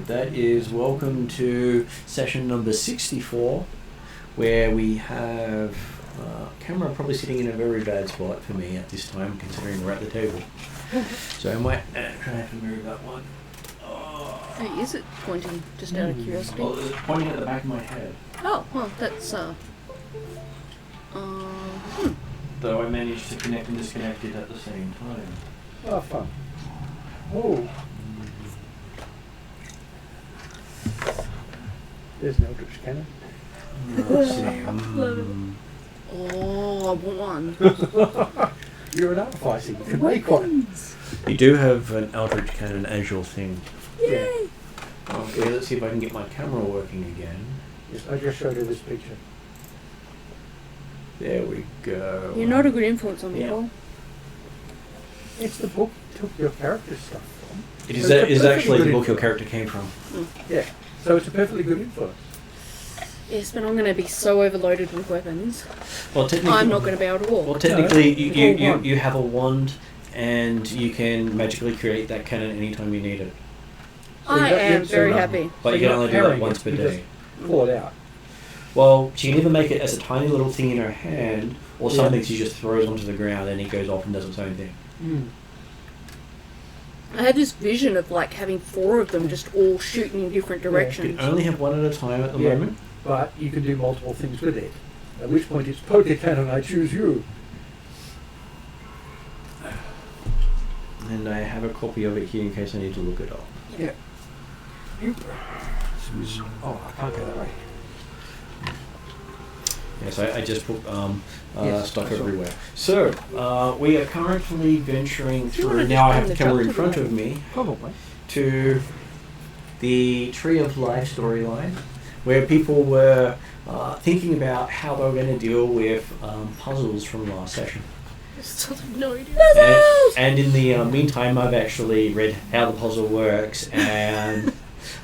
that is welcome to session number 64, where we have camera probably sitting in a very bad spot for me at this time, considering we're at the table. So I might try to move that one. Hey, is it pointing, just out of curiosity? Well, it's pointing at the back of my head. Oh, well, that's, Though I managed to connect and disconnect it at the same time. Oh, fun. Oh. There's an Eldritch Cannon. Let's see. Love it. Oh, I want one. You're an artificer. You can make one. You do have an Eldritch Cannon as your thing. Yay! Okay, let's see if I can get my camera working again. Yes, I just showed her this picture. There we go. You're not a good influence on me, Yeah. Paul. It's the book you took your character stuff from. It So is it's a actually the perfectly book your good character came from. Yeah, so it's a perfectly good influence. Yes, but I'm going to be so overloaded with weapons. Well, technically, I'm not going to be able to walk. Well, technically, No, you have a wand, and you can magically create that cannon anytime you need it. So you I got- am so very you- happy. But So you you're can only not do that carrying once it, per you day. just pull it out. Well, she can either make it as a tiny little thing in her hand, or Yeah. something she just throws onto the ground and it goes off and does its own thing. I had this vision of like having 4 of them just all shooting in different You directions. can only have one at a time at the Yeah. moment. But you can do multiple things with it. At which point it's poker cannon, I choose you. And I have a copy of it here in case I need to look it up. Yeah. Oh, I can't go that way. Yes, I just put Yes, stuff I saw. everywhere. So, we are currently venturing Do you wanna through, just now I have bring the the camera in jug front to the of me, Probably. to the Tree of Life storyline, where people were thinking about how they were going to deal with puzzles from last session. I still have no idea. And in the meantime, I've actually read how the puzzle works, and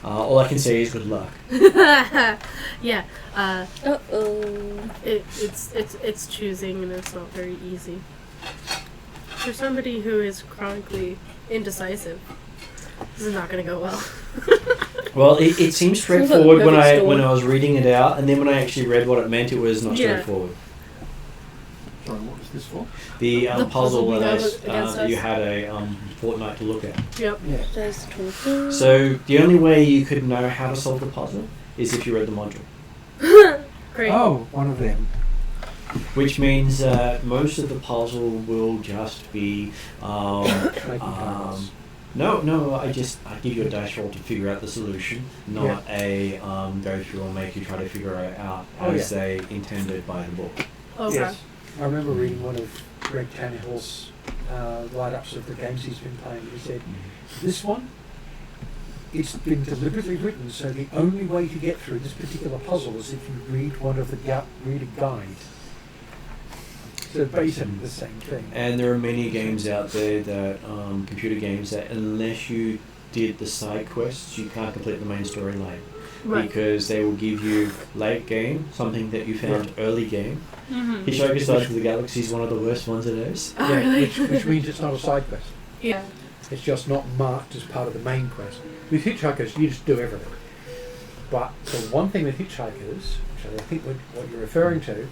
all I can say is good luck. Yeah. Uh-oh. It's choosing, and it's not very easy. For somebody who is chronically indecisive, this is not going to go well. Well, it seems Sounds like a straightforward when perfect I storm. when I was reading it out, and then when I actually read what it meant, it was not Yeah. straightforward. Sorry, what was this for? The The puzzle puzzle we that have against you us. had a fortnight to look at. Yep. Yeah. Today's the 24th. So the only way you could know how to solve the puzzle is if you read the module, Great. Oh, one of them. which means most of the puzzle will just be Making cards. no. I give you a dice roll to figure out the solution, not a go through and make you try to figure it out Oh, as yeah. they intended by the book. Okay. Yes. I remember reading one of Greg Tannehill's write-ups of the games he's been playing. He said, this one, it's been deliberately written so the only way to get through this particular puzzle is if you read one of the read a guide. So basically the same thing. And there are many games out there that computer games that unless you did the side quests, you can't complete the main storyline. Right. Because they will give you late game, something that you found early game. Mm-hmm. Hitchhiker's Guide to the Galaxy is one of the worst ones it is. Oh, Yeah, really? which means it's not a side quest. Yeah. It's just not marked as part of the main quest. With Hitchhikers, you just do everything. But the one thing with Hitchhikers, which I think what you're referring to,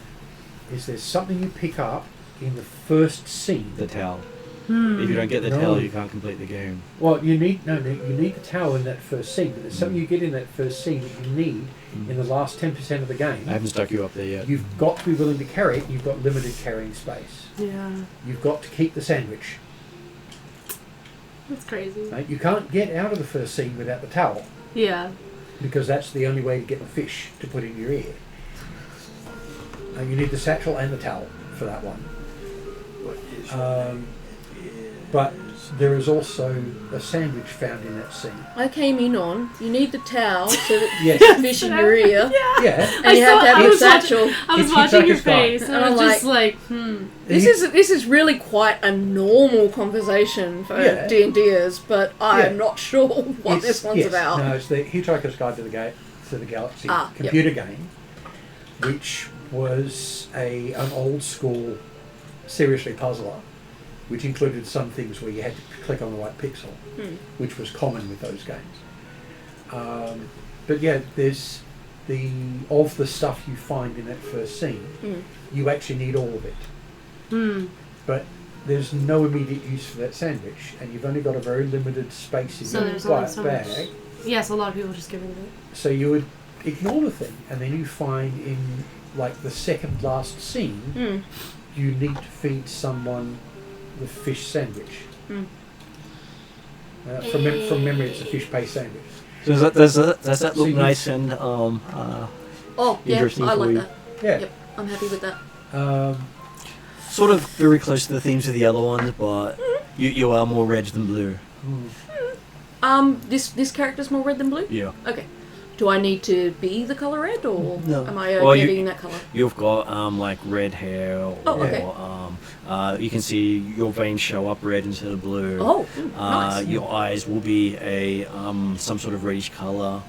is there's something you pick up in the first scene. The towel. Hmm. If you don't get the No. towel, you can't complete the game. Well, you need the towel in that first scene, but there's something you get in that first scene that you need in the last 10% of the game. I haven't stuck you up there yet. You've got to be willing to carry it, and you've got limited carrying space. Yeah. You've got to keep the sandwich. That's crazy. Right? You can't get out of the first scene without the towel, Yeah. because that's the only way to get the fish to put in your ear. And you need the satchel and the towel for that one. But there is also a sandwich found in that scene. I came in on, you need the towel so that Yes. you fish in your ear, Yeah. and you have to have I a was satchel. I was It's watching your Hitchhiker's Guide. face, and And I I'm was just like, This is really quite a normal conversation for Yeah. D&Ders, but I'm Yeah. not sure what this one's yes, about. No, it's the Hitchhiker's Guide to the Galaxy Ah, yep. computer game, which was an old school seriously puzzler, which included some things where you had to click on the right pixel, which was common with those games. But yeah, there's of the stuff you find in that first scene, you actually need all of it. But there's no immediate use for that sandwich, and you've only got a very limited space in your bag. Yes, a lot of people just give it away. So you would ignore the thing, and then you find in like the second last scene, you need to feed someone the fish sandwich. From memory, it's a fish paste sandwich. So does that look nice and Oh, yeah, interesting I for like you? that. Yeah. Yep, I'm happy with that. Sort of very close to the themes of the other ones, but you are more red than blue. This character's more red than blue? Yeah. Okay. Do I need to be the colour red, or No. am I okay being that colour? You've got like red hair, or okay. you can see your veins show up red instead of blue. Oh, nice. Your eyes will be a some sort of reddish colour,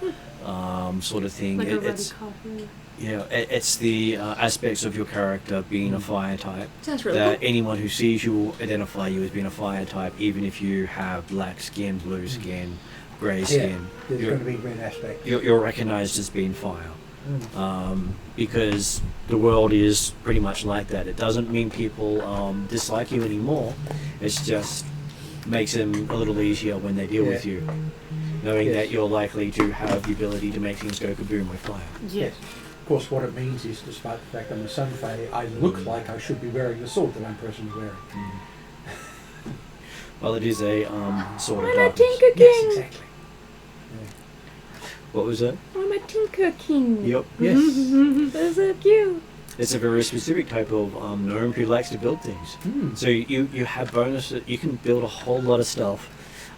sort of thing. Like a reddy It's coffee. it's the aspects of your character being a fire type. Sounds really That cool. anyone who sees you will identify you as being a fire type, even if you have black skin, blue skin, grey skin. There's going to be red aspect. You're recognised as being fire. Because the world is pretty much like that. It doesn't mean people dislike you anymore. It's just makes them a little easier when they deal with you, knowing that you're likely to have the ability to make things go kaboom with fire. Yes. Of course, what it means is, despite the fact I'm a Sunfey, I look like I should be wearing the sword that I'm personally wearing. Well, it is a sort of I'm a darkness. Tinker King! Yes, exactly. What was that? I'm a Tinker King! Yep. Yes. That's so cute! It's a very specific type of gnome who likes to build things. So you have bonuses. You can build a whole lot of stuff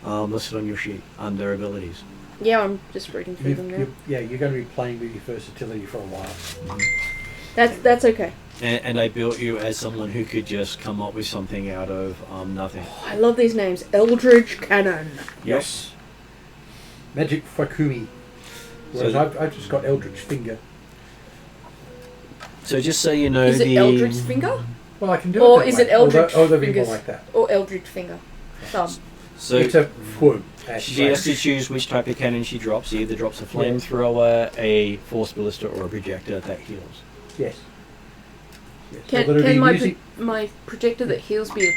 listed on your sheet under abilities. Yeah, I'm just reading through them now. You're going to be playing with your versatility for a while. That's okay. And I built you as someone who could just come up with something out of nothing. Oh, I love these names. Eldridge Cannon. Yes. Magic Fakumi. Whereas I've just got Eldritch Finger. So just so you know, Is it Eldritch Finger? Well, I can do Or it that is way. it Eldritch Although be more Fingers? like that. Or Eldritch Finger? Thumb. So It's a whoop. she has to choose which type of cannon she drops. She either drops a flamethrower, a force ballista, or a projector that heals. Yes. Yes. Can, Although can it'd be my projector that heals be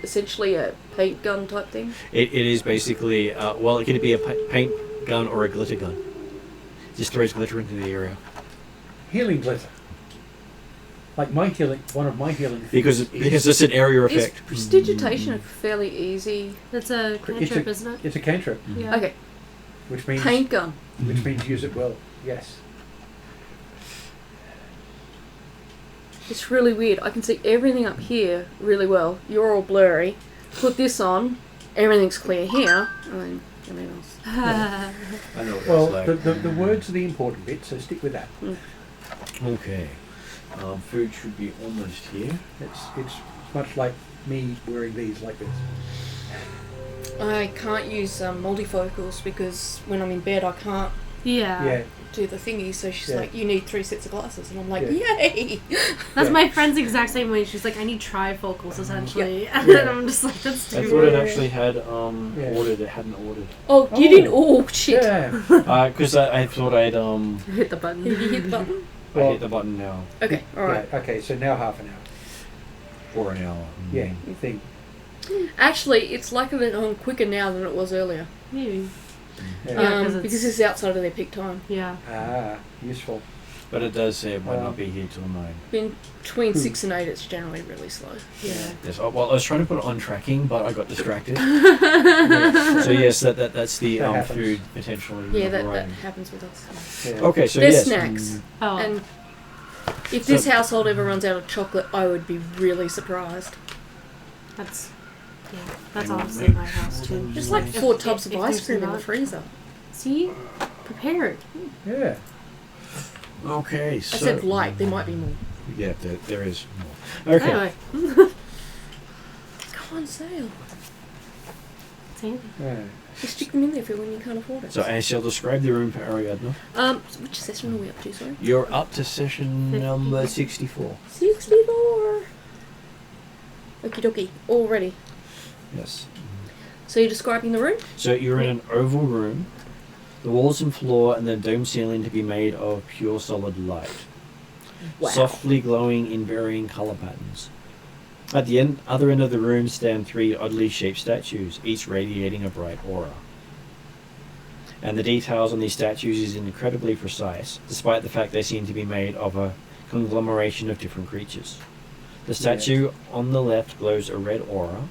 essentially a paint gun type thing? It is basically, it could be a paint gun or a glitter gun. Just throws glitter into the area. healing glitter. Like one of my healing things Because is, it's an area Is effect. prestidigitation a fairly easy? It's a cantrip, isn't it? it's a cantrip, Yeah. Okay, which means paint gun. use it well. Yes. It's really weird. I can see everything up here really well. You're all blurry. Put this on, everything's clear here, and then everything else. I know what Well, that's like. the words are the important bit, so stick with that. Okay. Food should be almost here. It's much like me wearing these like this. I can't use multifocals because when I'm in bed I can't Yeah. do the thingy, so she's Yeah. like, you need 3 sets of glasses, and I'm like, Yeah. yay! That's Yeah. my friend's exact same way. She's like, I need trifocals essentially. Yeah. And then I'm just like, that's I too thought it weird. actually had Yeah. ordered. It hadn't ordered. Oh, you didn't? Oh, shit. Yeah. Because I thought I'd Hit the button. Did you hit the button? I Well- hit the button now Okay, alright. Yeah, okay, so now half an hour. for an hour. Yeah, you think. Actually, it's likely on quicker now than it was earlier. Maybe. Yeah. Yeah, 'cause because it's- this is outside of their peak time. Yeah. Useful. But it does say it might Um, not be here till 9. Between 6 and 8, it's generally really slow. Yeah. Yes. I was trying to put it on tracking, but I got distracted. So yes, that's the That happens. food potentially. Yeah, that arriving. happens with us. Yeah. Okay, so There's yes. snacks. Oh. And if this household ever runs out of chocolate, I would be really surprised. That's honestly my house too. There's like If- 4 if- tubs of if ice there's cream in the not- freezer. See? Prepared. Yeah. Okay, I so said light, there might be more. yeah, there is more. Okay. Anyway. Go on sale. It's handy. Yeah. Just stick them in there for when you can't afford it. So I shall describe the room for Ariadne. So which session are we up to, sorry? You're up to session 50. number 64. 64! Okie dokie, all ready. Yes. So you're describing the room? So you're in an oval room. The walls and floor and the dome ceiling to be made of pure solid light, Wow. softly glowing in varying color patterns. At the other end of the room stand 3 oddly shaped statues, each radiating a bright aura. And the details on these statues is incredibly precise, despite the fact they seem to be made of a conglomeration of different creatures. The statue on the left glows a red aura.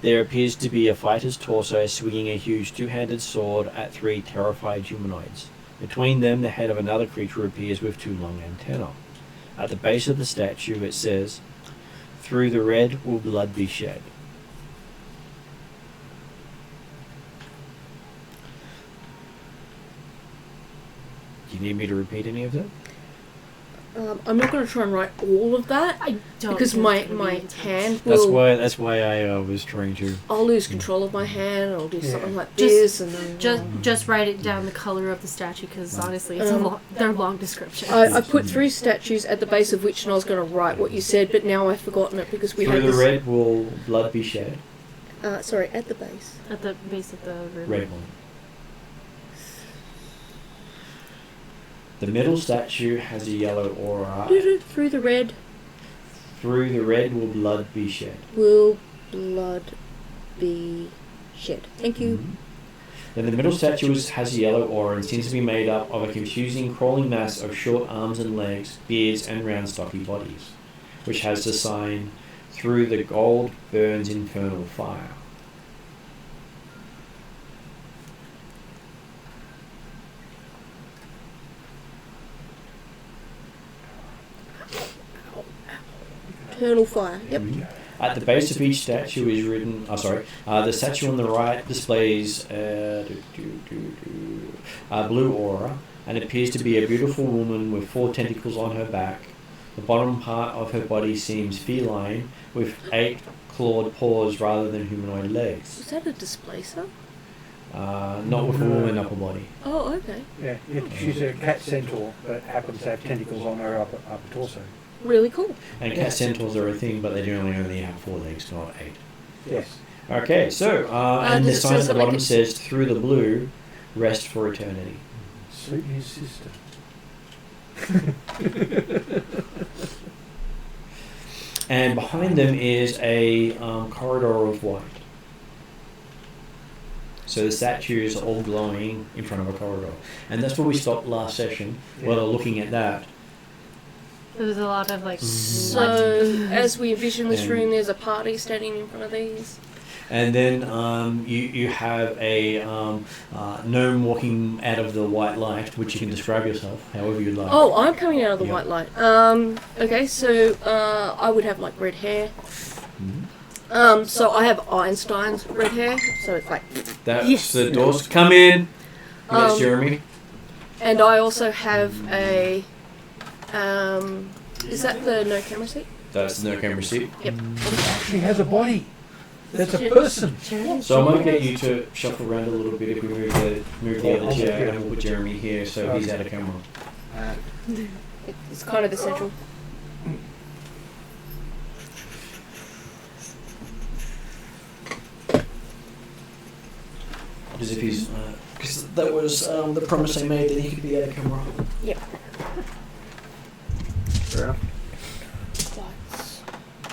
There appears to be a fighter's torso swinging a huge 2-handed sword at 3 terrified humanoids. Between them, the head of another creature appears with 2 long antennae. At the base of the statue, it says, "Through the red will blood be shed." Do you need me to repeat any of that? I'm not going to try and write all of that I don't because think my it's gonna be intense. hand will. That's why I was trying to. I'll lose control of my hand. I'll do something like Just- this, and then Just write it down the color of the statue because honestly, it's they're long descriptions. I put 3 statues at the base of which, and I was going to write what you said, but now I've forgotten it because we Through had the this. red will blood be shed. Sorry, at the base. At the base of the river. Red one. The middle statue has a yellow aura. Through the red Through the red will blood be shed. will blood be shed. Thank you. Then the middle statue has a yellow aura and seems to be made up of a confusing crawling mass of short arms and legs, beards and round stocky bodies, which has the sign, "Through the gold burns infernal fire." Eternal fire. Yep. At the base of each statue is written. The statue on the right displays a blue aura and appears to be a beautiful woman with 4 tentacles on her back. The bottom part of her body seems feline, with 8 clawed paws rather than humanoid legs. Was that a displacer? Not with a woman upper body. Oh, okay. Yeah, she's a cat centaur that happens to have tentacles on her upper torso. Really cool. And cat centaurs are a thing, but they generally only have 4 legs, not 8. Yes. Okay, so and the does it sign say at the something bottom like- says, "Through the blue, rest for eternity." Suit his sister. And behind them is a corridor of white. So the statues are all glowing in front of a corridor. And that's where we stopped last session, while looking at that. There was a lot of like. So, as we envision this room, there's a party standing in front of these. And then you have a gnome walking out of the white light, which you can describe yourself however you like. Oh, I'm coming out of the Yeah. white light. Okay, so I would have like red hair. So I have Einstein's red hair, so it's like. That's Yes. the doors. Come in. That's Um, Jeremy. And I also have a. Is that the no camera seat? That's the no camera seat. Yep. She has a body. That's a person. So I might get you to shuffle around a little bit if we move the other chair, and we'll put Jeremy here so he's out of camera. It's kind of essential. As if he's, because that was the promise I made that he could be out of camera. Yep. Fair enough. Lights.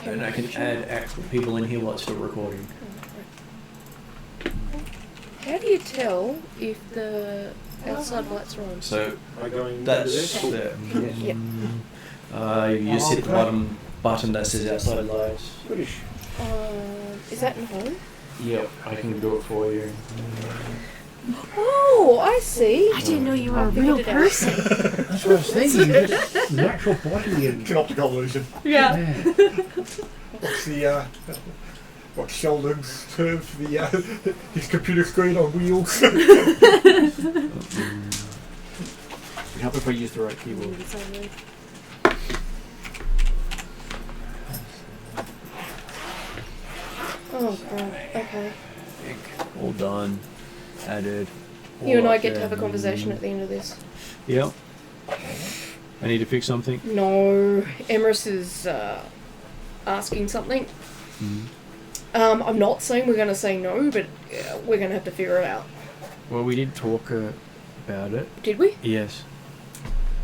And I can add actual people in here while it's still recording. How do you tell if the outside lights are on? So Am I going that's to there. Yep. You just hit the bottom button that says outside lights. British. Is that in home? Yep, I can do it for you. Oh, I see. I didn't know you were I a figured real it out. person. That's what I was thinking. You just natural body and. It's an optical illusion. Yeah. What's the what's Sheldon's term for the his computer screen on wheels? We have if I use the right keyboard. Oh, God. Okay. All done. Added. You and I get to have a conversation at the end of this. Yep. I need to fix something. No, Emrys is asking something. Mm. I'm not saying we're going to say no, but we're going to have to figure it out. Well, we did talk about it. Did we? Yes.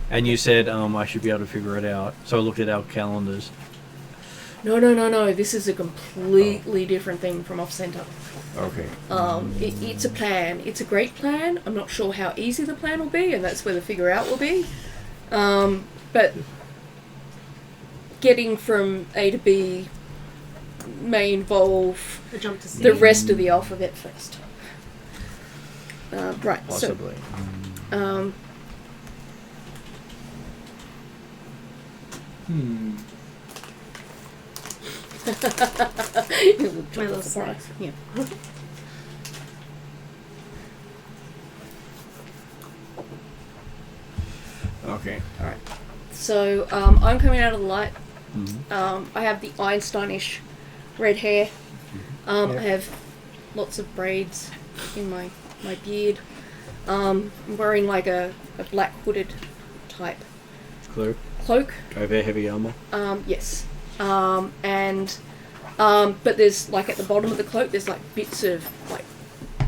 And you said I should be able to figure it out. So I looked at our calendars. No. This is a completely different thing from off-center. Okay. It's a plan. It's a great plan. I'm not sure how easy the plan will be, and that's where the figure out will be. But getting from A to B may involve A jump to C. the rest of the alphabet first. Right. Possibly. So, My little snack. Yeah. Okay. All right. So I'm coming out of the light. Mm-hmm. I have the Einsteinish red hair. I Yeah. have lots of braids in my beard. I'm wearing like a black hooded type cloak. Over heavy armor. Yes. But there's like at the bottom of the cloak there's like bits of like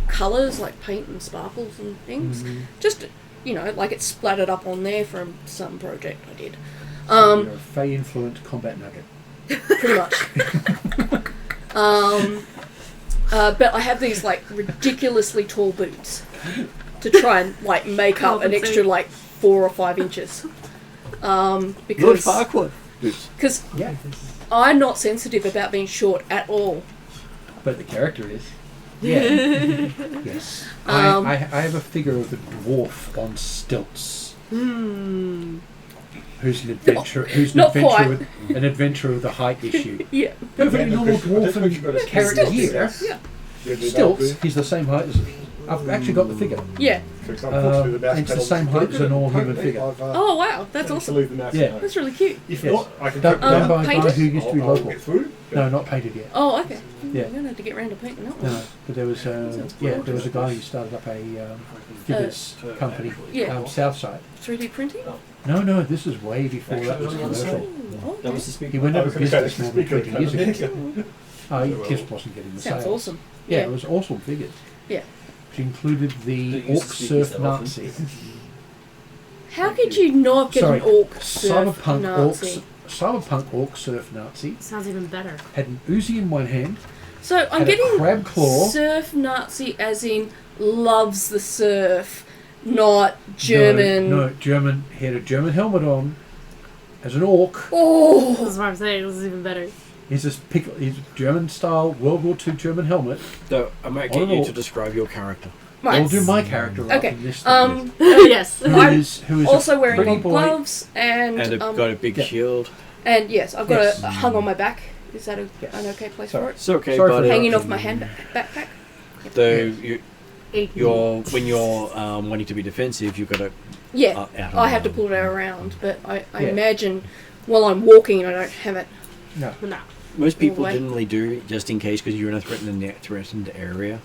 colours like paint and sparkles and things. Just like it's splattered up on there from some project I did. So you're a Fey influenced combat nugget. Pretty much. But I have these like ridiculously tall boots to try and like make up an extra like 4 or 5 inches. Lord Because Farquaad. Boots. Yeah. I'm not sensitive about being short at all. But the character is. Yeah. Yes. I have a figure of the dwarf on stilts. Who's an adventure? Who's an Not adventure quite. with an adventure of the height issue? Yeah. Perfectly normal dwarf carrot here. Yeah. Stilts. He's the same height as. I've actually got the figure. Yeah. It's the same height as a normal human figure. Oh wow, that's awesome. Yeah. That's really cute. If Yes. not, I can Done, take done by a guy painted? who used to be I'll local. get through. No, not painted yet. Oh, okay. Yeah. I'm gonna have to get round to painting that one. No, but there was there was a guy who started up a figures company, Yeah. Southside. 3D printing? No, this is way before that was commercial. Oh, That okay. was the speaker. He went out of I was gonna business say, more than 20 years ago. speaker. He just wasn't getting the Sounds sales. awesome. Yeah, it was awesome figures. Yeah. Which included the Orc Surf Nazi. How could you not get Sorry, an orc surf Cyberpunk Nazi? Cyberpunk Orc Surf Nazi Sounds even better. had an Uzi in one hand, So I'm had a getting crab claw. surf Nazi as in loves the surf, not German. No, German. He had a German helmet on as an orc. This Oh, is what I'm saying. This is even better. He's a German style World War II German helmet. So I might On get an you orc. to describe your character. right. I'll do my character rather Okay. than this. Yes. who I'm is a Also wearing pretty long boy. gloves and And I've got a big yeah. shield. and yes, I've got Yes. a hung on my back. Is that an Yes. okay place Sorry. for it? It's okay, Sorry for but the- Hanging off my backpack. though Eight. when you're wanting to be defensive, you've got to Yeah, out I have to pull it around, but I Yeah. imagine while I'm walking, I don't have it. No. No. Most people Away. generally do it just in case because you're in a threatened area.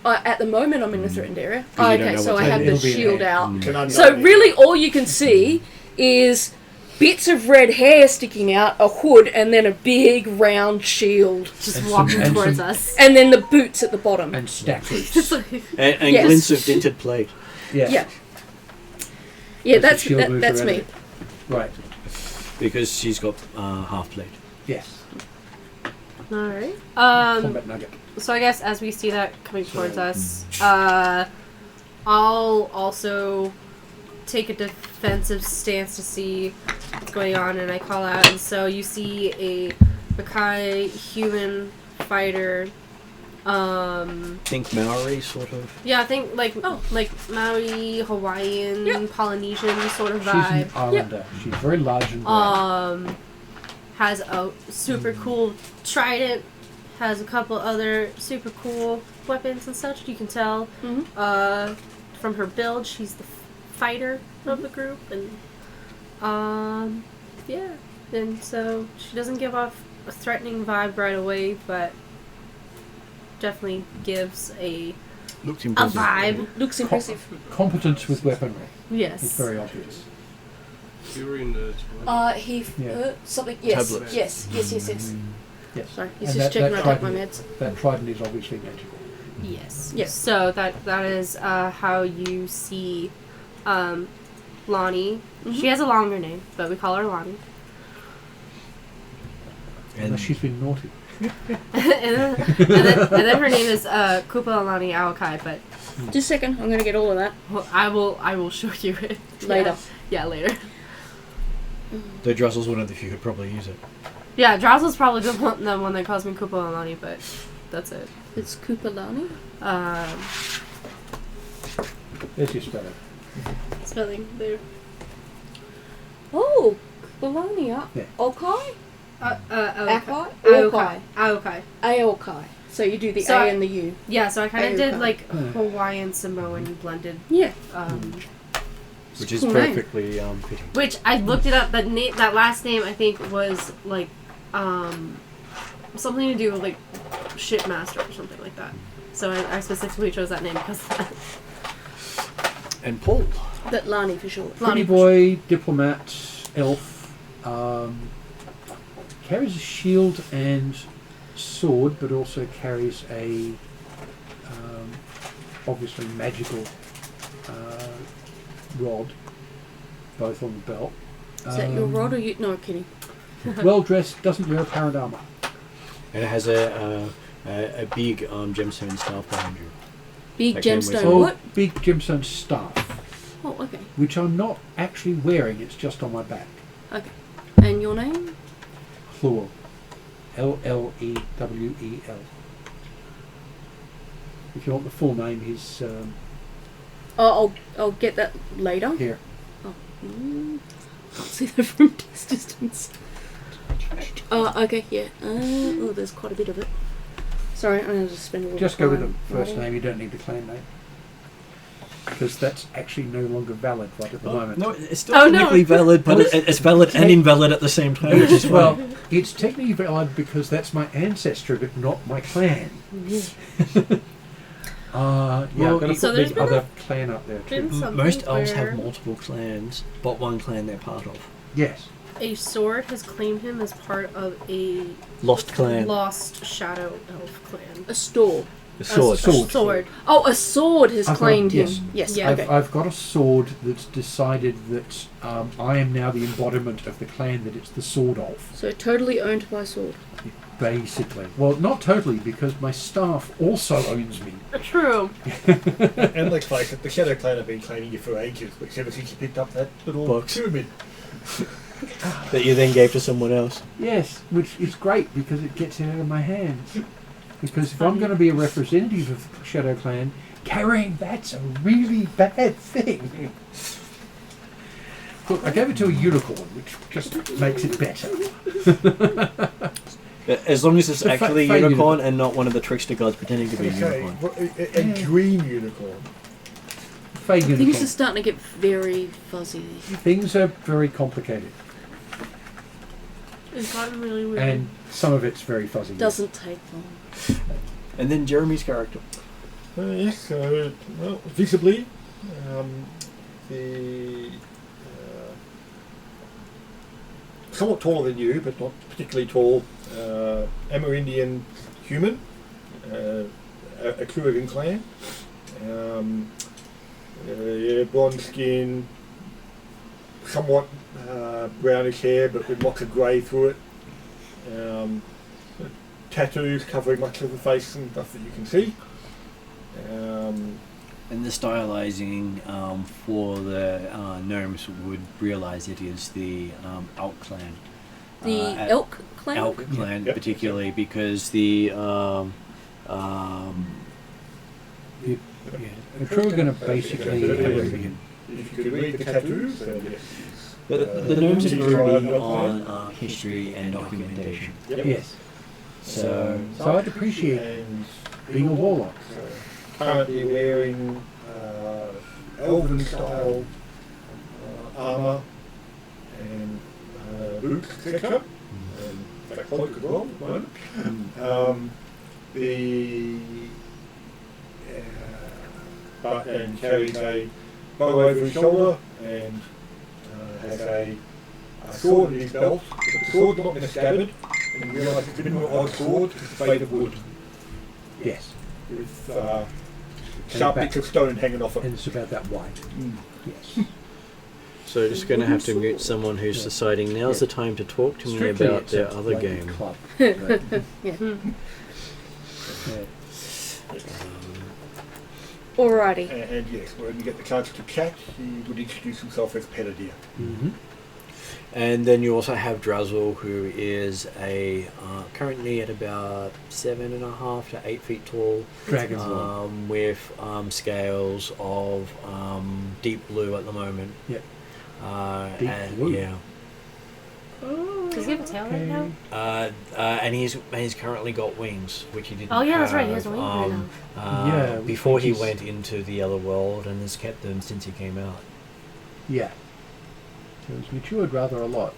At the moment, I'm in a threatened area. 'Cause you don't Okay, know so what's I have the happening. It'll be shield an out. Can I So know- really, all you can see is bits of red hair sticking out, a hood, and then a big round shield, Just And walking some- and towards some- us. and then the boots at the bottom. And statues. Just like, And Yes. glints of dented plate. Yeah, yeah, As the that's shield moves that's around me. it. Right. Because she's got half plate. Yes. alright. Combat nugget. So I guess as we see that coming towards us, I'll also take a defensive stance to see what's going on, and I call out, and so you see a Makai human fighter. Think Maori, sort of. Yeah, I think like Oh. like Maori, Hawaiian, Yep. Polynesian sort of She's vibe. an islander. She's very large and black. Has a super cool trident, has a couple other super cool weapons and such. You can tell Mhm. from her build, she's the fighter of the group, and yeah, and so she doesn't give off a threatening vibe right away, but definitely gives a Looks impressive. vibe. Looks impressive. Competence with weaponry. Yes. It's very obvious. You're in the He something. Yes, Tablets. yes. Yes. Sorry, he's And just checking that I take my trident- meds. That trident is obviously magical. Yes. Yes. So that is how you see Lonnie. Mhm. She has a longer name, but we call her Lonnie. Unless she's been naughty. and then her name is Kupa Lonnie Aokai, but Just a second, I'm gonna get all of that I will show you it later. Yeah, later. The Drussel's one of the few who could probably use it. Yeah, Drowsel's probably the one that calls me Kupa Lonnie, but that's it. It's Kupalani. There's your spelling. Spelling there. Oh, Kupalani. Yeah. Okai? Aokai. Aokai. Aokai. Aokai. So you do the So A I- and the U. Yeah, so I kind of did Aokai. like Hawaiian Samoan blended. Yeah. Which is Cool name. perfectly fitting. Which I looked it up. That last name I think was like something to do with like shipmaster or something like that. So I specifically chose that name because of that. And Paul. That Lani for short. Pretty boy, diplomat, elf, carries a shield and sword, but also carries a obviously magical rod, both on the belt. Is that your rod or you? No, kidding. Well dressed, doesn't wear apparent armor. And it has a big gemstone staff behind you. Big That came with- gemstone. Oh, What? big gemstone staff, Oh, okay. which I'm not actually wearing. It's just on my back. Okay. And your name? Llwel. L-L-E-W-E-L. If you want the full name, he's Oh, I'll get that later. here. Oh, can't see that from this distance. Okay, yeah. Oh, there's quite a bit of it. Sorry, I'm going to just spend a little Just go with the time first writing. name. You don't need the clan name. Because that's actually no longer valid right at the moment. No, it's still Oh, no. technically valid, but it's valid and invalid at the same time, which is Well, fine. it's technically valid because that's my ancestry, but not my clan. Yeah, Well, I've got to so put there's the been other clan up there too. been something Most elves where have multiple clans, but one clan they're part of. Yes. a sword has claimed him as part of a Lost clan. lost shadow elf clan. A store. The sword. Sword. Oh, a sword has I've got- claimed yes. him. Yes, Yeah. okay. I've got a sword that's decided that I am now the embodiment of the clan that it's the sword of. So totally owned by sword. Basically. Well, not totally, because my staff also owns me. True. And let's face it, the Shadow Clan have been claiming you for ages, but ever since you picked up that little Box. pyramid. That you then gave to someone else. Yes, which is great because it gets it out of my hands. Because if I'm going to be a representative of Shadow Clan, carrying that's a really bad thing. Look, I gave it to a unicorn, which just makes it better. As long as it's The actually a fake unicorn and not one of the trickster gods pretending to be a Okay, unicorn. a green unicorn. Fey Things unicorn. are starting to get very fuzzy. Things are very complicated, It's gotten really weird. and some of it's very fuzzy. Doesn't take long. And then Jeremy's character. Yes, well, visibly, the somewhat taller than you, but not particularly tall, Amerindian human, Atruaghin clan. Yeah, blonde skin, somewhat brownish hair, but with lots of grey through it. Tattoos covering much of the face and stuff that you can see. And the stylizing for the gnomes would realise it is the elk clan. The elk clan? Elk clan, Yep. particularly because the Atruaghin are basically Amerindian. If you could read the tattoos, then yes. But the gnomes are very big on history and documentation. Yep. Yes. So So I'd appreciate And being a warlock. currently wearing elven style armour and boots, etc. And in fact, cloak as well at the moment. The but and carries a bow over his shoulder and has a sword in his belt. But the sword's not in a scabbard, and you realise it's a bit of an odd sword because it's made of wood. Yes. with sharp bits of stone hanging off it. And it's about that wide. Mm. Yes. So just going to have to mute someone who's Yeah. deciding now's the time to talk to Strictly me about it's their a other bloody game. Club. But, Yeah. yeah. Alrighty. And yes, when you get the chance to chat, he would introduce himself as Pedadir. Mm-hmm. And then you also have Drazzle, who is a currently at about 7.5 to 8 feet tall, Dragon's with scales of deep blue at the moment. Yep. Deep blue? Yeah. Does he have a tail right now? And he's currently got wings, which he didn't. Oh yeah, that's right. He has have, a wing right now. Yeah, before he which is- went into the other world, and has kept them since he came out. Yeah. So it's matured rather a lot.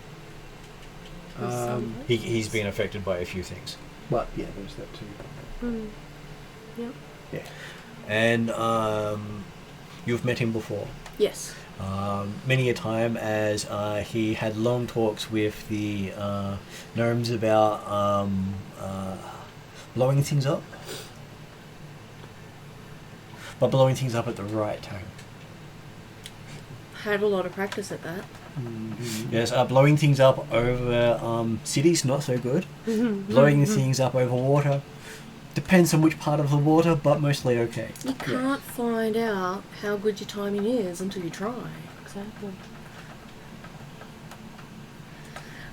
He's been affected by a few things. But yeah, there's that too. Mm. Yep. Yeah. And you've met him before. Yes. Many a time, as he had long talks with the gnomes about blowing things up. But blowing things up at the right time. Had a lot of practice at that. Mm-hmm. Yes, blowing things up over cities, not so good. Blowing things up over water, depends on which part of the water, but mostly okay. You can't find out how good your timing is until you try. Exactly.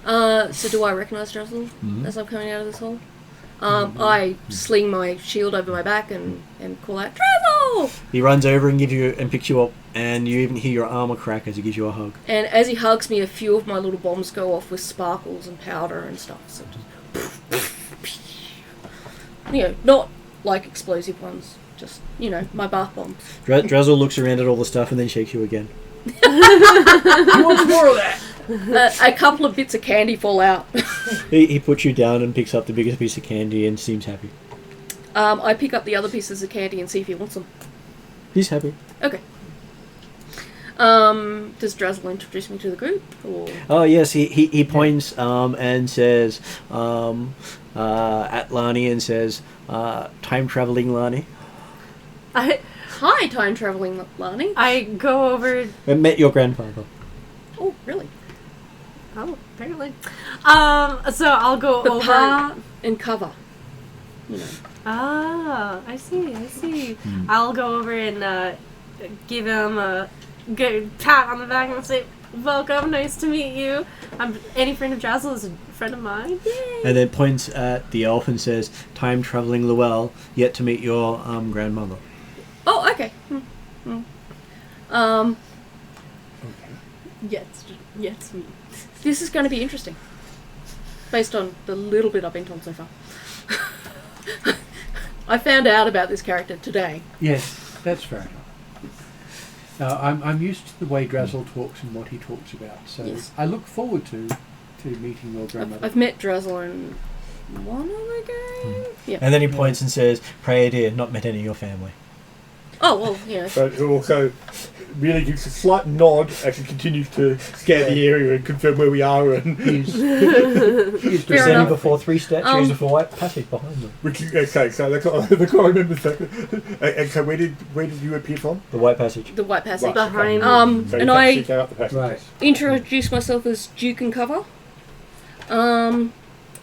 So do I recognise Drazzle Mhm. as I'm coming out of this hall? I sling my shield over my back and call out, Drazzle! He runs over and gives you and picks you up, and you even hear your armor crack as he gives you a hug. And as he hugs me, a few of my little bombs go off with sparkles and powder and stuff. So just, not like explosive ones, just, my bath bombs. Drazzle looks around at all the stuff and then shakes you again. He wants more of that. A couple of bits of candy fall out. He puts you down and picks up the biggest piece of candy and seems happy. I pick up the other pieces of candy and see if he wants them. He's happy. Okay. Does Drazzle introduce me to the group? Or? Oh yes, he points and says at Lani and says, time traveling Lani. Hi, time traveling Lani. I go over. And met your grandfather. Oh, really? Oh, apparently. So I'll go The over. part and cover. Ah, I see. I'll go over and give him a good pat on the back and say, "Welcome, nice to meet you. Any friend of Drazzle is a friend of mine." Yay. And then points at the elf and says, time traveling Luell, yet to meet your grandmother. Oh, okay. Yes. This is going to be interesting. Based on the little bit I've been told so far. I found out about this character today. Yes, that's fair enough. I'm used to the way Drazzle talks and what he talks about, so Yes. I look forward to meeting your grandmother. I've met Drazzle in one other game. Yeah. And then he points and says, pray dear, not met any of your family. Oh, well, But he also really gives a slight nod as he continues to scan the area and confirm where we are. And He's Fair Standing enough. before 3 statues with a white passage behind them. okay, so that's what I remember. And so where did you appear from? The white passage. the White Passage. Right, okay. Behind. So And you I seek out the passages. right. introduce myself as Duke and Cover.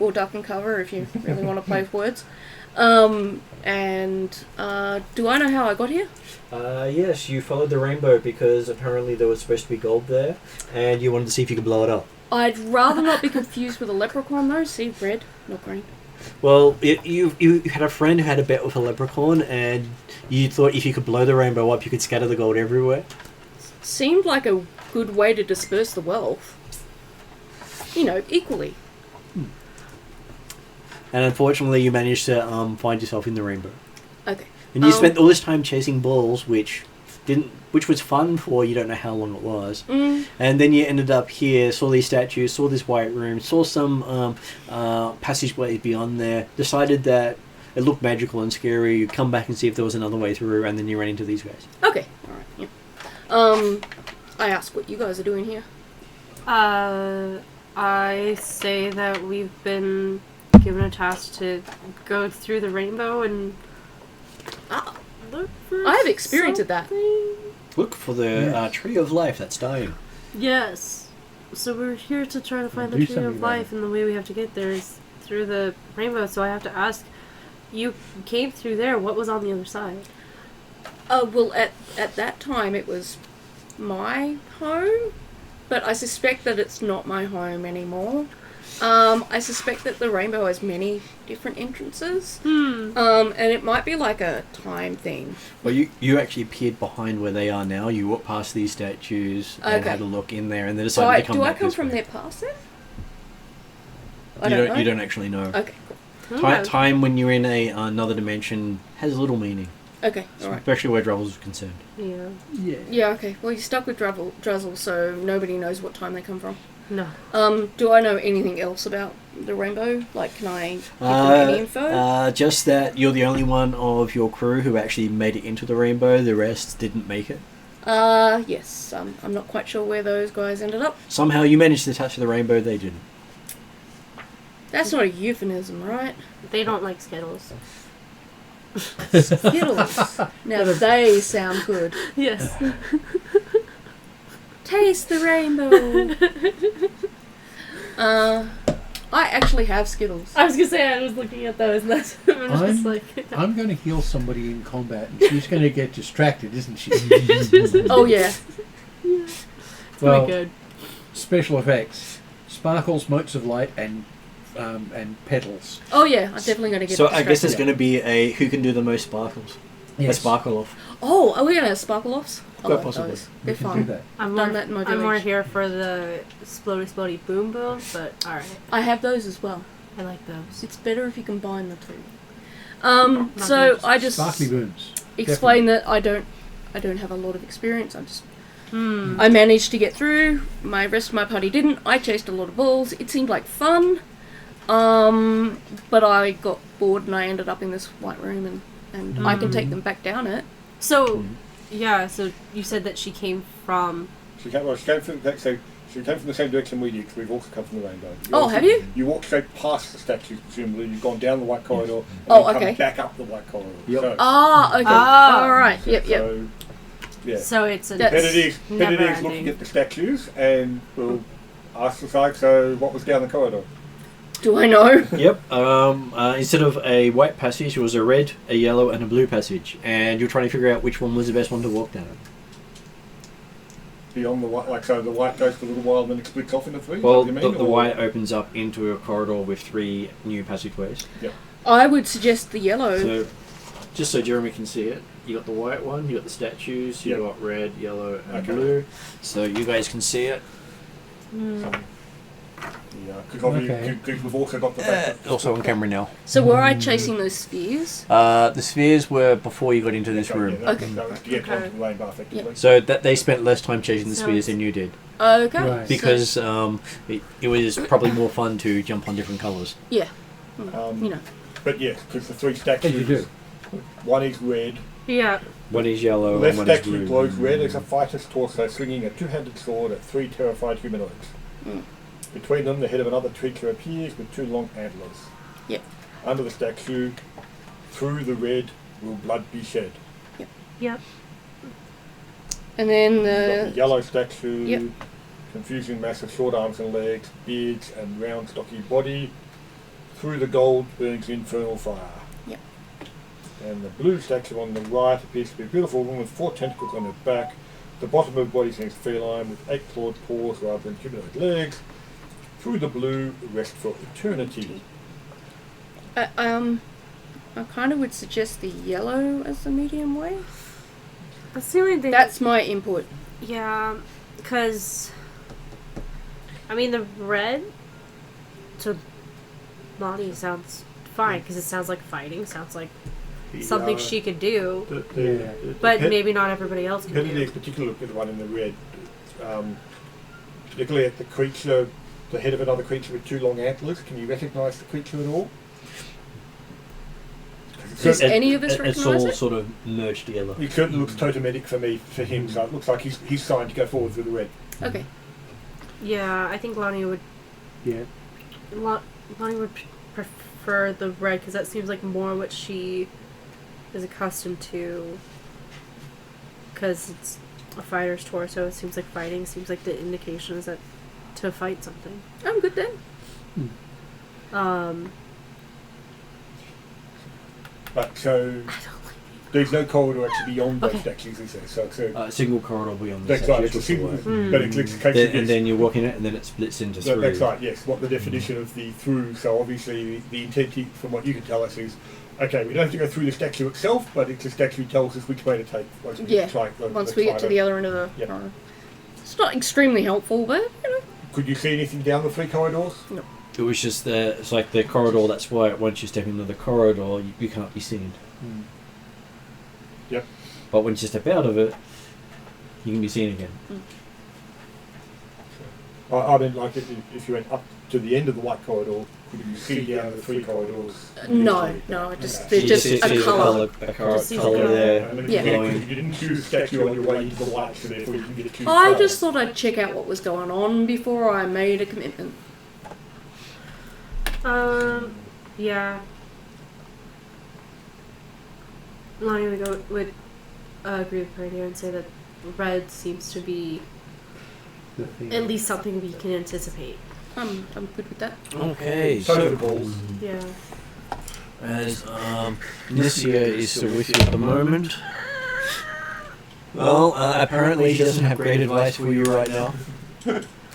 Or Duck and Cover if you really want to play with words. And do I know how I got here? Yes, you followed the rainbow because apparently there was supposed to be gold there, and you wanted to see if you could blow it up. I'd rather not be confused with a leprechaun though. See, red, not green. Well, you had a friend who had a bet with a leprechaun, and you thought if you could blow the rainbow up, you could scatter the gold everywhere. Seemed like a good way to disperse the wealth. Equally. And unfortunately, you managed to find yourself in the rainbow. Okay. And you spent all this time chasing balls, which was fun for you don't know how long it was. And then you ended up here, saw these statues, saw this white room, saw some passageways beyond there, decided that it looked magical and scary. You come back and see if there was another way through, and then you ran into these guys. Okay. All right. Yeah. I ask what you guys are doing here. I say that we've been given a task to go through the rainbow and Look for I have experience at that. something. Look for the Yes. tree of life that's dying. Yes. So we're here to try to find Do the tree something of about life, and the way we have to get there is through the rainbow. So I have to ask, you came through there. What was on the other side? Well, at that time it was my home, but I suspect that it's not my home anymore. I suspect that the rainbow has many different entrances. And it might be like a time thing. Well, you actually appeared behind where they are now. You walked past these statues and Okay. had a look in there, and then So decided to come do I back come this from way. there past it? You don't. You don't actually know. Okay, Time when you're in another dimension has little meaning, okay, alright. especially where Drubbles is concerned. Yeah. Yeah. Yeah, okay. Well, you're stuck with Druzzle, so nobody knows what time they come from. No. Do I know anything else about the rainbow? Like, can I give them any info? Just that you're the only one of your crew who actually made it into the rainbow. The rest didn't make it. Yes. I'm not quite sure where those guys ended up. Somehow you managed to touch the rainbow. They didn't. That's not a euphemism, right? They don't like Skittles. Skittles. Now they sound good. Yes. Taste the rainbow. I actually have Skittles. I was gonna say I was looking at those, and that's I'm just like. I'm going to heal somebody in combat, and she's going to get distracted, isn't she? Oh yeah. It's Well, pretty good. special effects, sparkles, motes of light, and petals. Oh yeah. I'm definitely gonna get. So I guess distracted. there's going to be a who can do the most sparkles. A sparkle off. Oh, are we gonna have sparkle offs? I Quite like possibly. those. We They're can do fun. that. I'm done more, that in my I'm more village. here for the splody boom boom, but alright. I have those as well. I like those. It's better if you combine the two. Not So good. I just Sparkly booms. explain that I don't have a lot of experience. Hmm. I managed to get through. My rest of my party didn't. I chased a lot of balls. It seemed like fun. But I got bored and I ended up in this white room and I can take them back down it. So, yeah. So you said that she came from. She came from the same direction we did, because we've also come from the rainbow. Oh, have you? You walked straight past the statues, presumably. You've gone down the white corridor, and Oh, then okay. come back up the white corridor. Yep. So, Ah, okay. Ah. All right. Yep. so, yeah. So it's a. That's- Benedict's never looking ending. at the statues, and we'll ask the side, so what was down the corridor? Do I know? Yep. Instead of a white passage, it was a red, a yellow, and a blue passage, and you're trying to figure out which one was the best one to walk down. Beyond the white, like, so the white goes for a little while, and then it splits off into three? Well, is that what you the mean, or- white opens up into a corridor with 3 new passageways. I would suggest the yellow. So, just so Jeremy can see it, you got the white one, you got the statues, you Yep. got red, yellow, and Okay. blue. So you guys can see it. Yeah, because Okay. we've also got the fact that Also on camera now. So were I chasing those spheres? The spheres were before you got into this Okay, room. yeah, Okay. that was to get onto the rainbow, effectively. So that they spent less time chasing the So spheres it's- than you did, Okay. Right. because it was probably more fun to jump on different colours. Yeah. Um, You know. But yes, because the 3 As statues, you do. one is red, Yeah. One is yellow the left and one is statue blue. glows red as a fighter's torso swinging a 2-handed sword at 3 terrified humanoids. Mm. Between them, the head of another creature appears with 2 long antlers. Yep. Under the statue, through the red, will blood be shed. Yep. And then You've got the yellow statue, Yep. confusing mass of short arms and legs, beards and round stocky body. Through the gold burns infernal fire. Yep. And the blue statue on the right appears to be a beautiful woman with 4 tentacles on her back. The bottom of her body seems feline with 8 clawed paws rather than humanoid legs. Through the blue, rest for eternity. I kind of would suggest the yellow as the medium way. That's the only thing. That's my input. Yeah, because I mean the red to Lonnie sounds fine because it sounds like fighting, sounds like something she could do, Yeah. but maybe not everybody else can Benedict's do. particularly look at the one in the red, particularly at the creature, the head of another creature with 2 long antlers. Can you recognise the creature at all? Does any of us It's recognise all it? sort of merged together. It certainly looks totemetic for him, so it looks like he's signed to go forward with the red. Okay. Yeah, I think Lonnie would Yeah. Lonnie would prefer the red because that seems like more what she is accustomed to, because it's a fighter's torso, it seems like fighting, seems like the indication is that to fight something. I'm good then. But so there's no corridor actually beyond those statues, is there? So Single corridor beyond the that's right. statue. It's a single, but it's a case of And then you're walking it, and then it splits into three. that's right. Yes. What the definition of the through? So obviously the intent, from what you can tell us, is okay. We don't have to go through the statue itself, but it's the statue tells us which way to take. Once we Once we get to the other end of the corridor. It's not extremely helpful, but you know. Could you see anything down the 3 corridors? No. It was just it's like the corridor. That's why once you step into the corridor, you can't be seen. Yep. But once you step out of it, you can be seen again. I mean, like if you went up to the end of the white corridor, could you see down the 3 corridors? No, You they're just see a the colour. colour there. Yeah. You didn't choose a statue on your way into the white, so therefore you can get two I colours. just thought I'd check out what was going on before I made a commitment. Yeah. Lonnie would agree with her here and say that red seems to be The thing. at least something we can anticipate. I'm good with that. Okay, So so the balls. Yeah. as Nissia is still with you at the moment. Well, apparently she doesn't have great advice for you right now.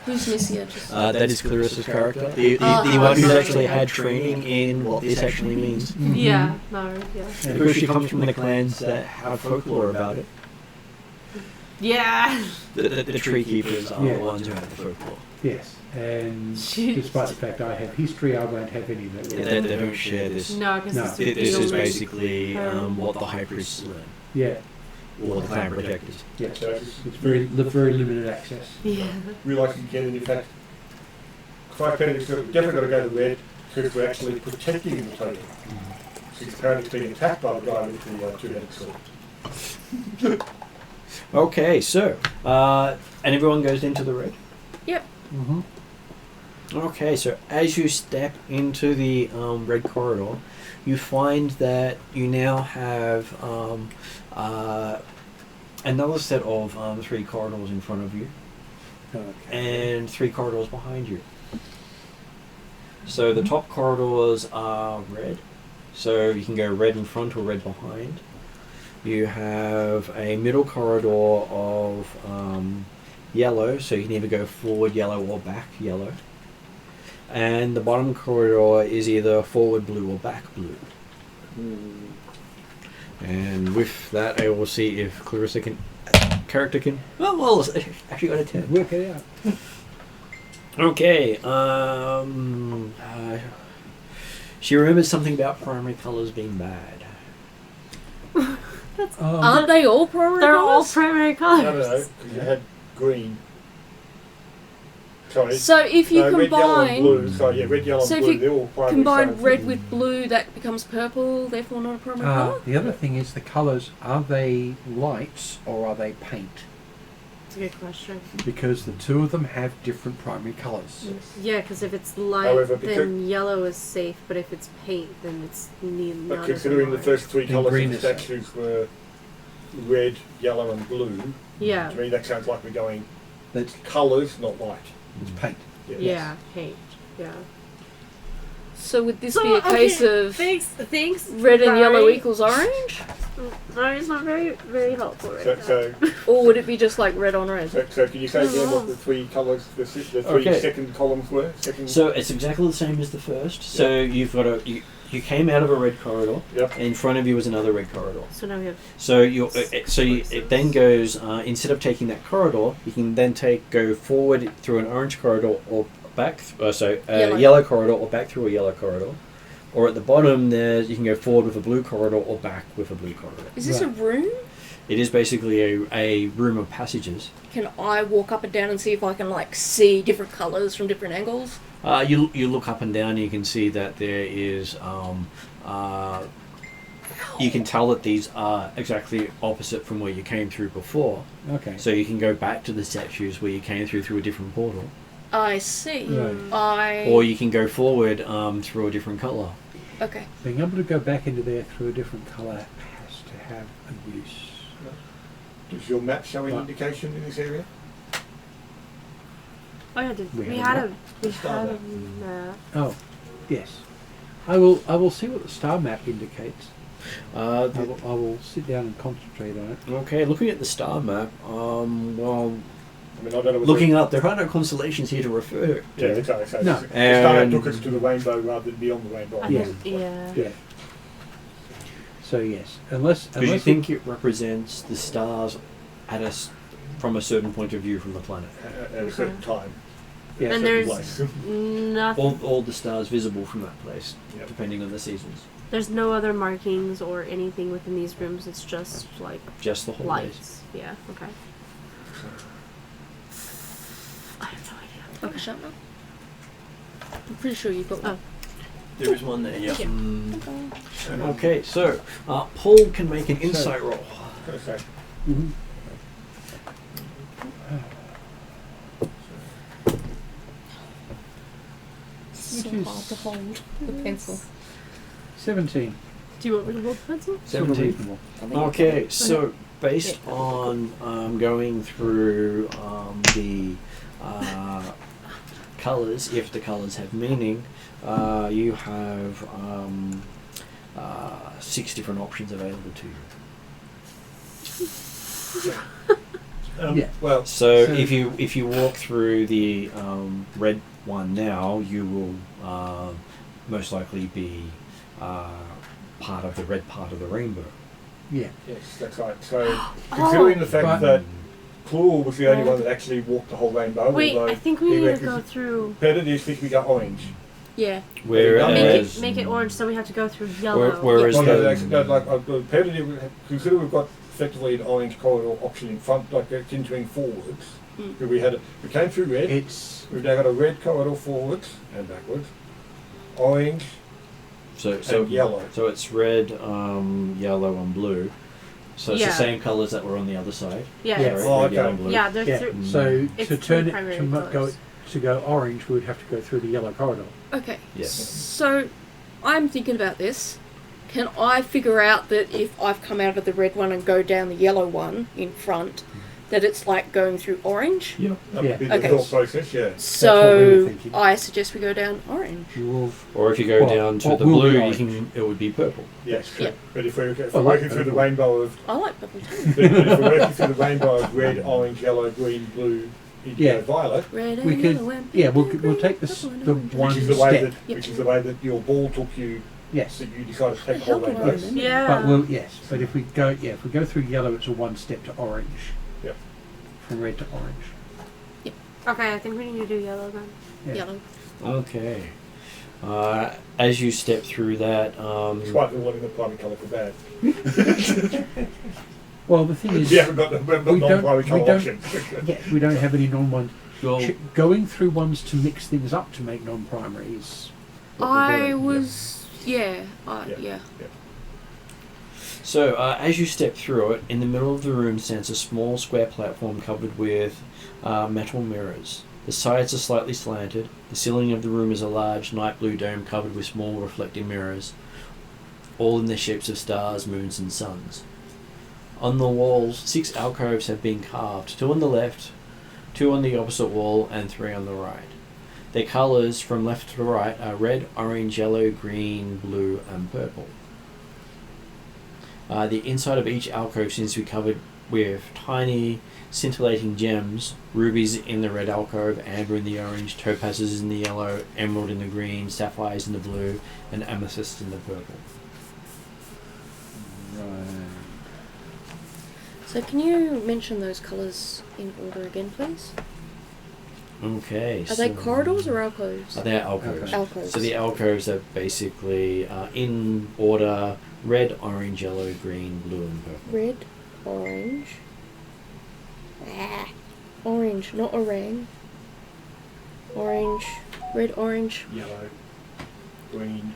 Who's Missy? Just That is Clarissa's character. The one who's actually had training in what this actually means. Yeah. No. Yeah. Because she comes from the clans that have folklore about it. Yeah. The tree keepers are Yeah. the ones who have the folklore. Yes, and despite the fact I have history, I won't have any of that. They don't share this. No, because No. This is basically what the high priests learn, Yeah, or the clan protectors. yeah. So It's very limited access. Yeah. realise you can, in fact, 5 pennies, so we've definitely got to go to red because we're actually protecting the totem. She's apparently being attacked by the guy with the two-headed sword. Okay, so and everyone goes into the red. Yep. Mm-hmm. Okay, so as you step into the red corridor, you find that you now have another set of 3 corridors in front of you and 3 corridors behind you. So the top corridors are red, so you can go red in front or red behind. You have a middle corridor of yellow, so you can either go forward yellow or back yellow. And the bottom corridor is either forward blue or back blue. And with that, I will see if Clarissa character can. Well, actually got a 10. Work it out. Okay. She remembers something about primary colours being bad. Aren't they all primary They're all colours? primary No, colors. because you had green. Sorry. So if you red, yellow, and combine blue. Sorry, yeah, red, yellow, So and if blue. you They're all primary. combine colours. red with blue, that becomes purple, therefore not a primary colour? The other thing is the colours, are they lights or are they paint? That's a good question. Because the two of them have different primary colours. Yeah, because if it's light, However, then yellow is safe, but if it's paint, then it's neither. But considering the first 3 Then colours of green the is safe. statues were red, yellow, and blue, Yeah. to me that sounds like we're going That's colours, not light. it's paint. Yeah, paint. Yeah. So would this be a case of Thanks. red and yellow Barry. equals orange? Barry, it's not very, very helpful right So, now. so, Or would it be just like red on red? so can you say again what the 3 colours, the 3 Okay. second columns were? Second. So it's exactly the same as the first. So you've got you came out of a red corridor. Yep. And in front of you was another red corridor. So now we have. So it then goes instead of taking that corridor, you can then go forward through an orange corridor or back. Yellow. Yellow corridor or back through a yellow corridor. Or at the bottom, you can go forward with a blue corridor or back with a blue corridor. Is this a room? It is basically a room of passages. Can I walk up and down and see if I can like see different colours from different angles? You look up and down, and you can see that there is. You can tell that these are exactly opposite from where you came through before. Okay. So you can go back to the statues where you came through a different portal, I see. Right. or you can go forward through a different colour. Okay. Being able to go back into there through a different colour have a use. Does your map show any Right. indication in this area? Oh yeah, did We we had had a a Star map. map. Oh, yes. I will see what the star map indicates. Uh, I will sit down and concentrate on it. okay, looking at the star map, well, I mean, I don't know. looking up, there are no constellations here to refer to. Yeah, exactly. So No. the star map And- took us to the rainbow rather than beyond the rainbow. I Yeah. think, yeah. Yeah. So yes, unless Because you think it represents the stars at from a certain point of view from the planet. At a certain time. yeah, And certain there's place. nothing. All the stars visible from that place, Yep. depending on the seasons. There's no other markings or anything within these rooms. It's just like Just the holidays. lights. Yeah. Okay. I have no idea. Okay, shut up. I'm pretty sure you've got one. There is one there, yeah. Yeah. Okay, so Paul can make an insight roll. Okay. Mhm. So Which is- hard to hold the pencil. 17. Do you want me to hold the pencil? Sort of 17. reasonable. I think Okay, so based Yeah. on going through the colours, if the colours have meaning, you have 6 different options available to you. Yeah. Well, So So- if you walk through the red one now, you will most likely be part of the red part of the rainbow. Yeah. yes, that's right. So, considering the fact But- that Claw was the only one that actually walked the whole rainbow, Wait, although I think we he need to reckons go through. better is think we got orange. Yeah. Whereas Make it orange, so we have to go through yellow. whereas Well, no, the- actually, no, like consider we've got effectively an orange corridor option in front, like continuing forwards. Mm. We came through red. It's We've now got a red corridor forwards and backwards, orange so and yellow. So it's red, yellow, and blue. So it's Yeah. the same colours that were on the other side. Yeah. Yeah. it's- Oh, red, okay. yellow, and blue. Yeah. There's yeah. three. So It's to three turn it primary to colours. go orange, we would have to go through the yellow corridor. Okay. Yes. So I'm thinking about this. Can I figure out that if I've come out of the red one and go down the yellow one in front, that it's like going through orange? Yep. That Yeah. would be the Okay. thought process, yeah. what we were So thinking. I suggest we go down orange. You will. Or if you go Well, down to what the will be blue, orange? it would be purple. Yes, true. Yeah. But if we're Well, working through the purple. rainbow of I like purple too. but if we're working through the rainbow of red, orange, yellow, green, blue, indigo, Yeah. violet, Red and We could. yellow and Yeah, pink we'll and take green, this purple and the orange. one which is the way step. that which is the way that your ball took you. Yes. That you decided to take the Hell whole do I rainbow. remember? Yeah. But we'll But if we go through yellow, it's a one step to orange. Yep. From red to orange. Okay, I think we need to do yellow then. Yeah. Yellow. Okay. As you step through that, Despite the wanting the primary colour for bad. Well, the thing is, We haven't got the we non-primary don't- colour we don't- option. yeah, we don't have any non-ones. you'll, Going through ones to mix things up to make non-primary is. what we're I doing. was, yeah, Yeah. so as you step through it, in the middle of the room stands a small square platform covered with metal mirrors. The sides are slightly slanted. The ceiling of the room is a large night blue dome covered with small reflecting mirrors, all in the shapes of stars, moons, and suns. On the walls, 6 alcoves have been carved, 2 on the left, 2 on the opposite wall, and 3 on the right. Their colours from left to right are red, orange, yellow, green, blue, and purple. The inside of each alcove seems to be covered with tiny scintillating gems, rubies in the red alcove, amber in the orange, topazes in the yellow, emerald in the green, sapphires in the blue, and amethyst in the purple. Right. So can you mention those colours in order again, please? Okay. Are they corridors or alcoves? They're alcoves. Okay. Alcoves. So the alcoves are basically in order: red, orange, yellow, green, blue, and purple. Red, orange. Orange, not orang. Orange, red, orange. Yellow, green.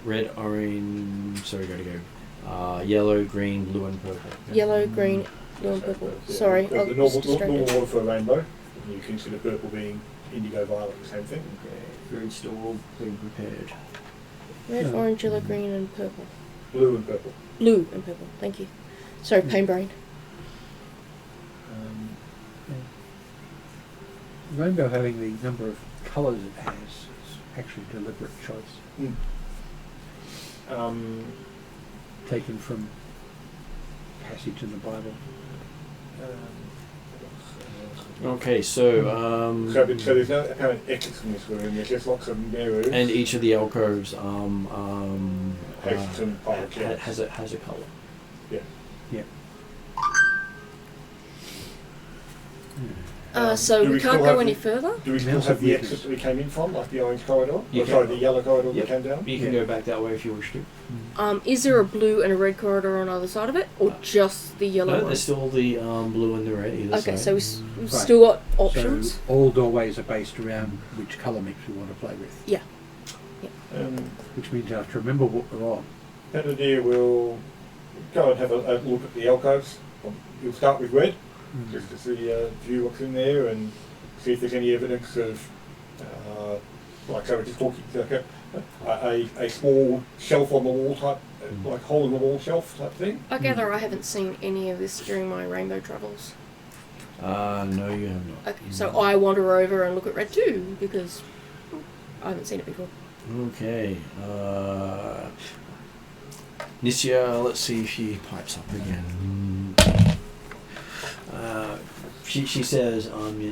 Red, orange. Sorry, gotta go. Yellow, green, blue, and purple. Yellow, green, blue and purple. Yeah. Sorry, The I was normal distracted. order for a rainbow. You consider purple being indigo, violet, the same thing. Okay, food's still all being prepared. Red, Yeah. orange, yellow, green and purple. Blue and purple. Blue and purple. Thank you. Sorry, pain brain. Rainbow having the number of colours it has is actually a deliberate choice, taken from passage in the Bible. Okay, so So there's no apparent exits in this room. There's just lots of mirrors. and each of the alcoves Exits and parts, yeah. has a colour. So Do we we can't still go have any the- further? Do we still Mouse have the of exit that we came in from, like the orange corridor? You Or sorry, can- the yellow corridor Yep. that came down? You can Yeah. go back that way if you wish to. Is there a blue and a red corridor on either side of it, or just the yellow No, one? there's still the blue and the red either Okay, side. so we've Right. still got options. So all doorways are based around which colour mix we want to play with, which means I have to remember what we're on. Benedict will go and have a look at the alcoves. You'll start with red, just to see view what's in there and see if there's any evidence of, like so we're just talking like a small shelf on the wall type, like hole in the wall shelf type thing. I gather I haven't seen any of this during my rainbow travels. No, you have not. Okay, so I wander over and look at red too, because I haven't seen it before. Okay. Nisha, let's see if she pipes up again. She says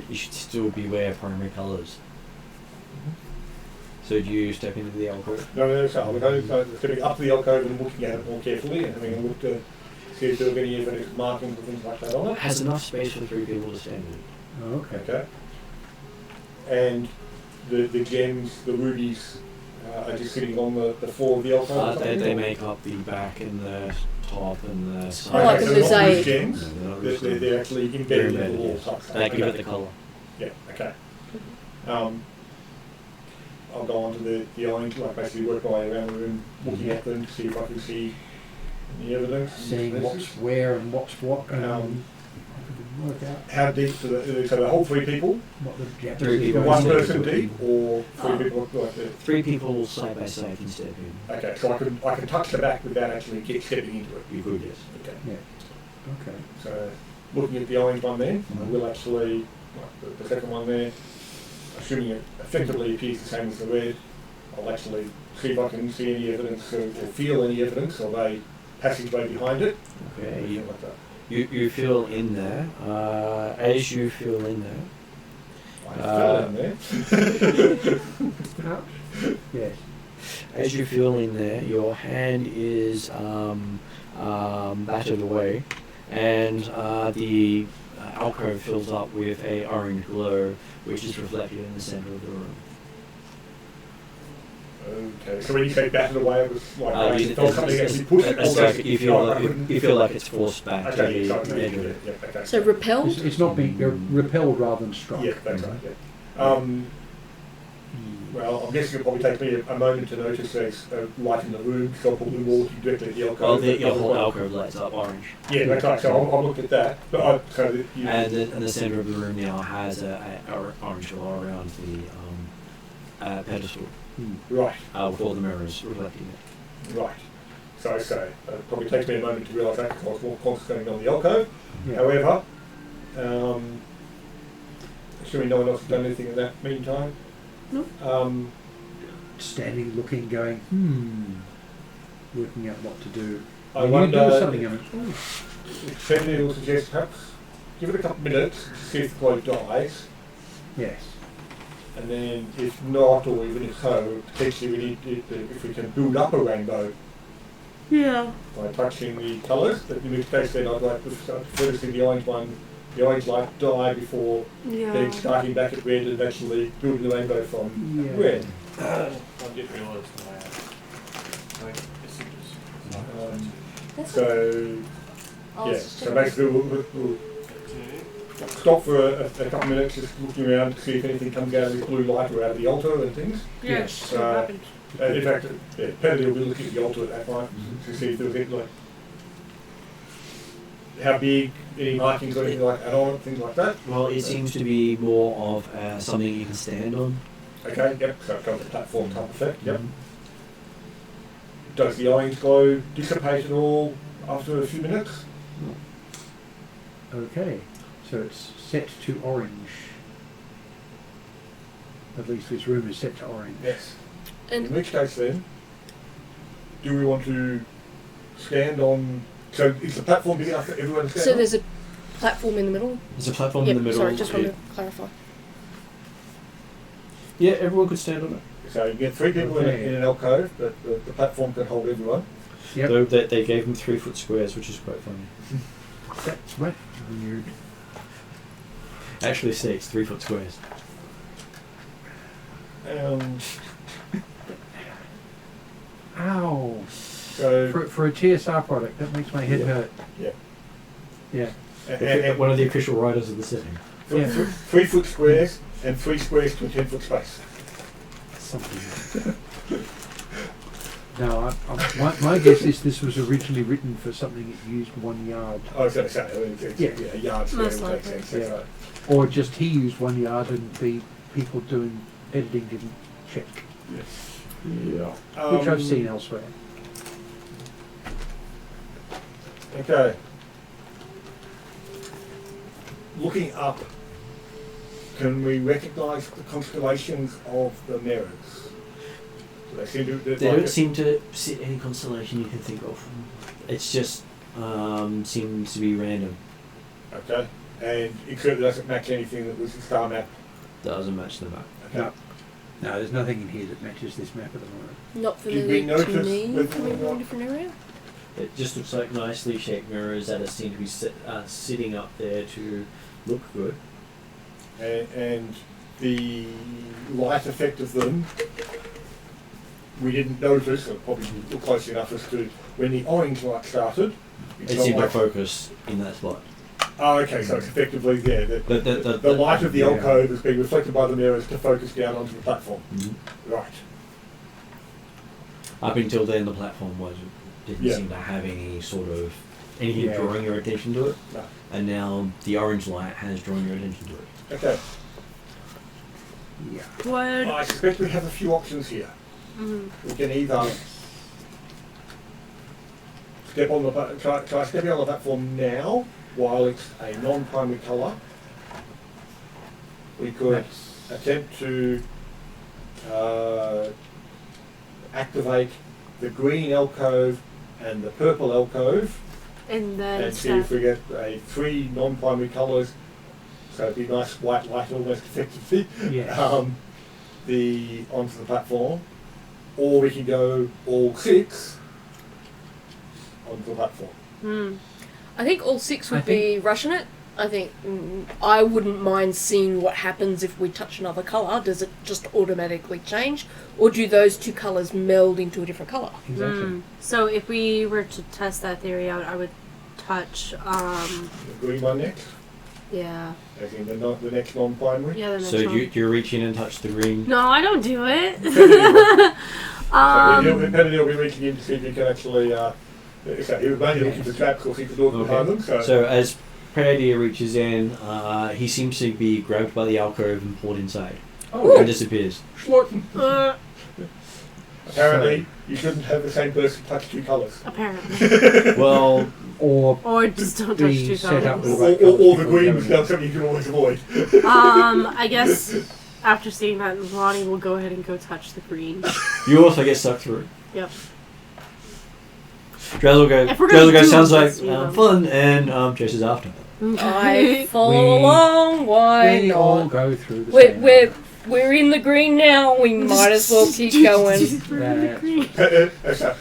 you should still beware primary colours. So do you step into the alcove? No, so we're going stepping up to the alcove and looking at it more carefully and having a look to see if there's any evidence of markings or things like that on it. Has enough space for 3 people to stand in. Oh, okay. Okay. And the gems, the rubies, are just sitting on the floor of the alcove. They make up the back and the top and the Oh, side. like a so they're not loose mosaic. gems. No, They're actually embedded in the wall type stuff. They give it the colour. Yeah, okay. I'll go on to the orange, like basically work my way around the room, looking at them to see if I can see any evidence. Seeing what's where and what's what, and work out How deep, so the whole 3 people, what the gap 3 is. people. one person deep, or 3 people like that? 3 people side by side can step in. Okay, so I can touch the back without actually stepping into it. You could, yes. Okay. Yeah. Okay. So looking at the orange one there, I will actually, like the second one there, assuming it effectively appears the same as the red, I'll actually see if I can see any evidence or feel any evidence of a passageway behind it. Okay. Anything like that. You feel in there. As you feel in there, I fell in there. Yes. as you feel in there, your hand is battered away, and the alcove fills up with a orange glow, which is reflected in the center of the room. Okay, so when you say battered away, it was like I You- felt something actually pushed it. it's like you feel like it's forced back to Okay, so I the can edge of it. yeah, okay. So repelled? It's not being repelled rather than struck. Yeah, that's right, yeah. Well, I'm guessing it'll probably take me a moment to notice there's a light in the room, so I'll probably walk directly at the alcove. Well, your whole alcove lights up orange. Yeah, that's right, so I'll look at that. But so that you, And the center of the room now has a orange glow around the pedestal, right, with all the mirrors reflecting it. right. So it probably takes me a moment to realise that because I was more concentrating on the alcove. Yeah. However, assuming no one else has done anything in that meantime. No. Standing, looking, going, working out what to do. I When you wonder do something, I mean, if Sandy will suggest perhaps give it a couple of minutes to see if the glow dies, yes. and then if not, or even if so, potentially we need if we can build up a rainbow Yeah. by touching the colours. But in this case, then I'd like to prefer to see the orange light die before Yeah. then starting back at red and actually building the rainbow from Yeah. red. I didn't realise That's So I was yeah, just so checking. basically we'll stop for a couple of minutes, just looking around to see if anything comes out of the blue light or out of the altar and things. Yes. So, What happened? In fact, Paddy will be looking at the altar at that point to see if there's anything like how big, any markings or anything like that on it, things like that. Well, it seems to be more of something you can stand on. Okay, yep, so it comes with platform type effect, yep. Does the orange glow dissipate at all after a few minutes? Okay, so it's set to orange. At least this room is set to orange. Yes. And In which case then, do we want to stand on... So is the platform big enough for everyone to stand so on? there's a platform in the middle. There's a platform Yep, in the middle. sorry, just wanted to clarify. Yeah, everyone could stand on it. So you get 3 people Okay. in an alcove, but the platform can hold everyone. Yep. Though they gave them 3-foot squares, which is quite funny. That's right. Weird. Actually states 3-foot squares. Ow! So For a TSR product, that makes my head Yeah. hurt. Yeah. Yeah. and One of the official writers of the setting. Yeah. 3-foot squares and 3 squares to a 10-foot space. Something. No, my guess is this was originally written for something that used 1 yard. I was going to say, I mean, it's, Yeah. a yard square Most would make likely. sense. Yeah. So, Or just he used 1 yard and the people doing editing didn't check. Yeah. Which I've seen elsewhere. Okay. Looking up, can we recognise the constellations of the mirrors? Do they seem to... They don't seem to sit any constellation you can think of. It's just seems to be random. Okay. And it certainly doesn't match anything that was the star map. Doesn't match the map. Okay. No. No, there's nothing in here that matches this map at the moment. Not Did we familiar to notice me. whether or Coming from a not- different area. It just looks like nicely shaped mirrors that seem to be sitting up there to look good. And the light effect of them, we didn't notice, or probably look close enough as to when the orange light started. They seem to focus in that spot. Oh, okay, so it's effectively there. The The light of the yeah. alcove is being reflected by the mirrors to focus down onto the platform. Mhm. Right. Up until then, the platform didn't Yeah. seem to have any sort of anything Yeah. drawing your attention to it. No. And now the orange light has drawn your attention to it. Okay. Yeah. Would I suspect we have a few options here. We can either step on the try stepping on the platform now while it's a non-primary colour. We could attempt to activate the green alcove and the purple alcove and then and see if we get 3 non-primary colours. So it'd be nice white light almost effectively. Yes. Onto the platform, or we can go all 6 onto the platform. I think all 6 I would be rushing it. I think I wouldn't mind seeing what happens if we touch another colour. Does it just automatically change? Or do those 2 colours meld into a different colour? Exactly. So if we were to test that theory out, I would touch The green one next, yeah. as in the next non-primary. Yeah, the next So one. do you reach in and touch the green? No, I don't do it. Penny will be reaching in to see if you can actually. He was mainly looking for traps or he could look behind them. So as Pradia reaches in, he seems to be grabbed by the alcove and pulled inside. And disappears. Apparently, you shouldn't have the same person touch 2 colours. Apparently. Well, Or just don't touch be 2 set up colors. with- Or the green was now something you can always avoid. I guess after seeing that, Lonnie will go ahead and go touch the green. you also get sucked through. Yep. Drazzle If we're gonna goes do sounds it, like let's do them. fun, and chases after. I follow We- along, why They all not? go through the same We're in the green now, we might as well keep going.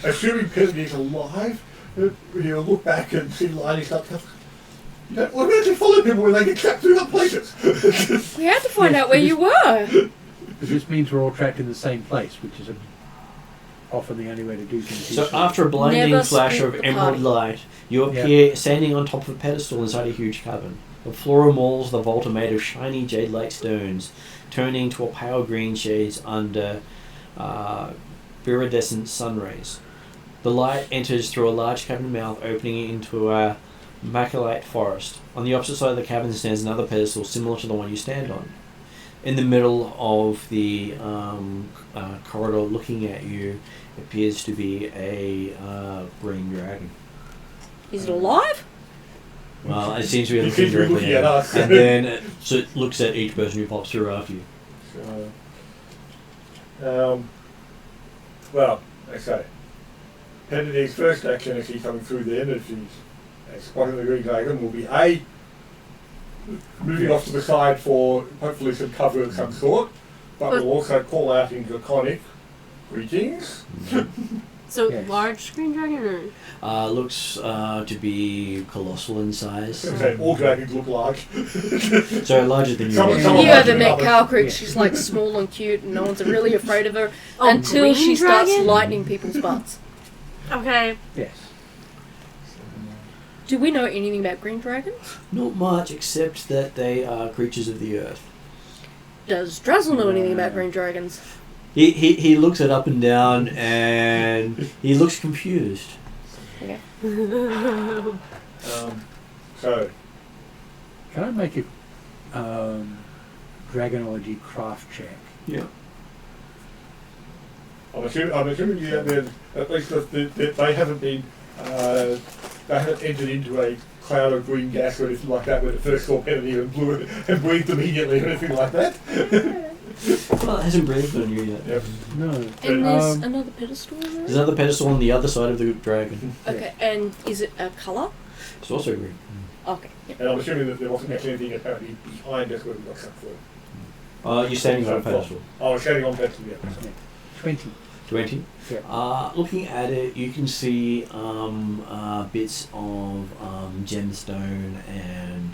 Assuming Penny is alive, he'll look back and see Liney start to you don't automatically follow people when they get trapped through other places. We had to find out where you were. Because this means we're all trapped in the same place, which is often the only way to do things. So after a blinding Never flash split of the emerald party. light, you appear standing on top of a pedestal inside a huge cavern. The floor and walls of the vault are made of shiny jade-like stones, turning to a pale green shades under iridescent sun rays. The light enters through a large cavern mouth opening into a maculite forest. On the opposite side of the cavern stands another pedestal similar to the one you stand on. in the middle of the corridor, looking at you, appears to be a green dragon. Is it alive? Well, it seems to be It looking seems to be directly looking at at you. us. And then it looks at each person who pops through after you. Well, okay. Kennedy's first action as he's coming through the energies and spotting the green dragon will be A, moving off to the side for hopefully some cover of some sort, but will also call out in Draconic, greetings. So Yes. large screen dragon or Looks to be colossal in size. So all dragons look like. So larger than you. Someone You like ever met another- Cow Creek? Yeah. She's like small and cute, and no one's really afraid of her Oh, until green she starts dragon? lightning people's butts. okay. Yes. Do we know anything about green dragons? Not much, except that they are creatures of the earth. Does Drazzle know anything about green dragons? He looks it up and down, and he looks confused. Okay. So, Can I make a dragonology craft check? Yeah. I'm assuming at least that they haven't been, they haven't entered into a cloud of green gas or anything like that when it first saw Kennedy and blew it and breathed immediately or anything like that. Well, it hasn't breathed on you yet. Yep. No. And there's another pedestal There's there? another pedestal on the other side of the dragon. Okay, and is it a colour? It's also green. Okay. Yep. And I'm assuming that there wasn't actually anything apparently behind us where we got stuck for. You're standing on a pedestal. Oh, it's standing on pedestal, yeah. 20. 20. Yeah. Looking at it, you can see bits of gemstone and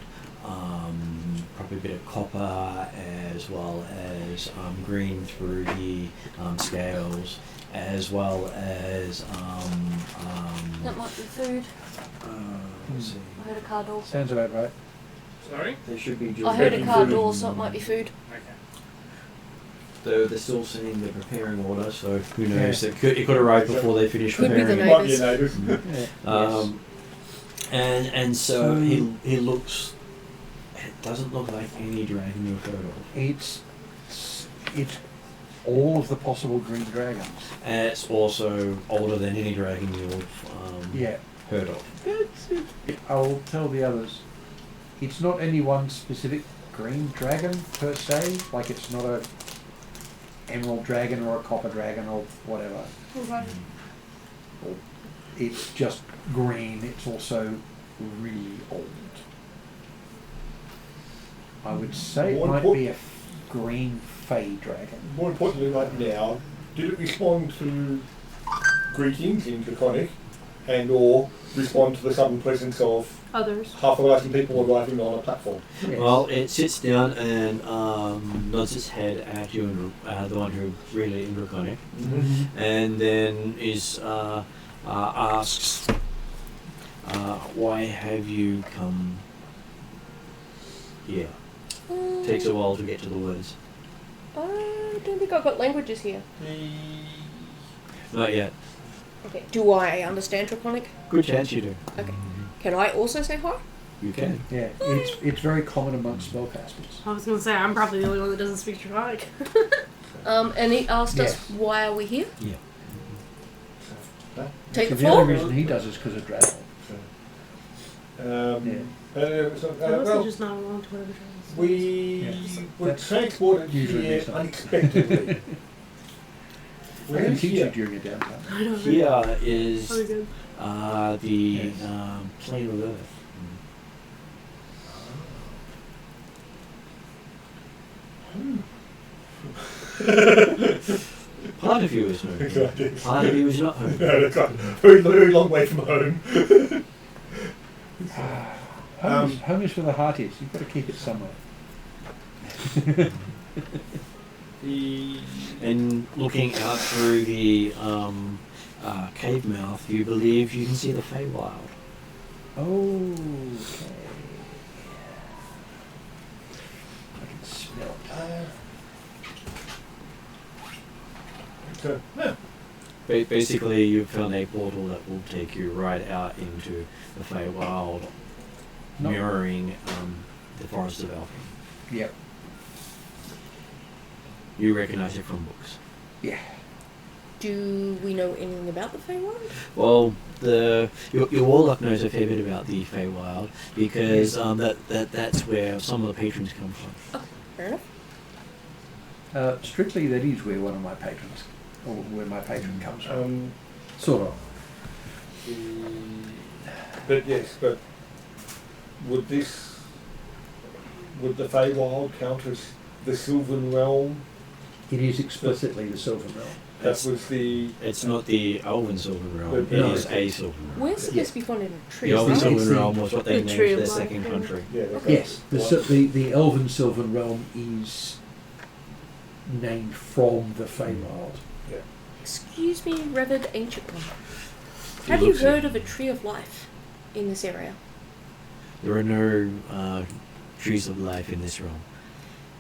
probably a bit of copper, as well as green through the scales, as well as That might be food. let's see. I heard a car door. Sounds about right. Sorry? There should be I heard a car food. door, so it might be food. Okay. Though they're still saying they're preparing order, so who knows? It could arrive before they finish Could be preparing the it. Might be a neighbours. Yeah. And so he looks. It doesn't look like any dragon you've heard of. It's all of the possible green dragons. And it's also older than any dragon you've Yeah. heard of. I'll tell the others. It's not any one specific green dragon per se. Like it's not a emerald dragon or a copper dragon or whatever. Okay. It's just green. It's also really old. I would say it More might import- be a green fey dragon. More importantly right now, did it respond to greetings in Draconic and or respond to the sudden presence of Others. half a dozen people arriving on a platform? Yes. Well, it sits down and nods its head at you, and the one who really in Draconic, and then asks, "Why have you come here?" Takes a while to get to the words. I don't think I've got languages here. Not yet. Okay. Do I understand Draconic? Good chance you do. Okay. Can I also say hi? You can. Yeah, it's very common amongst spellcasters. I was gonna say I'm probably the only one that doesn't speak Draconic. And he asked us, Yes. why are we here? Yeah. Take the The only floor? reason he does is because of Dragon. I must Well, have just not along to whatever dragons. we Yes. were That's transported usually here reasonable. unexpectedly. I Where can is teach you here? during your downtime. I know. Here is Probably good. the Yes. plane of Earth. Part of you is home. Part of you is not home. No, that's right. Very, very long way from home. Home is where the heart is. You've got to keep it somewhere. And looking out through the cave mouth, you believe you can see the Feywild. Okay. I can smell it. So, yeah. Basically, you've found a portal that will take you right out into the Feywild, No. mirroring the Forest of Alpine. Yep. You recognise it from books. Yeah. Do we know anything about the Feywild? Well, your warlock knows a fair bit about the Feywild because that's where some of the patrons come from. Fair enough. Strictly, that is where one of my patrons, or where my patron comes from. Sort of. But yes, but would the Feywild count as the Sylvan Realm? It is explicitly the Sylvan Realm. It's not the Elven Sylvan Realm. No. It is a Sylvan Realm. Where's supposed to be found in a tree? The Elven It's Sylvan the- Realm was what they the named tree of their life, second yeah. country. Yeah, that's Yes, right. the Elven Sylvan Realm is named from the Feywild. Excuse me, revered ancient one. It Have you looks heard it. of a tree of life in this area? There are no trees of life in this realm.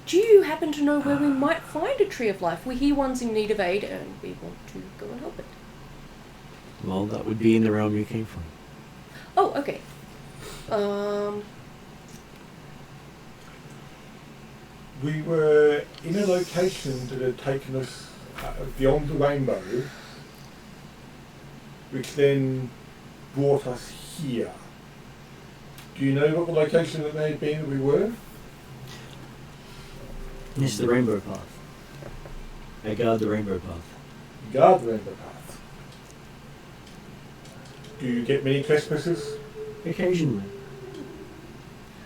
Do you happen to know where we might find a tree of life? We hear one's in need of aid and we want to go and help it. Well, that would be in the realm you came from. Oh, okay. We were in a location that had taken us beyond the rainbow, which then brought us here. Do you know what the location that may have been that we were? It's the Rainbow Path. I guard the Rainbow Path. Guard the rainbow path. Do you get many trespassers? Occasionally.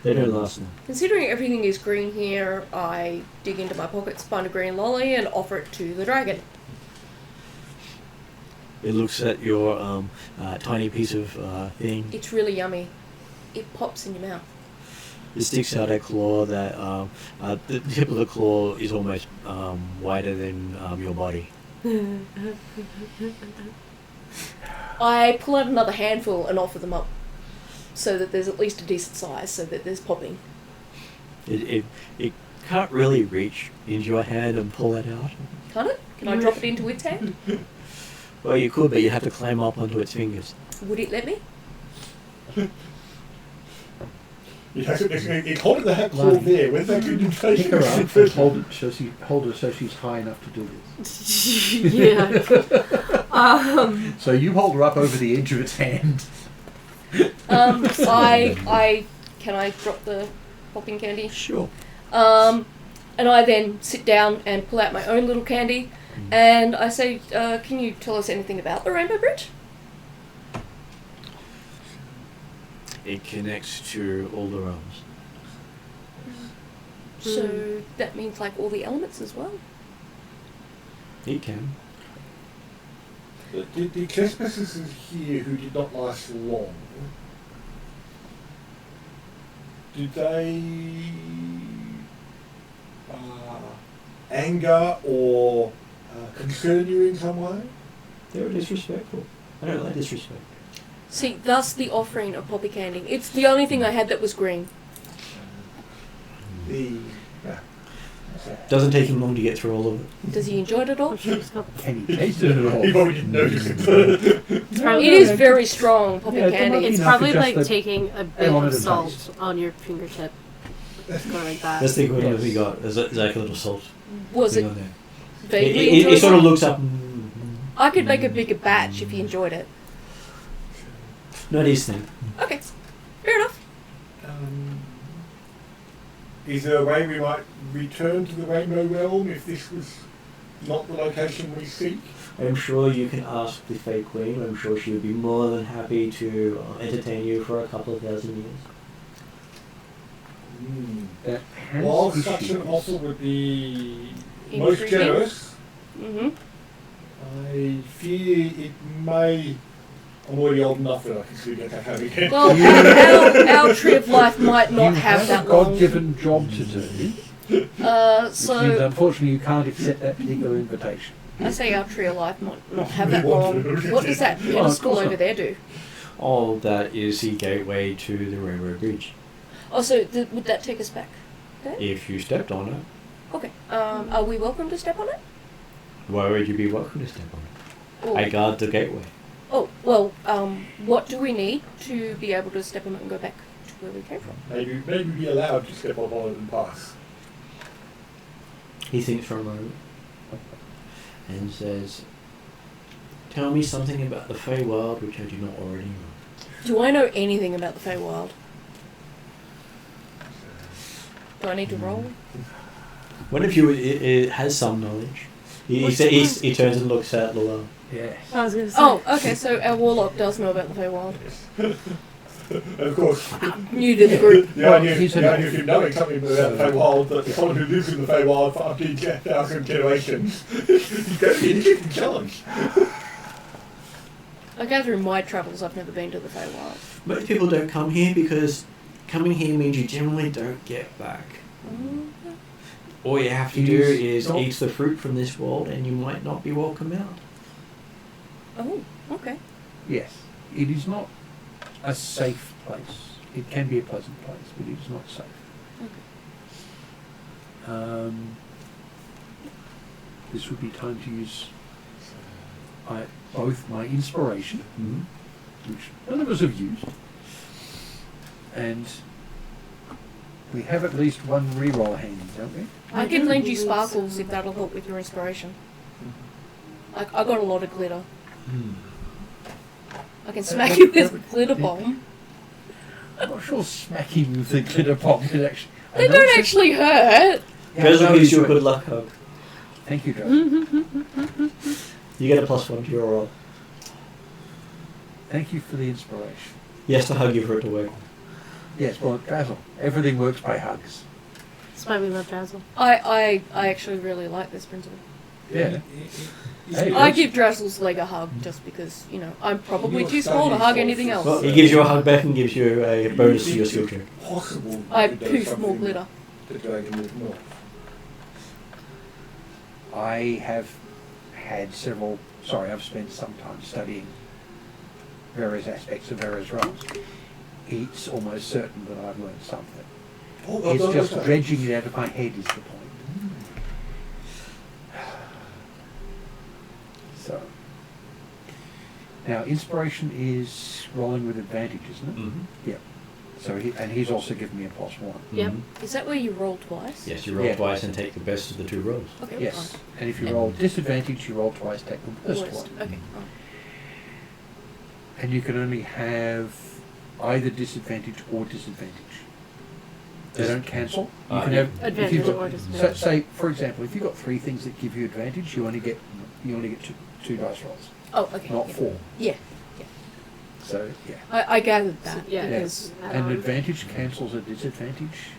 They don't last long. Considering everything is green here, I dig into my pockets, find a green lolly, and offer it to the dragon. It looks at your tiny piece of thing. It's really yummy. It pops in your mouth. It sticks out a claw that the tip of the claw is almost wider than your body. I pull out another handful and offer them up, so that there's at least a decent size, so that there's popping. It can't really reach into your hand and pull it out. Can't it? Can I drop it into its hand? Well, you could, but you have to climb up onto its fingers. Would it let me? It holding the hat claw Lovely. there. Where's that good Pick her up and information? hold her so she's high enough to do this. Yeah. So you hold her up over the edge of its hand. Can I drop the popping candy? Sure. And I then sit down and pull out my own little candy, and I say, can you tell us anything about the Rainbow Bridge? It connects to all the realms. So that means like all the elements as well? It can. The trespassers here who did not last long, did they anger or concern you in some way? They were disrespectful. I don't like disrespect. See, thus the offering of poppy candy. It's the only thing I had that was green. Doesn't take him long to get through all of it. Does he enjoy it at all? Can you taste it at all? You probably didn't notice it. It's probably, It is very strong poppy Yeah, it candy. might be it's enough probably for just like the taking a bit element of of salt taste. on your fingertip. It's going like that. Let's think what Yes. we got. There's like a little salt Was thing it on there. vaguely It sort of enjoyable? looks up. I could make a bigger batch if he enjoyed it. Not his thing. Okay, fair enough. Is there a way we might return to the Rainbow Realm if this was not the location we seek? I'm sure you can ask the Fey Queen. I'm sure she would be more than happy to entertain you for a couple of thousand years. That has While such issues. an offer would be most Intriguing. generous, Mm-hmm. I fear it may. I'm already old enough that I can still get that home again. Well, our tree of life might not you have have that a long. God-given job to do, which means So unfortunately you can't accept that particular invitation. I say our tree of life might not have that long. What does that pedestal course over not. there do? All that is the gateway to the Rainbow Bridge. Oh, so would that take us back? If you stepped on it, Okay. Are we welcome to step on it? why would you be welcome to step on it? Or, I guard the gateway. oh, well, what do we need to be able to step on it and go back to where we came from? Maybe be allowed to step up on it and pass. He thinks for a moment and says, "Tell me something about the Feywild which I do not already know." Do I know anything about the Feywild? Do I need to roll? One of you has some knowledge. He turns and looks at Lula. Yes. I was gonna say. Oh, okay, so our warlock does know about the Feywild. And of course, New to the group. the Well, idea he's of an- him knowing something about the Feywild, that someone who lives in the Feywild for up to 10,000 generations, he's going to be an interesting challenge. I gather in my travels I've never been to the Feywild. Most people don't come here because coming here means you generally don't get back. All you have to do is eat the fruit from this world and you might not be welcome out. Oh, okay. Yes. It is not a safe place. It can be a pleasant place, but it is not safe. This would be time to use both my inspiration, which none of us have used, and we have at least one reroll handy, don't we? I can lend you sparkles if that'll help with your inspiration. I got a lot of glitter. I can smack you with a glitter bomb. I'm not sure smacking with the glitter bomb could actually... They don't actually hurt. Because no, gives you a it's- good luck hug. Thank you, Joe. You get a +1 to your roll. Thank you for the inspiration. He has to hug you for it to work. Yes, well, Basil, everything works by hugs. That's why we love Drazzle. I actually really like this principle. Yeah. Hey, I give Drazzle's leg a hug just because, you know, I'm probably too small to hug anything else. Well, he gives you a hug back and gives you a bonus to your skill check. Possible I to do poof more something glitter. to drag him north. I've spent some time studying various aspects of various roles. It's almost certain that I've learned something. It's just dredging it out of my head is the point. So, now inspiration is rolling with advantage, isn't it? Mm-hmm. Yep. So he's also given me a +1. Yep. Is that where you roll twice? Yes, you roll Yeah. twice and take the best of the two rolls. Okay, Yes. fine. And if you roll disadvantage, you roll twice, take the worst Worst. one. Okay. Oh. And you can only have either disadvantage or disadvantage. They don't cancel. You can have if Advantage you've got- or disadvantage. So, say, for example, if you've got 3 things that give you advantage, you only get two dice rolls, Oh, okay. not yeah. 4. Yeah. So yeah. I gathered that. Yeah. Because An advantage cancels a disadvantage.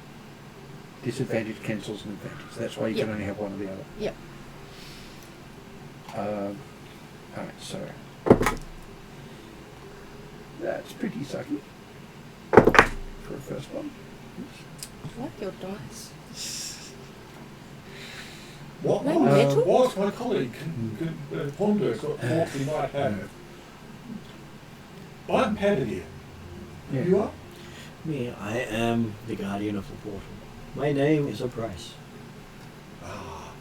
Disadvantage cancels an advantage. That's why you can Yep. only have one or the other. Yep. Alright, so that's pretty sucky for a first one. I like your dice. What No metal? what my colleague could ponder sort of thoughts he might have. I'm Panda here. Yeah. You are? Me, I am the guardian of the portal. My name is a price. Ah.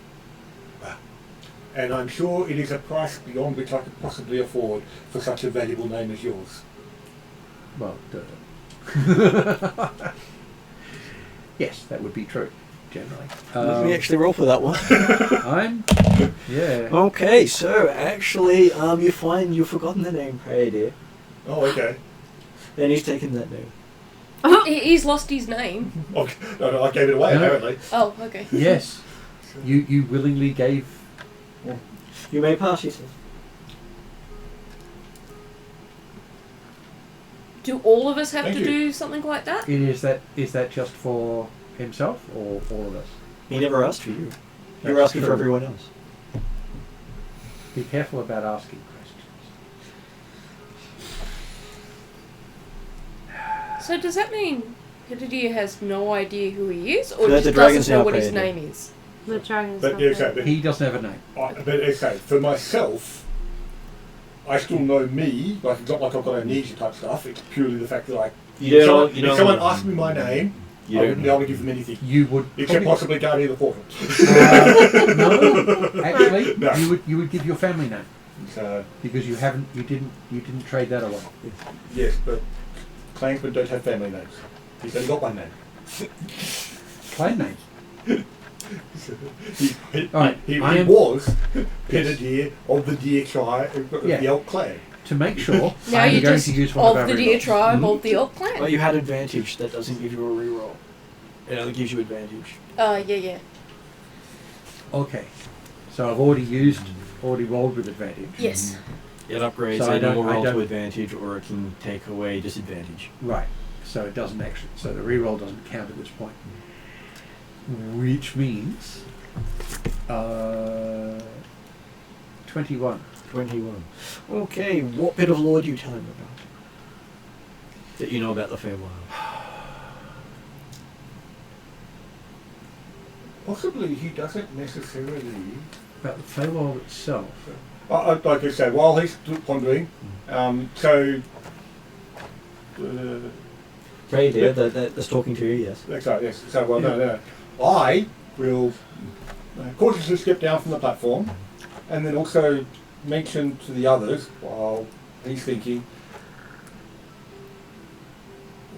Well. And I'm sure it is a price beyond which I could possibly afford for such a valuable name as yours. Well, yes, that would be true, generally. Let me actually roll for that one. Yeah. Okay, so actually, you find you've forgotten the name Prayer Dear. Oh, okay. Then he's taken that name. He's lost his name. Okay. No, I gave it away No. apparently. Oh, okay. Yes. You willingly gave. You may pass, he says. Do all of us have Thank to you. do something like that? Is that just for himself or all of us? He never asked for you. You were That's asking true. for everyone else. Be careful about asking questions. So does that mean Hididia has no idea who he is, or No, just the dragon's doesn't know now what his prayed. name is? The dragon's But not yeah, there. exactly. He doesn't have a name. But okay, for myself, I still know me. Like it's not like I've got amnesia type stuff. It's purely the fact that You don't. if someone asked me my name, You I wouldn't be don't. able to give them anything. You would Except probably- possibly Guardian of the Portal. no, actually, No. you would give your family name So because you didn't trade that away. yes, but clansmen don't have family names. He's only got one name. Clan name. Alright, he I am- was Penadier of the deer tribe of Yeah. the elk clan. To make sure, Now I'm you're going just to use one of of our the deer rerolls. tribe of the elk clan. Well, you had advantage. That doesn't give you a reroll. It only gives you advantage. Yeah. Okay. So I've already rolled with advantage. Yes. It upgrades So I a don't- normal I roll to don't- advantage, or it can take away disadvantage. Right. So it doesn't actually. So the reroll doesn't count at this point. Which means 21. 21. Okay, what bit of lore do you tell him about? That you know about the Feywild? Possibly he doesn't necessarily. About the Feywild itself. Like I said, while he's pondering, so. Right there, that's talking to you, yes. That's right, yes. So, well, no. I will cautiously step down from the platform and then also mention to the others while he's thinking,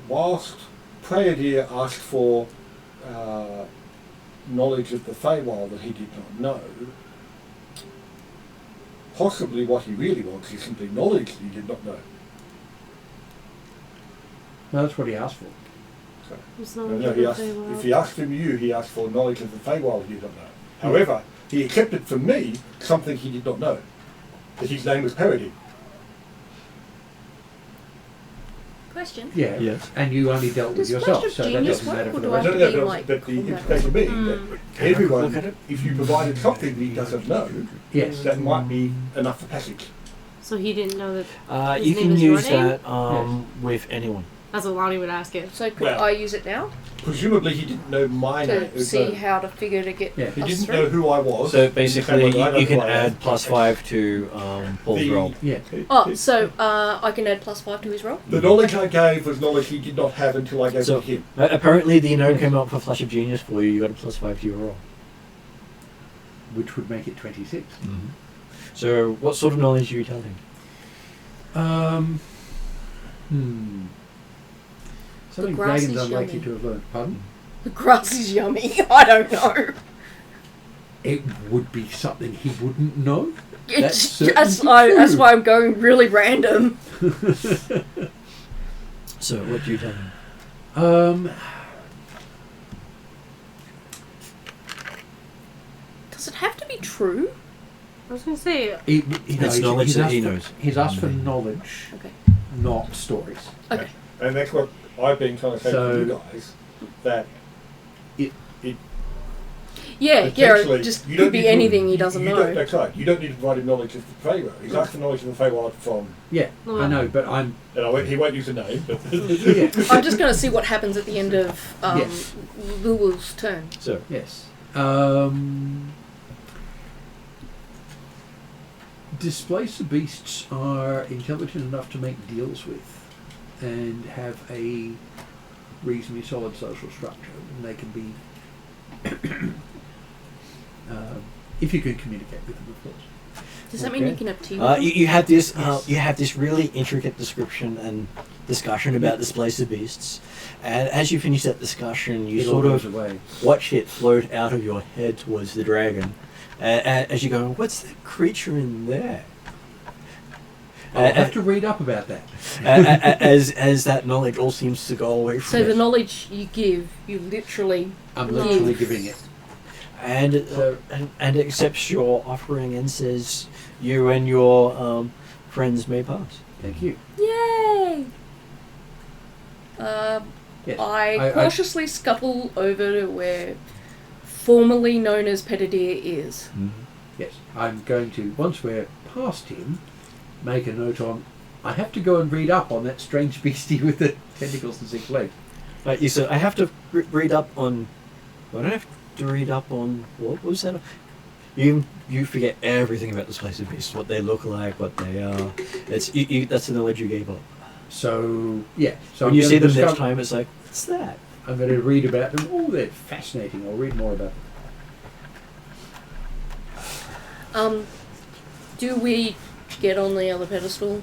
whilst Prayadir asked for knowledge of the Feywild that he did not know, possibly what he really wants is simply knowledge that he did not know. No, that's what he asked for. So, There's no, no he asked, if he asked from you, he asked for knowledge of the Feywild he did not know. However, he accepted from me something he did not know, that his name was Parody. Question. Yeah. Yes. And you only dealt with Does yourself, Flash of so that Genius doesn't matter work, for or the do I rest have of to it. be like but the combat? implication being that Look at everyone, it? if you provided something that he doesn't know, Yes. that might be enough for passage. So he didn't know that. His You name can is your use name? that with anyone. That's what Lonnie would ask it. So could Well- I use it now Presumably he didn't know my name. to see how to figure to get Yeah. He us didn't through? know who I was. So in the same basically, way that I you know can who I am. add +5 to Paul's The- roll. Yeah. Oh, so I can add +5 to his roll? The knowledge I gave was knowledge he did not have until I gave So it to him. apparently, the gnome came up with a Flash of Genius for you. You got a +5 to your roll. Which would make it 26. So what sort of knowledge are you telling? Something grass dragons is unlikely yummy. to have learned. Pardon? The grass is yummy. I don't know. It would be something he wouldn't know. It's certainly that's true. why I'm going really random. So what do you tell him? Does it have to be true? I was gonna say, It's knowledge that he knows. He's asked for knowledge, Okay. not stories. Okay. And that's what I've been trying to say So- to you guys, that Yeah, potentially it just you don't could be need to- anything he doesn't you know. don't- That's right. You don't need to provide him knowledge of the Feywild. He's asked for knowledge of the Feywild from, Yeah, Well- I know, but I'm. he won't use a name, but Yeah. I'm just going to see what happens at the end of Yes. Lulu's turn. So Yes. Displacer beasts are intelligent enough to make deals with and have a reasonably solid social structure. And they can be, if you can communicate with them, of course. Does that mean Okay. you can have tea with them? you have this. Yes. You have this really intricate description and discussion about Displacer Beasts, and as you finish that discussion, you It all sort goes of away. watch it float out of your head towards the dragon, as you go, "What's that creature in there?" I'll have to read up about that. as that knowledge all seems to go away from So the it. knowledge you give, you literally... I'm literally Give. giving it. And and accepts your offering and says you and your friends may pass. Thank you. Yay! Yes. I cautiously scuttle over to where formerly known as Pettideer is. Yes. I'm going to, once we're past him, make a note on. I have to go and read up on that strange beastie with the tentacles and 6 legs. You said I have to read up on. I don't have to read up on what was that? You forget everything about this place of beasts, what they look like, what they are. It's that's the knowledge you gave up. So yeah. So When I'm you going see to them next discover- time, it's like, what's that? I'm going to read about them. Oh, they're fascinating. I'll read more about them. Do we get on the other pedestal?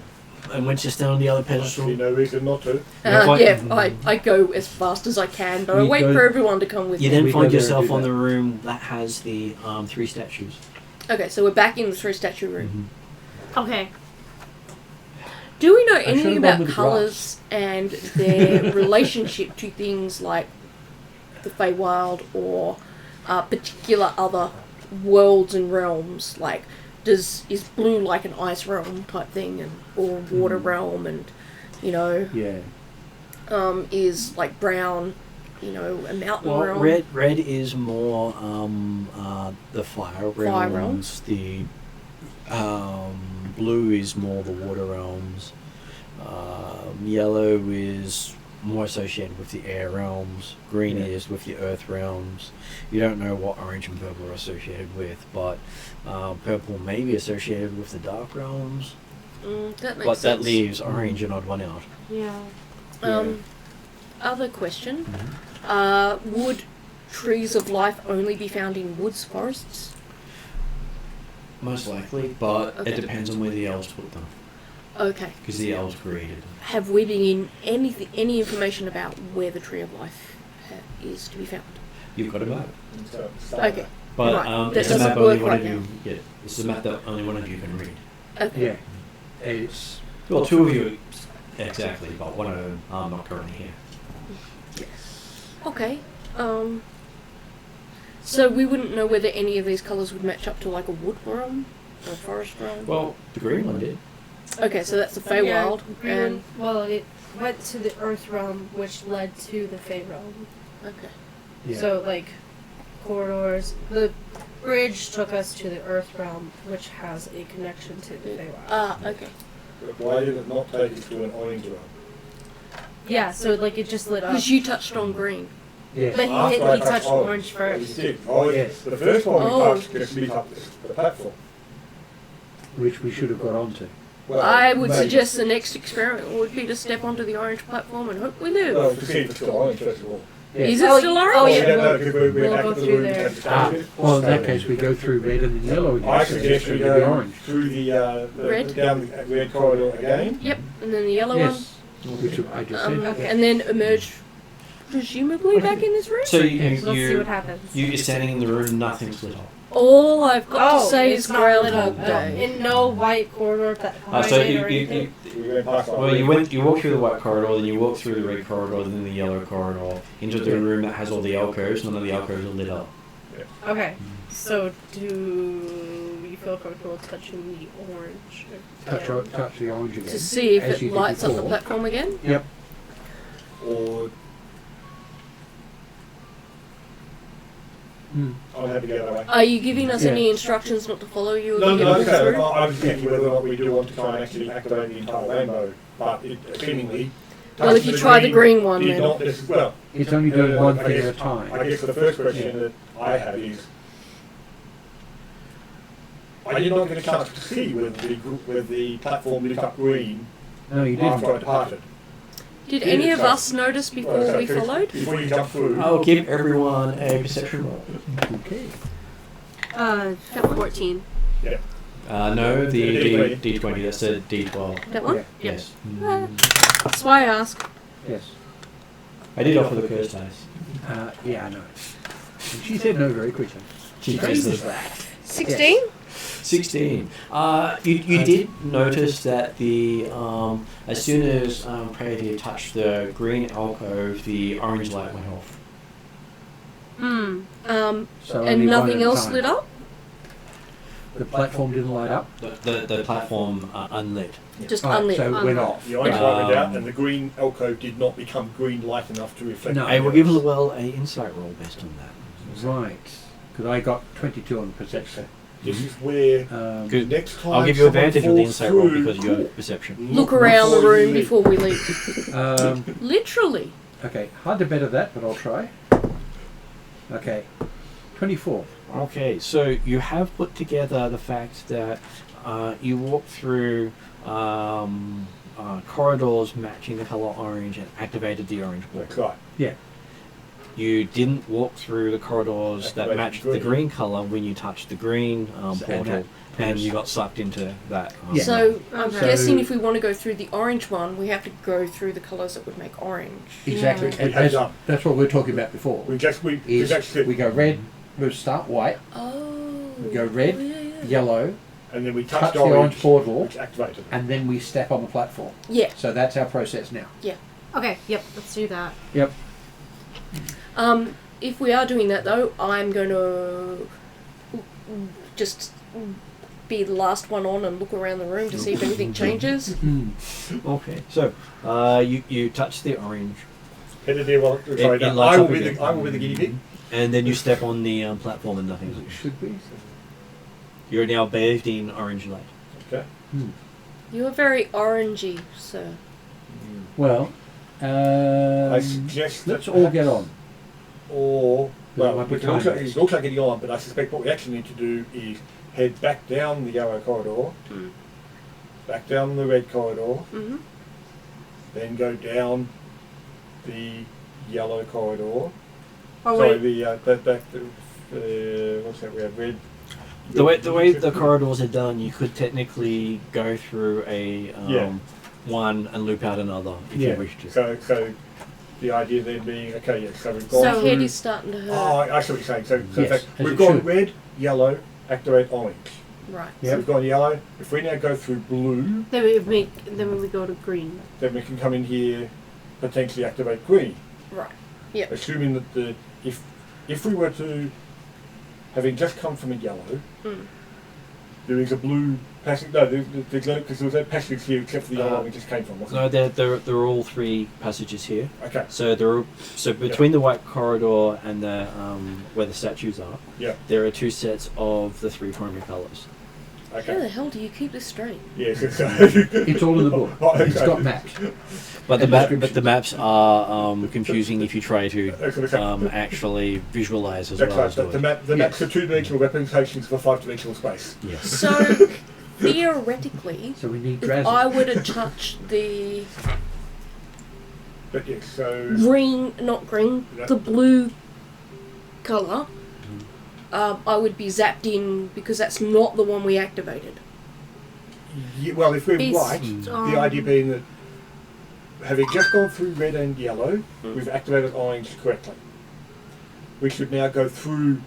and once you're still on the other I see pedestal, no reason not to. I go as fast as I can, but I We wait go- for everyone to come with you me. then We find go there and yourself do on that. the room that has the 3 statues. Okay, so we're back in the 3 statue room. Okay. Do we know should've anything gone about with the colours and their relationship to things like the Feywild or particular other worlds and realms? Like, is blue like an ice realm type thing, and or water realm, and Yeah. is like brown, a mountain Well, realm? red is more the fire realms. realms. The blue is more the water realms. Yellow is more associated with the air realms. Green Yeah. is with the earth realms. You don't know what orange and purple are associated with, but purple may be associated with the dark realms. That makes But sense. that leaves orange and odd one out. Yeah. Other question. Mm-hmm. Would trees of life only be found in woods, forests? Most likely, but Okay. it depends on where the elves put them, Okay. because the elves created them. Have we been in any information about where the tree of life is to be found? You've got a map. Okay. But Right. That it's a map doesn't only work one right of you. now. Yeah, it's a map that only one of you can read. Okay. Yeah. It's Well, 2 of you exactly, but one of them are not currently here. Okay. So we wouldn't know whether any of these colours would match up to like a wood realm or a forest realm. Well, the green one did. Okay, so that's the Feywild, and Well, it went to the Earth realm, which led to the Fey realm. okay. yeah. So, like, corridors. The bridge took us to the Earth realm, which has a connection to the Feywild. Okay. But why did it not take you to an orange realm? Yeah, so, like, it just lit up. Because you touched on green. Yes. But After I he touched orange Oh, you first. did. Oh, Yes. The first one we Oh. touched gets lit up the platform. Which we should have got onto. Well, I would maybe. suggest the next experiment would be to step onto the orange platform and hope we live. Well, to see if it's still orange, first of all. Yeah. Is it Oh, still y- orange? oh, We yeah. don't know because we're We'll back go at the through room there. and started. Well, in that case, we go through red and then yellow again. I so suggest it's we going to be go orange. through the Red? down the red corridor again. Yep, and then the yellow Yes. Which I just one. said. And then emerge, presumably, back in this room? So Let's see what happens. you're standing in the room, nothing's lit up. All I've got to say it's is not lit Groundhog up. Day. In no white corridor that So highlighted or anything. We went past well, you walk through the white corridor, then you walk through the red corridor, then the yellow corridor, into the room that has all the alcoves. None of the alcoves are lit up. Okay, so do you feel comfortable touching the orange? Touch the orange again. To see if as you it did lights up the before. platform again. Yep. Or Mm. I'm happy to go that way. Are you giving us Yeah. any instructions not to follow you or No, to no, get okay. through? I was thinking whether or not we do want to try and actually activate the entire rainbow, but it seemingly. Well, if you try the green one, did then. not necess- well, It's only doing one I thing guess- at a time. I guess the first question that I have is, I did not get a chance to see whether the platform lit up green No, you after I didn't. departed. Did Yeah, any of so- us notice before Well, we so followed? Before you jump through. I'll give everyone a perception roll. Okay. 14. No, the D20. D20. That's a D12. That one? Yeah. Yes. That's why I ask. Yes. I did offer the curse dice. Yeah, I know. And she said no very quickly. She praised the 16? 16. You did notice that the as soon as Prairie touched the green alcove, the orange light went off. So And only one nothing at a else time. lit up? The platform didn't light up. The platform unlit. Just Right, unlit. so it went off. The orange light went out and the green alcove did not become green light enough to reflect. No. I will give Llewell a insight roll based on that. Right. Because I got 22 on perception. This is where Good. next time I'll give you someone advantage on the falls insight roll through, because you have perception. Look around the before you room leave. before we leave. Literally. Okay, hard to better that, but I'll try. Okay, 24. Okay, so you have put together the fact that you walk through corridors matching the color orange and activated the orange block. That's right. Yeah. you didn't walk through the corridors that Activate matched green. the green color when you touched the green portal, that and you got sucked into that. Yeah. So I'm Okay. guessing if we want to go through the orange one, we have to go through the colours that would make orange. Exactly. Yeah. And We have done. that's what we were talking about before. We Is actually we go red, we start white, Oh. we go red, Oh, yeah. yellow, and then we touch touched the orange portal, which activated it. and then we step on the platform. Yeah. So that's our process now. Okay, yep, let's do that. Yep. If we are doing that though, I'm going to just be the last one on and look around the room to see if anything changes. Okay, so you touch the orange, Headed there while sorry, it no, lights I will up be again. the guinea pig. and then you step on the platform and nothing's. It should be. You're now bathed in orange light. Okay. You are very orangey, sir. Well, I suggest that let's all get on. Or well, might be we can also, time. he's also getting on, but I suspect what we actually need to do is head back down the yellow corridor, back down the red corridor, Mm-hmm. then go down the yellow corridor. Oh, Sorry, wait. what's that? We have red. The way the corridors are done, you could technically go through a Yeah. one and loop out another if Yeah. you wish to. So the idea then being okay, yes. So we've gone My through. head is starting to hurt. Oh, I see what you're saying. So in Yes, fact, as we've it gone should. red, yellow, activate orange. Right. So we've gone yellow. If we now go through blue, Then we go to green. then we can come in here, potentially activate green. Right. Yep. Assuming that if we were to, having just come from a yellow, there is a blue passage. No, because there was no passage here except for the yellow one we just came from. Wasn't No, there are all three passages here. it? Okay. So between the white corridor and the where the statues are, Yeah. there are two sets of the three primary colours. How the Okay. hell do you keep this straight? Yes. It's all in the book. Oh, okay. It's got maps. But And the maps are confusing if you try to That's what I'm saying. actually visualize as That's well right. as do The it. map, the maps are two-dimensional representations of a five-dimensional space. Yes. So theoretically, So we need if Drazzy. I were to touch the But yes, so not green, Yeah. the blue colour, I would be zapped in because that's not the one we activated. well, if we're Based right, on- the idea being that having just gone through red and yellow, we've activated orange correctly. We should now go through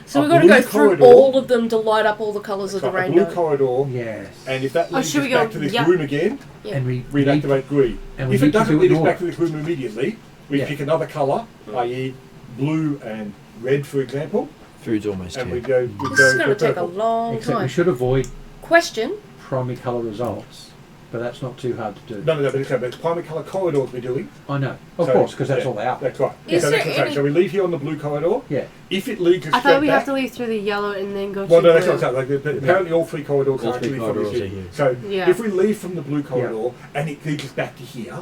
So A we've got to blue go through corridor. all of them to light up all the colours of the a rainbow. blue corridor, Yes. and if that Oh, leads should us we go- back to this yeah. room again, Yeah. And we we'd need- activate green. and we If it need to doesn't do it lead in us back to order. this room immediately, we Yeah. pick another colour, i.e. blue and red, for example, Food's almost and here. we go This is going for to take a purple. long Except we time. should avoid Question. primary colour results, but that's not too hard to do. No, but it's primary colour corridors we're doing. I know, of So, course, because that's yeah, all they are. That's right. Is so, there that's what I'm saying. any- So we leave here on the blue corridor. Yeah. If it leads us I straight thought we back, have to leave through the yellow and then go well, to no, that's blue. what I'm saying. Like, but apparently, all three corridors All are three actually from corridors this are here. here. So Yeah. if we leave from the blue corridor and it leads us back to here,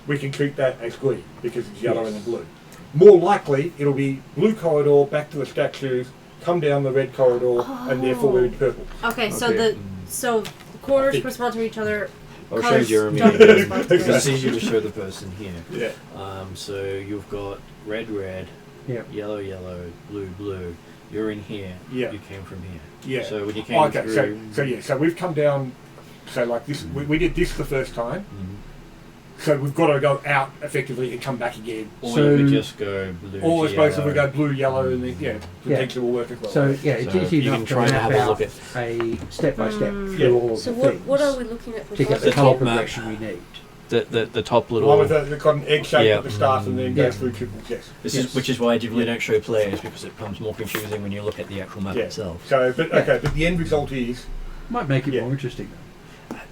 we can treat that as green because it's yellow Yes. and the blue. More likely, it'll be blue corridor back to the statues, come down the red corridor, and therefore we're in purple. Okay, so Okay. the corners correspond to each other. I'll show colours Jeremy. don't correspond to It's each other. easier to show the person here. Yeah. So you've got red, red, Yeah. yellow, yellow, blue, blue. You're in here. Yeah. You came from here. Yeah. So when you came Okay, through. so we've come down, so like this, we did this the first time, Mhm. so we've got to go out effectively and come back again. Or So- you could just go blue. Or I to suppose if we yellow. go blue, yellow, and then, potentially will work as well. So yeah, it's So easy you enough can to try to map have a out look at- a step by step through Yeah. all of So the what things are we looking at? to get the precisely? colour top map. progression we need. the top the little. one with the kind of egg shape Yeah. at the start and then Yeah. goes through triples, yes. This Yes. is which is why I generally don't show players because it becomes more confusing when you look at the actual map Yeah. itself. So, but Yeah. okay, but the end result is Might make it Yeah. more interesting.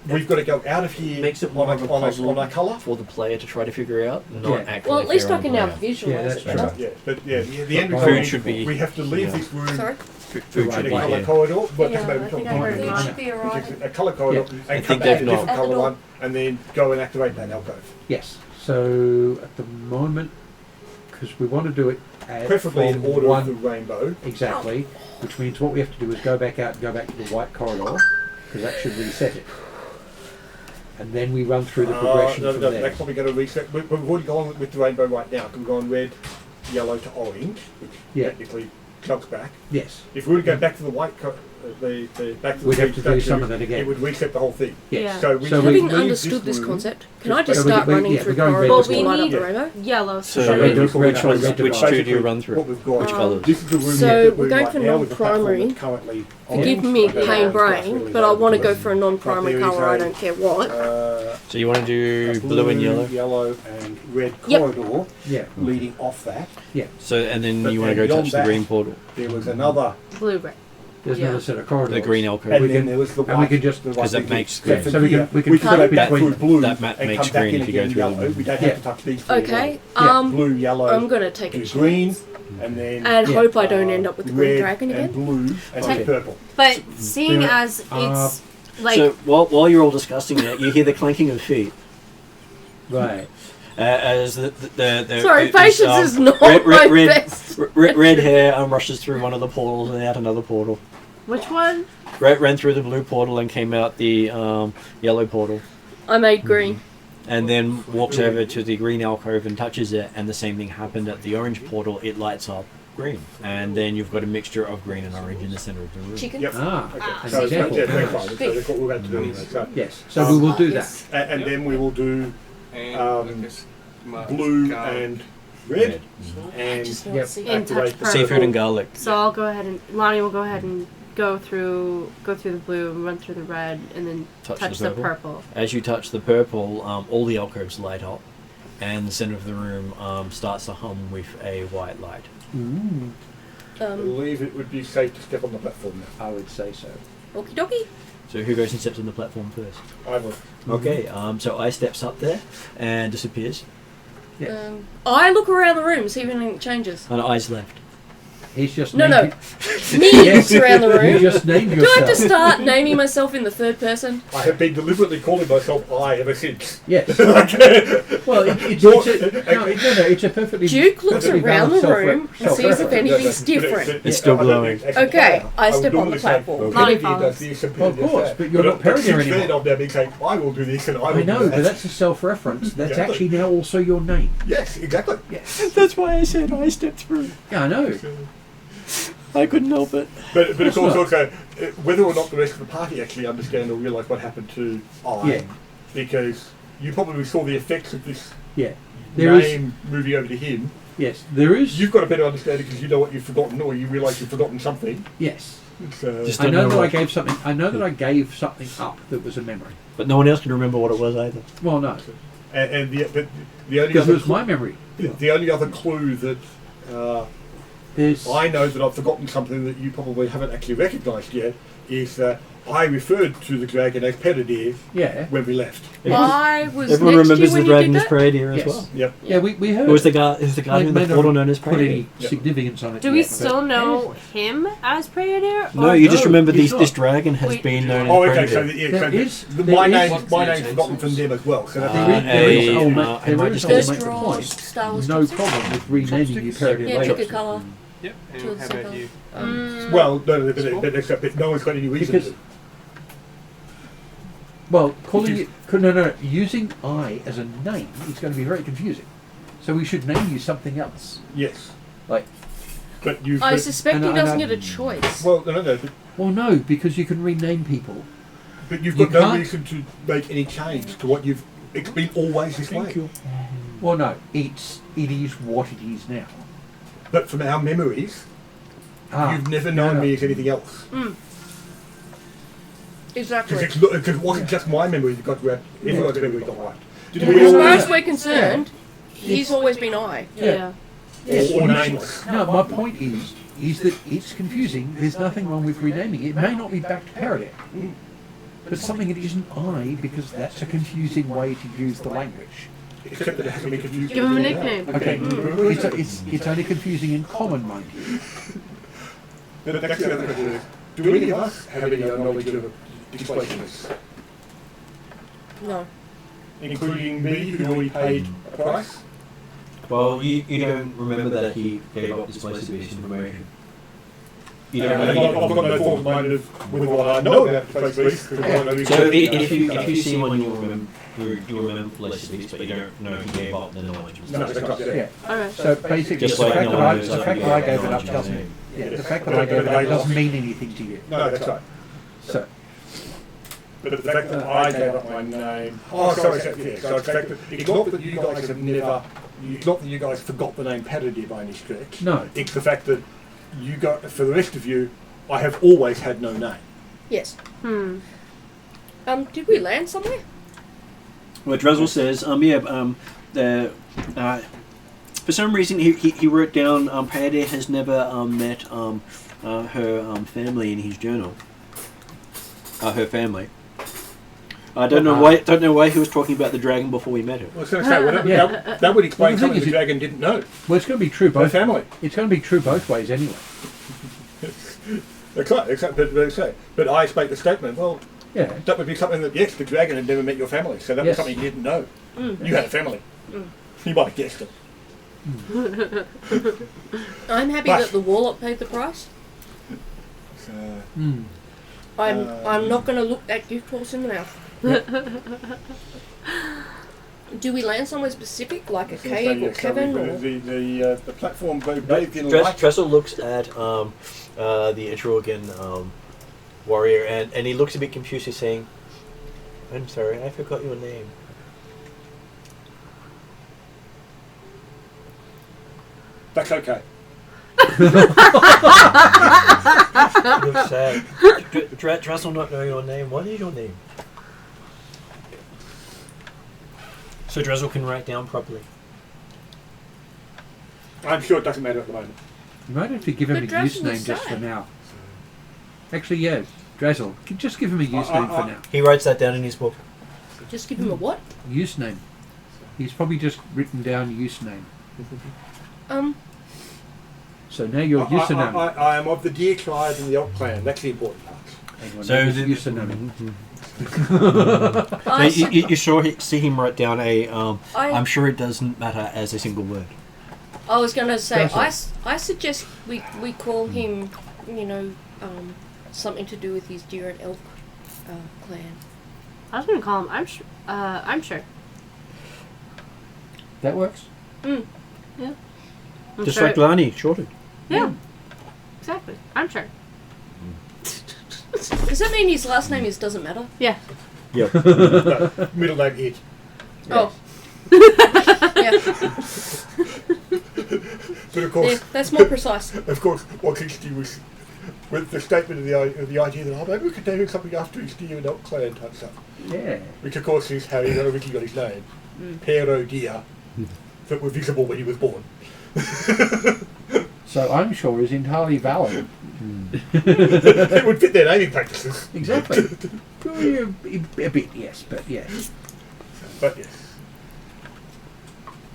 we've got to go out of here Makes it on more a, of a on puzzle a colour. for the player to try to figure out, not Yeah. actually. Well, at least fair I on can now player. visualise Yeah, that's it better. true. Yeah, but yeah, the end Food result is should be- we have to leave yeah. this room Sorry? Food in should a be colour here. corridor, but Yeah, doesn't matter, I think we I can heard talk it about should be it. arriving. A colour corridor Yeah. and I come think back to a they've different not- colour At the one and then go and activate that alcove. Yes. So at the moment, because we want to do it Preferably in from order one of the rainbow. exactly, which means what we have to do is go back out and go back to the white corridor because that should reset it. and then we run through the progression no, from no, there. that's probably going to reset. We've already gone with the rainbow right now. We've gone red, yellow to orange, which Yeah. technically chunks back. Yes. If we were to go back to the white, the back to the We'd have green to do statue, some of that again. it would reset the whole thing. Yes. Yeah. So we So should we- Having leave understood this room. concept, can I just So we- start we- running yeah, through we're going red corridors to to light white. up the Yeah. rainbow? Yellow. So So red, red to which red to which white. two do you run through? What we've got. Which colours? This is the room So that we're going right for now with the platform non-primary. that's currently Forgive orange. me, I don't know pain if that's brain, really but I want to go relevant. for a non-primary But there is colour. I a- don't care what. So you want to do blue and yellow? yellow and red Yep. corridor Yeah. leading off that. So and then But you want to then go beyond touch the that- green portal, There was another, Blue-gray. There's Yeah. another set of corridors. the green alcove. and We then can- there was the white. and we can just- the white 'Cause that bit makes here. green. So So we can we cut go back between through blue that map and makes come back green in if you go again through yellow. them. We don't Yeah. have to touch these three. Okay, Yeah. Blue, yellow, I'm going to take a and chance. green, and then And Yeah. hope I don't end up with the green red dragon and again. blue and Okay. purple. But seeing there as are- it's like So while you're all discussing it, you hear the clanking of feet. Right. As the Sorry, this, patience is not red, my red, best. red hair rushes through one of the portals and out another portal. which one? Ran through the blue portal and came out the yellow portal, I made green. and then walks over to the green alcove and touches it, and the same thing happened at the orange portal. It lights up green, and then you've got a mixture of green and orange in the center of the room. Chicken. Yep. Ah. Okay. And So example. yeah, very fine. So that's what we're going to do anyway. So, Yes. So we will do that. and then we will do And blue and red, and Just Yep. not see And touch activate the purple. Seafood and garlic. So I'll go ahead and Lonnie will go ahead and go through the blue and run through the red and then touch the purple. As you touch the purple, all the alcoves light up, and the center of the room starts to hum with a white light. Mm, I believe it would be safe to step on the platform now. I would say so. Okie dokie. So who goes and steps on the platform first? I will. Okay, so I steps up there and disappears, Yeah. I look around the room, see if anything changes. and eyes left. He's just No, named Me Yes. looks around the You room. just named Do I have to yourself. start naming myself in the third person? I have been deliberately calling myself I ever since. Yes. Okay. Well, it's a perfectly. Duke looks perfectly around the valid room and sees if anything's different. It's still glowing. Okay, I step on the platform. Lonnie Kennedy follows. does this and Well, of Peter does course, that. but you're not parodier since anymore. then I've now been saying, I will do this and I will I know, do but that. that's a self-reference. That's Yeah. actually now also your name. Yes, exactly. Yes. That's why I said I stepped through. Yeah, I know. I couldn't help it. But of course, not? also, whether or not the rest of the party actually understand or realise what happened to I, Yeah. because you probably saw the effects of this Yeah. There is. name moving over to him. Yes. There is. You've got a better understanding because you know what you've forgotten, or you realise you've forgotten something. Yes. So, Just- I don't know know that I what. gave something. I know that I gave something up that was a memory. But no one else can remember what it was either. Well, no, and the only because it other was my memory. the only other clue that There's. I know that I've forgotten something that you probably haven't actually recognised yet is that I referred to the dragon as Pedadir Yeah. when we left. I was Everyone next to remembers you the when dragon you as did that? Praetor as Yes. well. Yep. Yeah. We heard. Who was the guardian of May the not portal known as put Praetor? any Yep. significance on it. Do we yet, still but- know him as Praetor? No, or- you just No, remember he's this not. name has Wait. been known Oh, as okay. So, Praetor. yeah, There so is- my there name's is- forgotten from them as well. So that's There is, Uh, there is, a, I'll make, uh, there I is, just- I'll First make the draws, point. Star Wars No chopsticks. problem with renaming you Peridot Yeah, later. pick a colour. Yep, and Towards how the about colour. you? well, but no one's got any reason Because- to. Well, calling you- it no, using I as a name is going to be very confusing. So we should name you something else. Yes, Like, but you've. I suspect And he I- doesn't and get I- a choice. well, no, well, no, because you can rename people. but you've You got no can't- reason to make any change to what you've. It's been always this way. Well, no, it is what it is now. But from our memories, you've never known me as anything else. Exactly. Because it wasn't just my memory that got wrapped. Everyone's memory got wiped. Did As we far always? as we're concerned, he's always been I. Yeah. Yes, Or no, nameless. no, my point is that it's confusing. There's nothing wrong with renaming it. It may not be back to Peridot, but something that isn't I, because that's a confusing way to use the language. Except that it hasn't been confused. Give him a with anything nickname. Okay, it's only confusing in common, mind you. But that's the other question. Do any of us have any knowledge of displacing this? No. Including me, who already paid a price? Well, you don't remember that he gave up this place to be information. You And don't I've know. got no form of mind of whether or not I know about Space Beast. So if you see one, you remember Flesh Beast, but you don't know if he gave up the knowledge. No, that's right, yeah. Yeah. Alright. So basically, Just the like fact no that one I, knows the that fact you that I have gave it knowledge up of doesn't. his Yeah, the fact that I gave it up doesn't mean anything to you. No, that's right. So But the fact that I gave up my name. Oh, sorry, so the fact that it's not that you guys have never. It's not that you guys forgot the name Paradia by any stretch. no, It's the fact that you got, for the rest of you, I have always had no name. Yes. Hmm. Did we land somewhere? Well, Drezel says, for some reason he wrote down Paradia has never met her family in his journal. Her family. I don't know why he was talking about the dragon before we met her. I was going to say, well, Yeah. that would explain Well, the something thing the is dragon didn't know. well, it's going to be true Her both. family. It's going to be true both ways anyway. That's right, but I make the statement, well, Yeah. that would be something that, yes, the dragon had never met your family, so that was Yes. something you didn't know. Mm. You had a family. You might have guessed it. I'm happy But- that the warlock paid the price. So, I'm not going to look that gift horse in the mouth. Do we land somewhere specific, like a cave or cabin? Or? the platform bathed in Dress, light. Dressel looks at the Atruaghin warrior and he looks a bit confused. He's saying, "I'm sorry, I forgot your name." That's okay. Looks sad. Dressel not know your name. What is your name? So Dressel can write down properly. I'm sure it doesn't matter at the moment. You might have to give him a But Drazel username was just for sad. now. Actually, yeah, Drazel, just give him a username for now. He writes that down in his book. Just give him a what? Username. He's probably just written down username. So now your username. I am of the Deer tribe and the Elk clan. That's the important part. Hang on, So now the- his username. I, So you saw see him write down a. I- I'm sure it doesn't matter as a single word. I was going to say, Drazel. I suggest we call him, something to do with his deer and elk clan. I was gonna call him. I'm sure. That works. I'm Just sure. like Lani, shorted. Yeah. Exactly. I'm sure. Does that mean his last name doesn't matter? Yeah. Yep. No, middle name it. Oh. Yeah. But of course, That's more precise. What's interesting was with the statement of the idea that maybe we could name him something after his Deer and Elk clan type stuff. Yeah. Which of course is how he originally got his name. Pero Deer, that were visible when he was born. So I'm sure is entirely valid. It would fit their naming practices. Exactly. Well, a bit, yes, but yeah. But yes.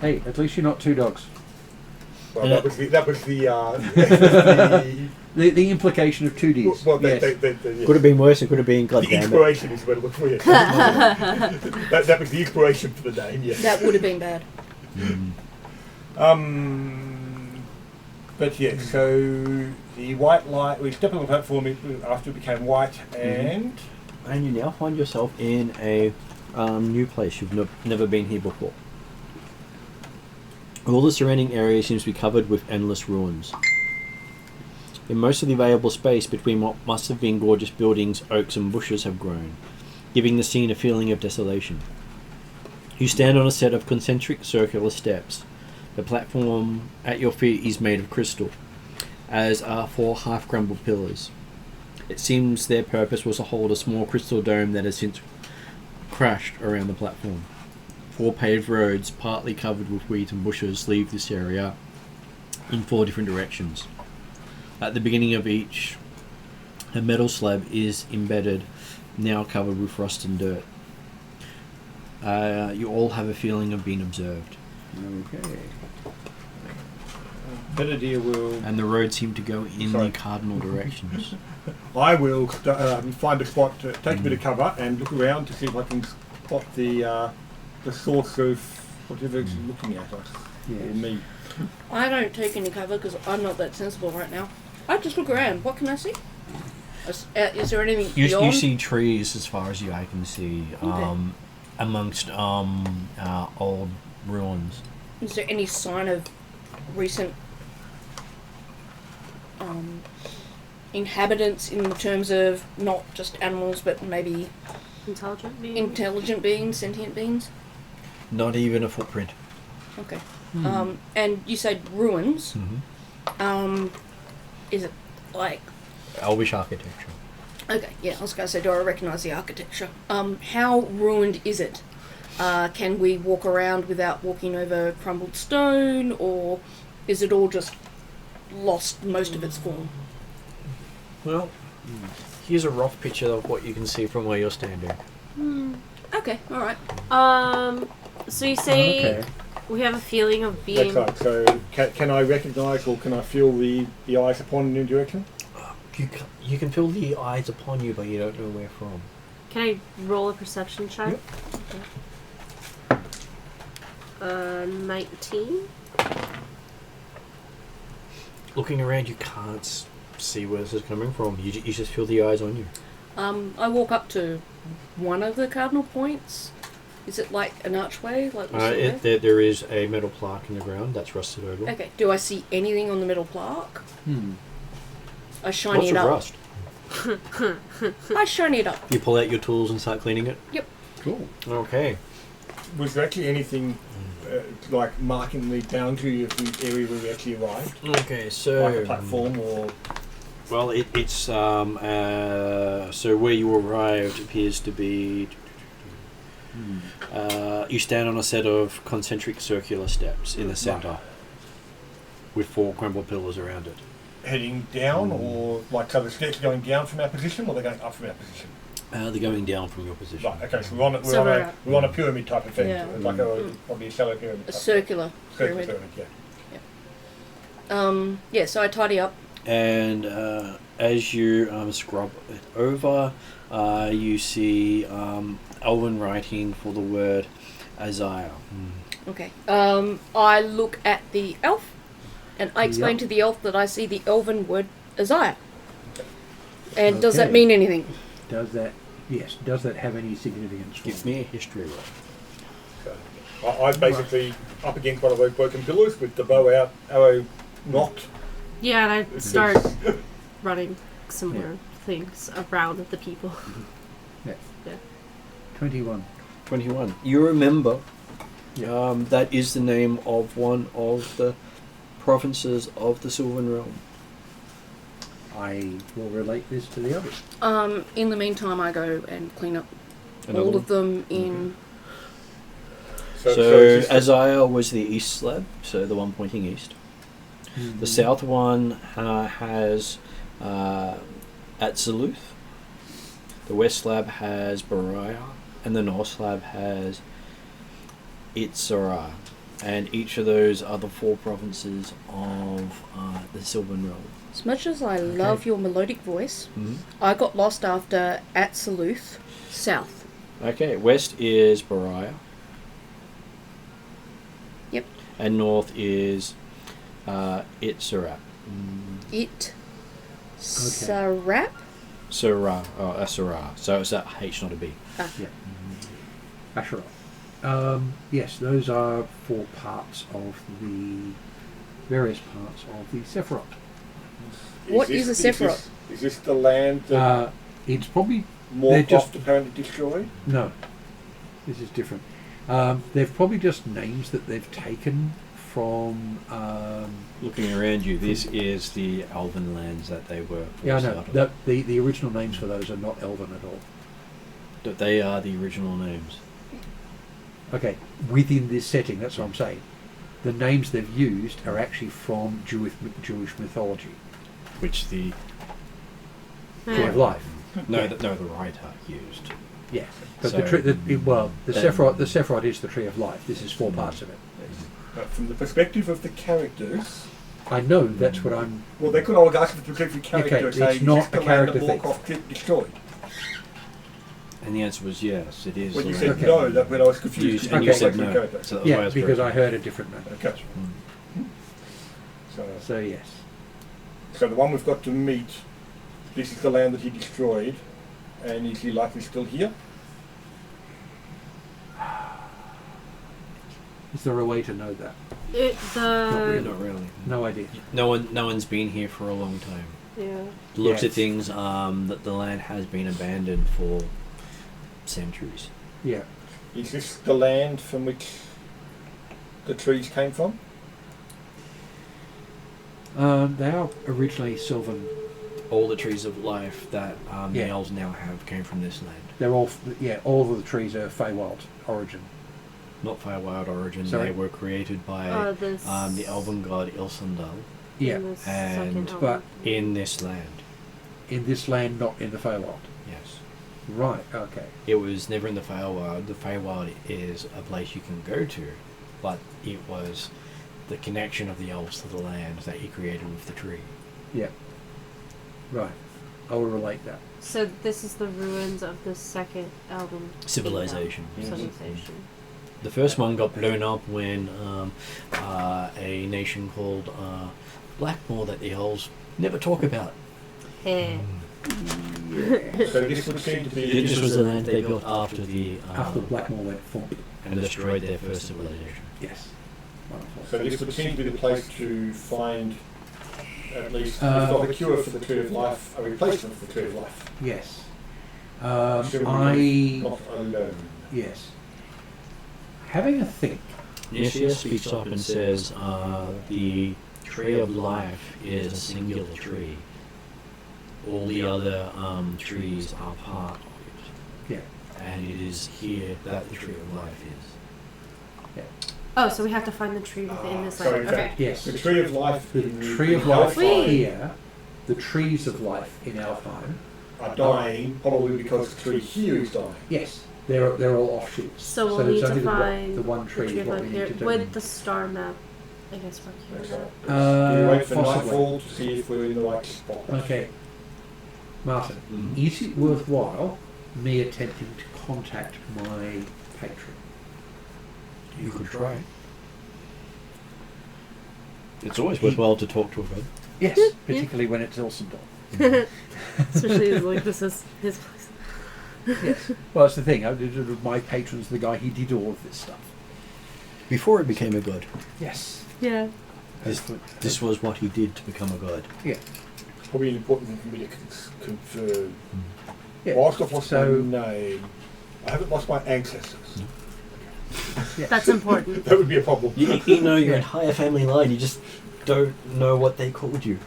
Hey, at least you're not two dogs. Well, that was the The implication of two Ds. well, Yes. yes. Could have been worse. It could have been The goddamn it. inspiration is better for you. that was the inspiration for the name, yes. That would have been bad. But yeah, so the white light, we stepped on the platform after it became white, and And you now find yourself in a new place. You've never been here before. All the surrounding area seems to be covered with endless ruins. In most of the available space between what must have been gorgeous buildings, oaks and bushes have grown, giving the scene a feeling of desolation. You stand on a set of concentric circular steps. The platform at your feet is made of crystal, as are 4 half-crumbled pillars. It seems their purpose was to hold a small crystal dome that has since crashed around the platform. 4 paved roads, partly covered with wheat and bushes, leave this area in 4 different directions. At the beginning of each, a metal slab is embedded, now covered with rust and dirt. You all have a feeling of being observed, Okay. Benedier will. and the roads seem to go in Sorry. the cardinal directions. I will find a spot, take a bit of cover, and look around to see if I can spot the source of whatever it's looking at us or Yes. me. I don't take any cover because I'm not that sensible right now. I just look around. What can I see? Is there anything You beyond? see trees as far as your eye can see, Okay. amongst old ruins. Is there any sign of recent inhabitants in terms of not just animals, but maybe Intelligent being. intelligent beings, sentient beings? Not even a footprint. Okay. And you said ruins. Mm-hmm. Is it like? Elvish architecture. Okay, yeah, I was going to say, do I recognise the architecture? How ruined is it? Can we walk around without walking over crumbled stone, or is it all just lost most of its form? Well, here's a rough picture of what you can see from where you're standing. Okay, alright. So you say Okay. we have a feeling of being. That's right. So can I recognise or can I feel the eyes upon a new direction? You can feel the eyes upon you, but you don't know where from. Can I roll a perception check? Yep. 19. Looking around, you can't see where this is coming from. You just feel the eyes on you. I walk up to one of the cardinal points. Is it like an archway? Like we saw there? There is a metal plaque in the ground that's rusted over. Okay, do I see anything on the metal plaque? I shiny Lots it of up. rust. I shiny it up. You pull out your tools and start cleaning it? Yep. Cool. Okay. Was there actually anything like marking the boundary of the area where we actually arrived? Okay, so... Like a platform or... Well, it's... so where you arrived appears to be... you stand on a set of concentric circular steps in the centre, with 4 crumbled pillars around it. Heading down or like so the steps are going down from our position or they're going up from our position? They're going down from your position. Right, okay, so we're So on a pyramid type of thing. Yeah. Like probably a shallow pyramid. A type. circular Circular pyramid. yeah. Yeah, so I tidy up. And as you scrub it over, you see Elven writing for the word Isaiah. Okay. I look at the elf, and I explain Yep. to the elf that I see the elven word Isaiah. And does that Okay. mean anything? Does that? Yes. Does that have any significance? for Give me a history roll. So, I'm basically up against one of those broken pillars with the bow out, arrow knocked. Yeah, and I start running similar things around the people. 21. 21. You remember Yeah. that is the name of one of the provinces of the Sylvan Realm. I will relate this to the others. In the meantime, I go and clean up Another all one? of them in. So it's just- Isaiah was the east slab, so the one pointing east. The south one has Atzaluth. The west slab has Bariah, and the north slab has Itzara. And each of those are the 4 provinces of the Sylvan Realm. As much as I love your melodic voice, Mhm. I got lost after Atsaluth, south. Okay, west is Bariah. Yep. And north is Itzara. It. Sarap? Sarah, Asara. So it's that H, not a B. Asherah. Yes, those are 4 parts of the various parts of the Sephiroth. What is a Sephiroth? Is this the land that It's probably more they're just- apparently destroyed? no. This is different. They've probably just names that they've taken from. Looking around you, this is the Elven lands that they were. Yeah, I forced know. out of. The original names for those are not Elven at all. But they are the original names. Okay, within this setting, that's what I'm saying. The names they've used are actually from Jewish mythology, Which the Tree of Life. no the writer used. Yeah, but So- the Then- Sephiroth is the Tree of Life. This is 4 parts of it. But from the perspective of the characters, I know that's what I'm. well, they could all ask from the perspective of the character Okay, and say, it's is not this a the land character that thing. Warcraft destroyed? And the answer was yes, it is. When you the said land. Okay. no, that when I was confused. And you Okay. said Like the no. character. So that was why I Yeah, was because I correct. heard a different name. Okay. Mm. So, So yes. So the one we've got to meet, this is the land that he destroyed, and is he likely still here? Is there a way to know that? Not really. No idea. No one's been here for a long time. Yeah. Looks Yeah. at things that the land has been abandoned for centuries. Yeah. Is this the land from which the trees came from? They are originally sylvan. All the trees of life that the Yeah. elves now have came from this land. They're all, all of the trees are Feywild origin. Not Firewild origin. Sorry? They were created by the elven god Ilsandal Yeah. and- But in this land. in this land, not in the Feywild. Yes. Right, okay. It was never in the Feywild. The Feywild is a place you can go to, but it was the connection of the elves to the land that he created with the tree. Yeah. Right. I will relate that. So this is the ruins of the second album. Civilization. Civilization. The first one got blown up when a nation called Blackmore that the elves never talk about. Eh. So this would seem to be... This was the land they built after the After Blackmore went thump. and destroyed their first civilization. Yes. Wonderful. So this would seem to be the place to find, at least, if Uh, not a cure for the Tree of Life, a replacement for the Tree of Life. Yes. Assuming not alone. Yes. Having a think. Nisha speaks up and says the tree of life is a singular tree. All the other trees are part of it. Yeah. And it is here that the tree of life is. Oh, so we have to find the tree within this Sorry, land. Okay. Yes. The Tree of Life The in tree of life Sweet. here, the trees of life in Alfheim. are dying, probably because the tree here is dying. Yes. They're all offshoots. So we'll there's need only to find the one tree is of what we life need here. to do. Would the star map, I guess, work here? Do we wait for possibly. nightfall to see if we're in the right spot? Okay. Martin, Mhm. is it worthwhile me attempting to contact my patron? You could try. It's always worthwhile to talk to a god. Yes, particularly when it's Ilsendal. Especially like this is his place. Yes. Well, that's the thing. My patron's the guy. He did all of this stuff. Before he became a god. Yes. Yeah. This was what he did to become a god. Yeah. It's probably an important thing for me to confirm. Yeah. Whilst I've lost So- my name, I haven't lost my ancestors. Yes. That's important. That would be a problem. You know your entire family line, you just don't know what they called you.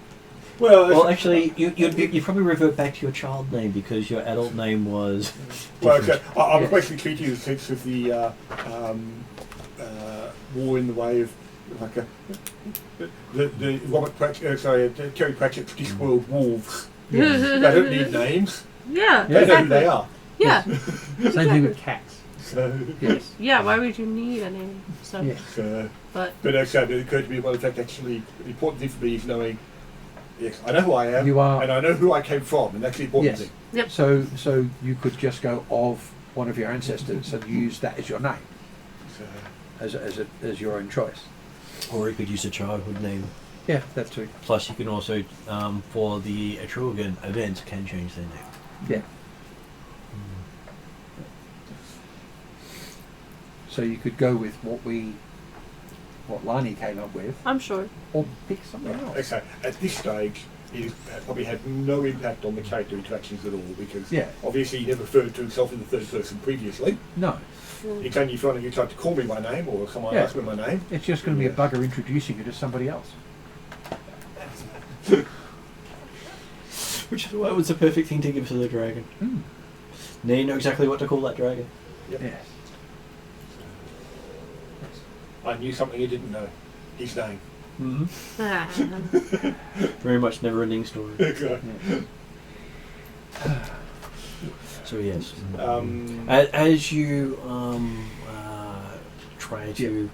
Well, Actually, you'd probably revert back to your child name because your adult name was well, different. okay. I was Yeah. basically treating you in the sense of the war in the way of like the Robert Pratchett, Terry Pratchett's Discworld wolves. They don't need names. Yeah. They know who Exactly. they are. Yeah. Same thing with cats. So, Yes. Yeah. Why would you need a name? So, Yes. but but it occurred to me, well, in fact, actually, the important thing for me is knowing, yes, I know who I am, You are. and I know who I came from, and that's the important Yes. thing. So you could just go of one of your ancestors and use that as your name, So, as your own choice. Or you could use a childhood name. Yeah, that too. Plus, you can also, for the Atruaghin events, can change their name. Yeah. So you could go with what Lani came up with, I'm sure. or pick something else. okay, at this stage, it probably had no impact on the character interactions at all, because Yeah. obviously he never referred to himself in the third person previously. No, It's only if you tried to call me by name, or someone Yeah. asked me my name. it's just going to be a bugger introducing you to somebody else. Which is why it was the perfect thing to give to the dragon. Mm. Now you know exactly what to call that dragon. Yep. Yes. I knew something he didn't know. His name. Mm-hmm. Very much never-ending story. Exactly. So yes. Um, As you try to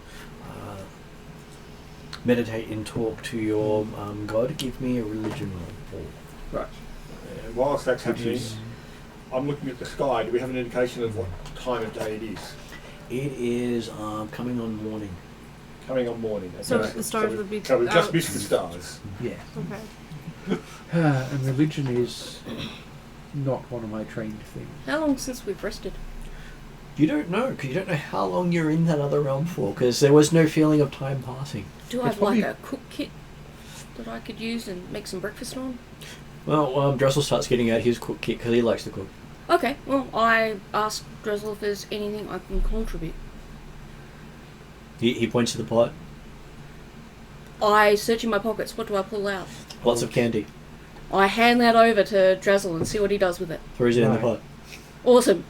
meditate and talk to your god, give me a religion roll. Right. whilst that's Which happening, is- I'm looking at the sky. Do we have an indication of what time of day it is? It is coming on morning. Coming on morning. So okay. the stars we- would be So we've just out. missed the stars. Yeah. Okay. And religion is not one of my trained things. How long since we've rested? You don't know, because you don't know how long you're in that other realm for, because there was no feeling of time passing. Do I It's have like probably- a cook kit that I could use and make some breakfast on? Well, Dressel starts getting out his cook kit because he likes to cook. Okay, well, I asked Drizzle if there's anything I can contribute. He points to the pot. I search in my pockets. What do I pull out? Lots of candy. I hand that over to Drizzle and see what he does with it. Throws it in the Right. pot. Awesome.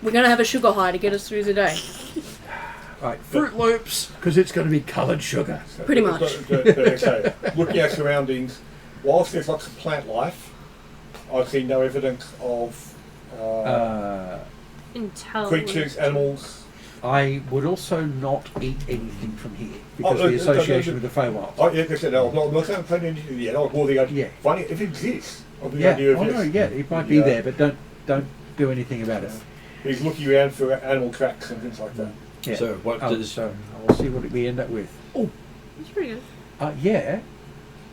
We're going to have a sugar high to get us through the day. Right, Fruit Loops, because it's going to be coloured sugar. So, Pretty much. Okay. Looking at surroundings, whilst there's lots of plant life, I've seen no evidence of Intelligence. creatures, animals. I would also not eat anything from here Oh, because of the association with the Feywild. Oh, yeah, like I said, no, I'm not saying plant anything yet. I'm more the idea. Yeah. Finding if it exists. Of the Yeah, idea of oh yes. no, yeah, it might be Yeah. there, but don't do anything about it. He's looking around for animal tracks and things like that. Yeah. So what does... So I'll see what we end up with. Oh, That's pretty good. yeah,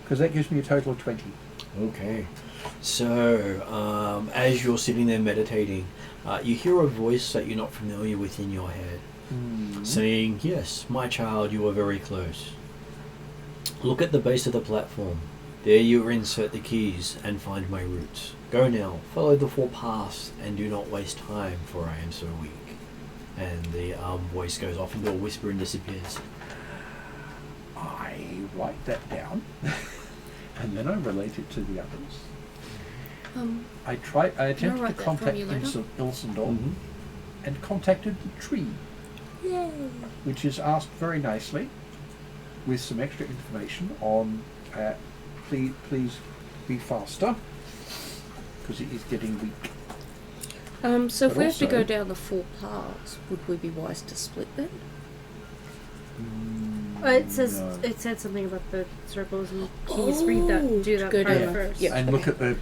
because that gives me a total of 20. Okay. So, as you're sitting there meditating, you hear a voice that you're not familiar with in your head, saying, "Yes, my child, you are very close. Look at the base of the platform. There you insert the keys and find my roots. Go now, follow the 4 paths, and do not waste time, for I am so weak." And the voice goes off into a whisper and disappears. I write that down, and then I relate it to the others. I attempted to write that contact from you later? Ilsendorf and contacted the tree, Yay. which is asked very nicely with some extra information on please be faster because it is getting weak. So if But we have to go also- down the 4 paths, would we be wise to split then? It says No. it said something about the circles and keys. Read that. Do that go part down. first. Yep. And okay.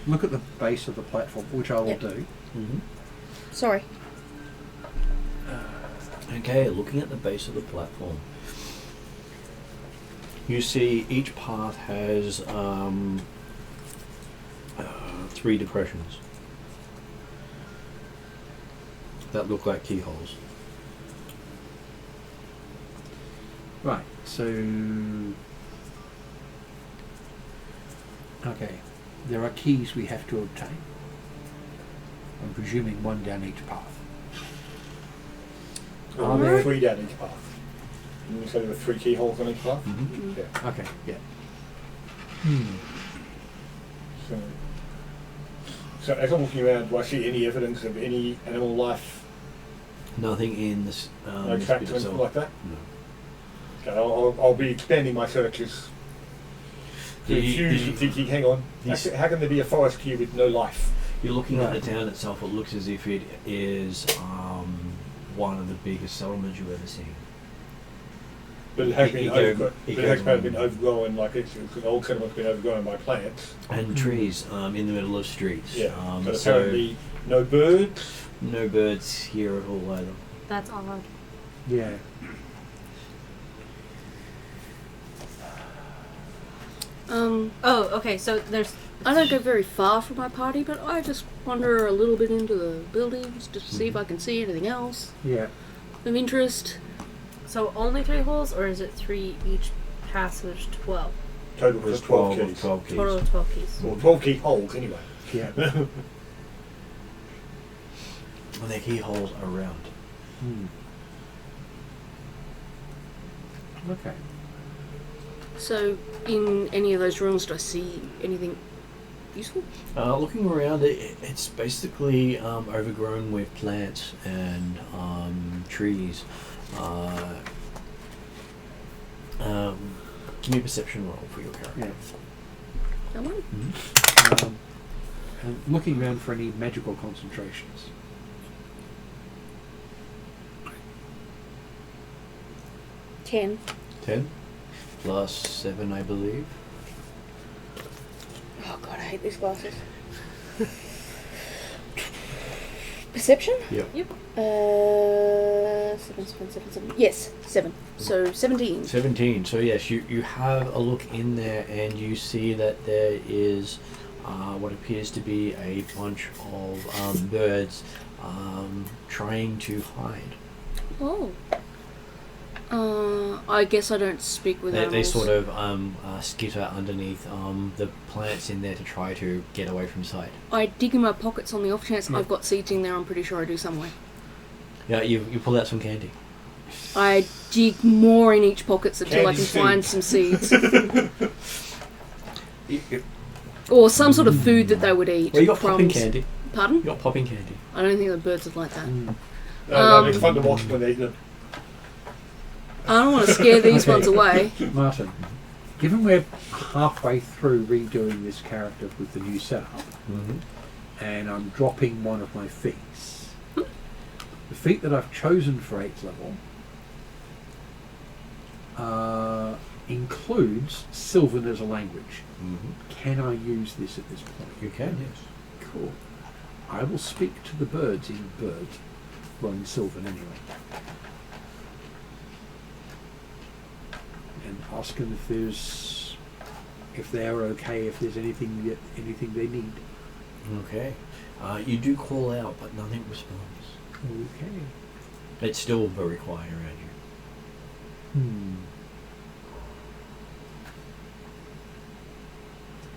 look at the base of the platform, which I will Yep. do. Sorry. Okay, looking at the base of the platform, you see each path has 3 depressions that look like keyholes. Right, so okay, there are keys we have to obtain. I'm presuming one down each path. Are there 3 down each path. You said there were 3 keyholes on each path? Yeah. Okay, yeah. So as I'm looking around, do I see any evidence of any animal life? Nothing in this, No this tracks bit or anything itself. like that? No. Okay, I'll be expanding my searches. Confused and thinking, hang on, how can there be a forest here with no life? You're looking at Right. the town itself, it looks as if it is one of the biggest settlements you've ever seen. But it has It been go- overgrown. it But it has goes been on. overgrown, like it's an old settlement's been overgrown by plants. And trees in the middle of streets. Yeah. But So apparently no birds. no birds here at all either. That's odd. Yeah. Oh, okay. So there's I don't go very far from my party, but I just wander a little bit into the buildings just to see if I can see anything else Yeah. of interest. so only 3 holes, or is it 3 each passage? 12 Total There's for 12 12 keys. 12 keys. total of 12 keys. Or 12 key holes anyway. Yeah. And they're keyholes around. Okay. So, in any of those rooms, do I see anything useful? Looking around, it's basically overgrown with plants and trees. Give me a perception roll for your character. Yeah. That one? And looking around for any magical concentrations. Ten. 10 plus 7, I believe. Oh god, I hate these glasses. Perception? Yep. Yep. 7, 7, 7, 7. Yes, 7. So 17. 17. So yes, you have a look in there and you see that there is what appears to be a bunch of birds trying to hide. Oh. I guess I don't speak with They animals. sort of skitter underneath the plants in there to try to get away from sight. I dig in my pockets on the off chance I've got seeds in there. I'm pretty sure I do somewhere. Yeah, you pull out some candy. I dig more in each pocket until I Candy can find some seeds. You Or some sort of food that they would eat. well, you got popping Crumbs. candy. Pardon? You got popping candy. I don't think the birds would like that. No, it's fun to watch when they eat them. I don't want to scare these Okay. ones away. Martin, given we're halfway through redoing this character with the new setup, and I'm dropping one of my feats, the feat that I've chosen for 8th level includes Sylvan as a language. Can I use this at this point? You can, yes. Cool. I will speak to the birds in bird. Well, in Sylvan anyway. And ask them if they're okay, if there's anything they need. Okay. You do call out, but nothing responds. Okay. It's still very quiet around you.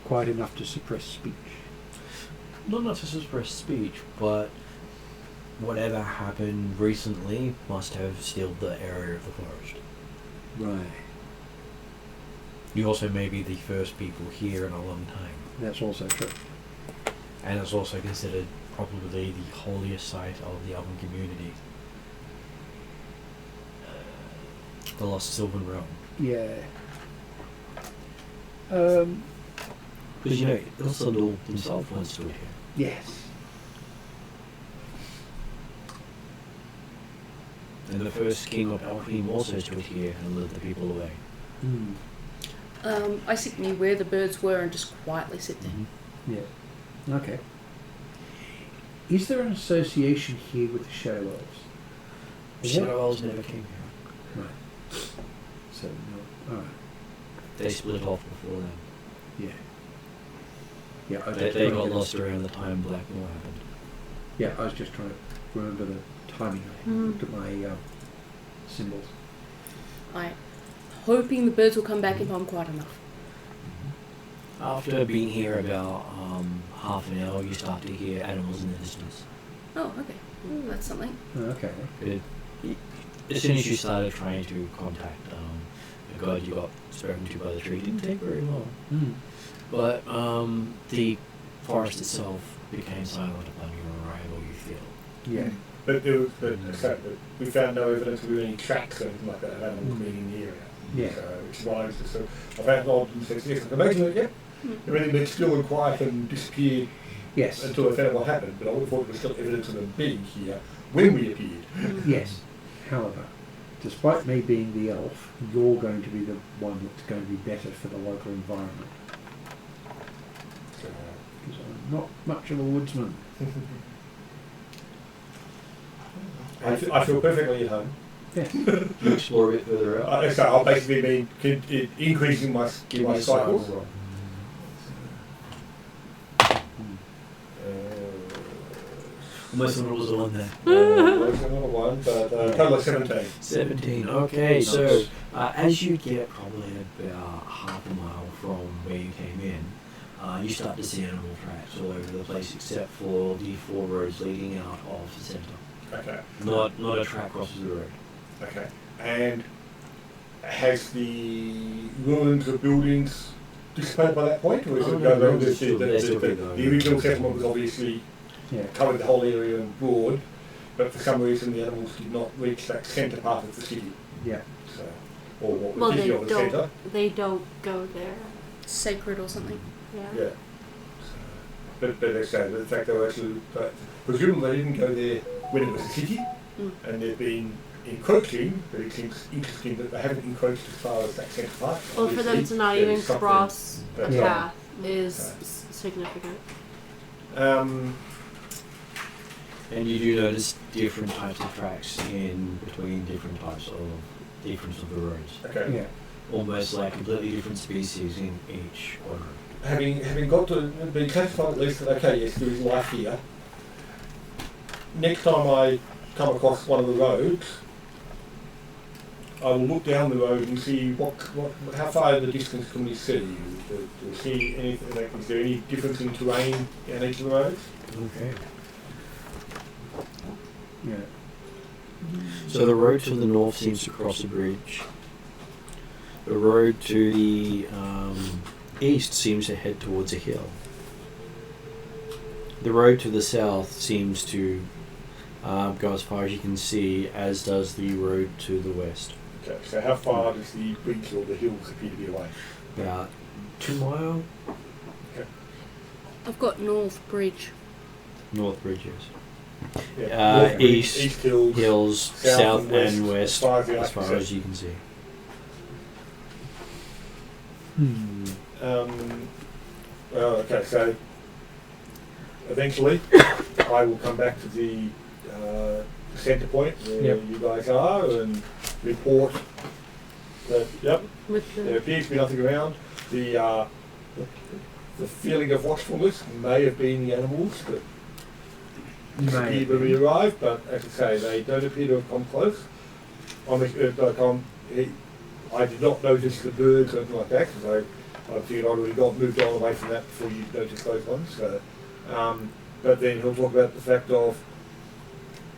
Quite enough to suppress speech. Not enough to suppress speech, but whatever happened recently must have stilled the area of the forest. Right. You also may be the first people here in a long time. That's also true. And it's also considered probably the holiest site of the Elven community. The Lost Sylvan Realm. Yeah. Because, you know, Ilsandul himself once stood here. Yes. And the first king of Alfheim also stood here and led the people away. I sit near where the birds were and just quietly sit there. Yeah. Okay. Is there an association here with the Shadow Elves? Shadow Elves never came here. Right. So, no. Alright. They split off before then. Yeah. Yeah, I was They just got trying to- lost around the time Blackmoor happened. Yeah, I was just trying to remember the timing. I looked at my symbols. I'm hoping the birds will come back if I'm quiet enough. After being here about half an hour, you start to hear animals in the distance. Oh, okay. Well, that's something. Okay. As soon as you started trying to contact the god you got spoken to by the tree, it didn't take very long. But the forest itself became silent upon your arrival, you feel. Yeah. But there was, we found no evidence of any tracks or anything like that of animals being in the area. Yeah. So, which is why I was just I found odd and said, yes, I can imagine that, yeah. Everything went still and quiet and disappeared Yes. until I found what happened, but I would have thought there was still evidence of them being here when we appeared. Yes. However, despite me being the elf, you're going to be the one that's going to be better for the local environment. So, Because I'm not much of a woodsman. I feel perfectly at home. Yeah. You explore a bit further out. So I'll basically be increasing my cycles. Almost thought it was the one there. There's another one, but total of 17. 17. Okay, so as you get probably about half a mile from where you came in, you start to see animal tracks all over the place except for the 4 roads leading out of the centre. Okay. Not a track crosses the road. Okay. And has the ruins of buildings dissipated by that point, or is Oh, it no, going they're still going. the original settlement was obviously Yeah. covered the whole area and broad, but for some reason the animals did not reach that centre part of the city. Yeah. So, or what Well, was they busy of the centre. don't go there. Sacred or something. Yeah. Yeah. So, but they say that the fact they were actually, presumably they didn't go there when it was a city, and they've been encroaching, but it seems interesting that they haven't encroached as far as that centre part. Well, for them Obviously, to not there even is something cross the that's Yeah. path is significant. And you do notice different types of tracks in between different types of the roads. Okay. Yeah. Almost like completely different species in each quadrant. Having got to be classified at least that okay, yes, there is life here. Next time I come across one of the roads, I will look down the road and see how far in the distance can we see? Do we see anything? Like, is there any difference in terrain in each of the roads? Okay. Yeah. So the road to the north seems to cross a bridge. The road to the east seems to head towards a hill. The road to the south seems to go as far as you can see, as does the road to the west. Okay, so how far does the bridge or the hills appear to be away? About 2 miles I've got North Bridge. north bridges. Yeah. North bridge, East hills, hills, south and west, as far as the eye as can far see. as you can see. Okay, so eventually I will come back to the centre point where Yep. you guys are and report that, yep, With there the appears to be nothing around. The feeling of watchfulness may have been the animals that disappeared when we arrived, but as I say, they don't appear to have come close. I did not notice the birds or anything like that because I figured I'd already moved on away from that before you noticed those ones. So, but then he'll talk about the fact of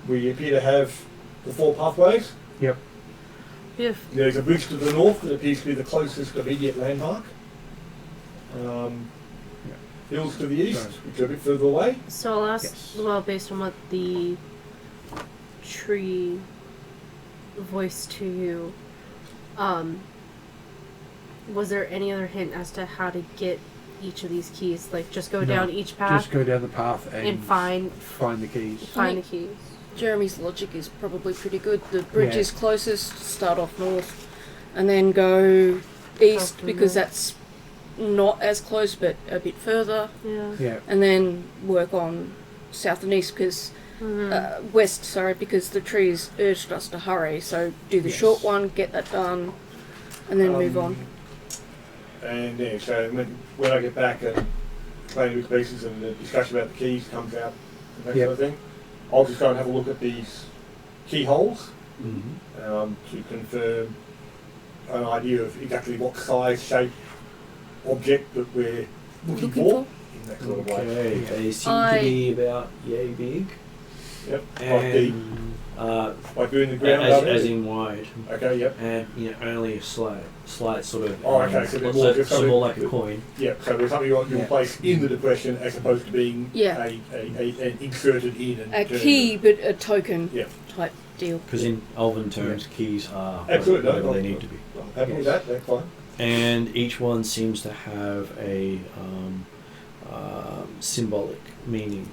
we appear to have the 4 pathways. Yep. if There's a bridge to the north that appears to be the closest immediate landmark. Hills to the east, which are a bit further away. so I'll ask, Yes. well, based on what the tree voiced to you, was there any other hint as to how to get each of these keys? Like, just go No, down each path Just go down the path and find find the keys. the keys. Jeremy's logic is probably pretty good. The bridge Yeah. is closest, start off north, and then go east South to because north. that's not as close but a bit further, Yeah. Yeah. and then work on south and east because west, sorry, because the trees urged us to hurry. So do the Yes. short one, get that done, and then move on. And yeah, so when I get back and explain with pieces and the discussion about the keys comes out and that Yep. sort of thing, I'll just go and have a look at these keyholes Mm-hmm. to confirm an idea of exactly what size, shape, object that we're looking for in that sort of way. Okay, they seem I- to be about yay big. Yep. Like the, And like doing the ground as already? in wide. Okay, yep. And only a slight sort of. Oh, okay, so they're more so, just so something more like a that- coin. Yep, so there's something you'll Yeah. place in the depression as opposed to being Yeah. an inserted in and A turned. key, but a token Yeah. type deal. Because in Elven terms, keys are Absolutely, no, whatever they no, need no. to be. Well, happy with Yes. that, that's fine. And each one seems to have a symbolic meaning.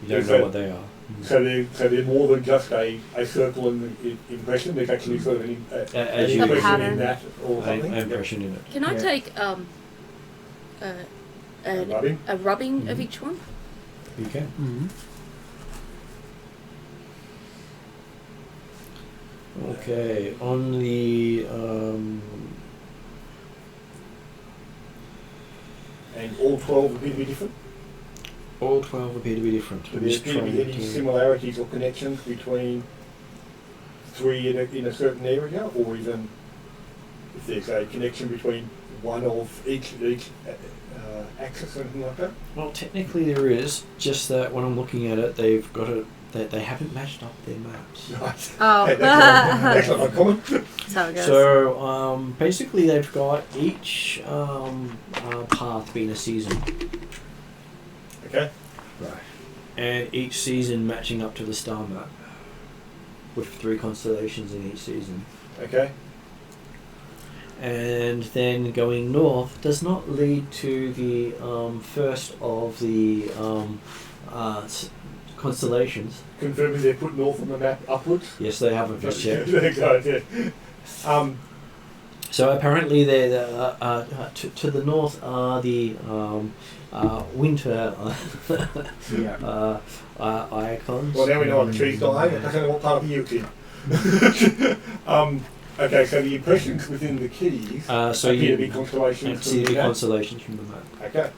You don't Is know that- what they are. So they're more than just a circle in the impression. There's actually sort of an As you- impression pattern. in that or something. An impression in it. Can I Yeah. take Rubbing. a rubbing of Mhm. each one? You can. Mm-hmm. Okay, on the And all 12 appear to be different. all 12 appear to be different. Do I'm there just appear to be trying any to- similarities or connections between 3 in a certain area, or even if there's a connection between one of each axis or anything like that? Well, technically there is, just that when I'm looking at it, they've got it. They haven't matched up their maps. Right. Oh. Hey, that's not uncommon. That's how it goes. So basically, they've got each path being a season, Okay. right, and each season matching up to the star map, with 3 constellations in each season. Okay. And then going north does not lead to the first of the constellations. Confirming they're put north on the map upwards. Yes, they haven't just yet. There you go, yeah. So apparently, to the north are the winter Yeah. icons. Well, now we know what the trees die. I don't know what part of the year it's in. Okay, so the impressions within the keys So appear you to be constellations. see from the map. constellations from the map. Okay.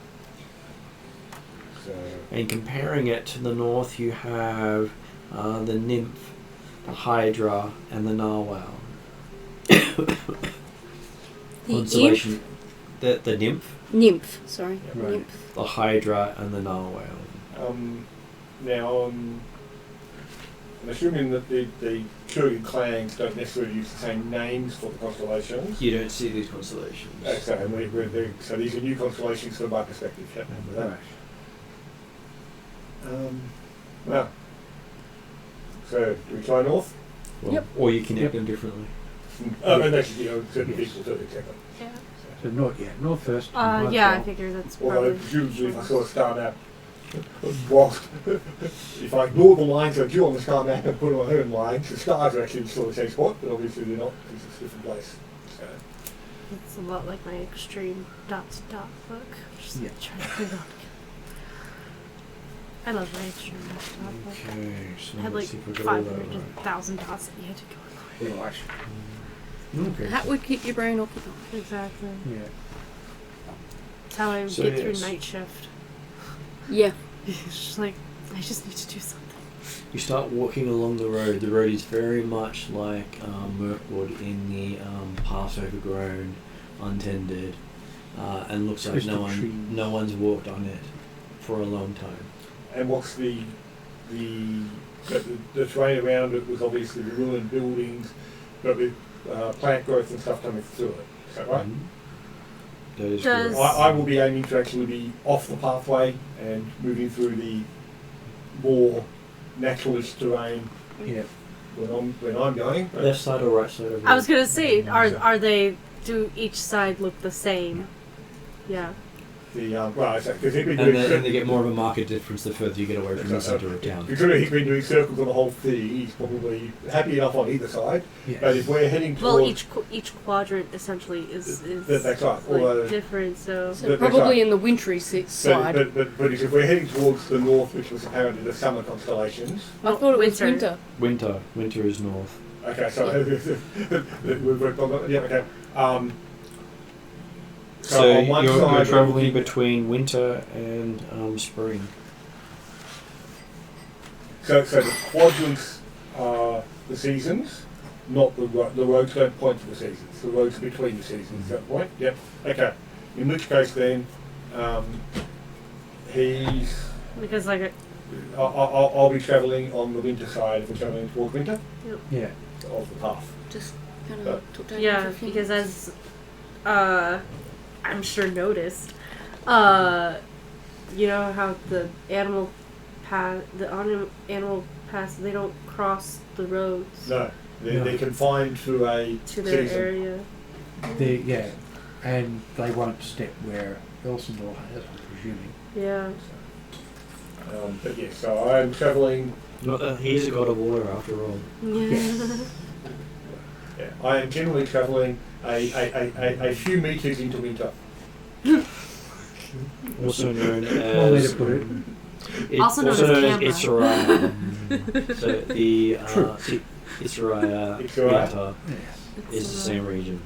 So, And comparing it to the north, you have the nymph, the hydra, and the narwhal. Constellation. The Nymph, sorry. Right. Nymph. the hydra, and the narwhal. now, I'm assuming that the Atruaghin clans don't necessarily use the same names for the constellations. You don't see these constellations. So these are new constellations from my perspective. Yeah. Right. Now, so do we try north? Well, Yep. Or you connect Yep. them differently. And actually, certain Yes. people do it, exactly. Yeah. So north first. Yeah, I Mystara. figure that's Although probably. presumably if I saw a star map, whilst if I ignore the lines that are due on the star map and put them on her lines, the stars are actually still the same spot, but obviously they're not because it's a different place. So, It's a lot like my extreme dot to dot book. Just Yeah. trying to figure out. I love my extreme dot to dot book. Okay, so I had like let's see if we got all that 500,000 dots that you had to go Right. right. Okay. That would keep your brain occupied. through. Exactly. Yeah. That's how I So get through yes. night shift. Yeah. It's just like, I just need to do something. You start walking along the road. The road is very much like Mirkwood in the paths overgrown, untended, and looks like Crystal trees. no one's walked on it for a long time. and what's the terrain around it was obviously the ruined buildings, but with plant growth and stuff coming through it. Is that right? That is Does- correct. I will be aiming to actually be off the pathway and moving through the more naturalist terrain Yeah. when I'm going. But Left side or right side of the I was road? gonna say, are they, do each side look the same? Yeah. the right, because he'd been And doing then they get more of a market difference the further you get away from the centre of town. considering he's been doing circles on the whole thing, he's probably happy enough on either side. Yes. But if we're heading Well, towards each quadrant essentially is that's right. like Although, different. So So That's probably right. in the wintry side. but if we're heading towards the north, which was apparently the summer constellations. I thought it was winter. winter. Winter is north. Okay, so yeah, okay. So on one you're side, we're travelling looking- between winter and spring. So the quadrants are the seasons, not the roads don't point to the seasons. The roads are between the seasons. Is that the point? Yep. Okay. In which case then, he's. because like I'll be travelling on the winter side if we're travelling towards winter Yeah. of the path. Just kind Uh, of took down yeah, everything. because as I'm sure noticed, you know how the animal paths, they don't cross the roads No, they're No. confined to a to their season. area. Yeah. And they won't step where Elsendor has, I'm presuming. Yeah. But yes, so I'm travelling. He's a god of water after all. Yeah. Yeah, I am generally travelling a few metres into winter. Also known One way as to put it. Also known as Itzraya. So the True. Itzraya Itzraya. Yes. is the same region.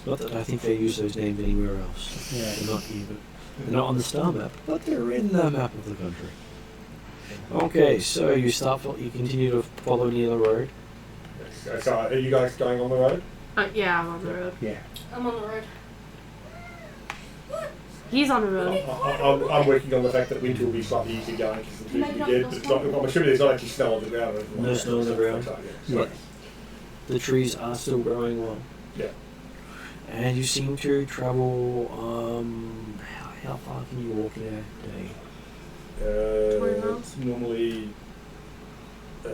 Not that I think they use those names anywhere else. Yeah. They're not even. They're not on the star map, but they're in the map of the country. Okay, so you continue to follow near the road. So are you guys going on the road? Yeah, I'm on the road. Yeah. I'm on the road. He's on the road. I'm working on the fact that winter will be slightly easier going because the trees will be dead. But it's not, I'm assuming there's not actually snow on the ground. Or anything No like that. snow on the ground. Yeah. But the trees are still growing well. Yeah. And you seem to travel. How far can you walk in a day? 20 miles? Normally, what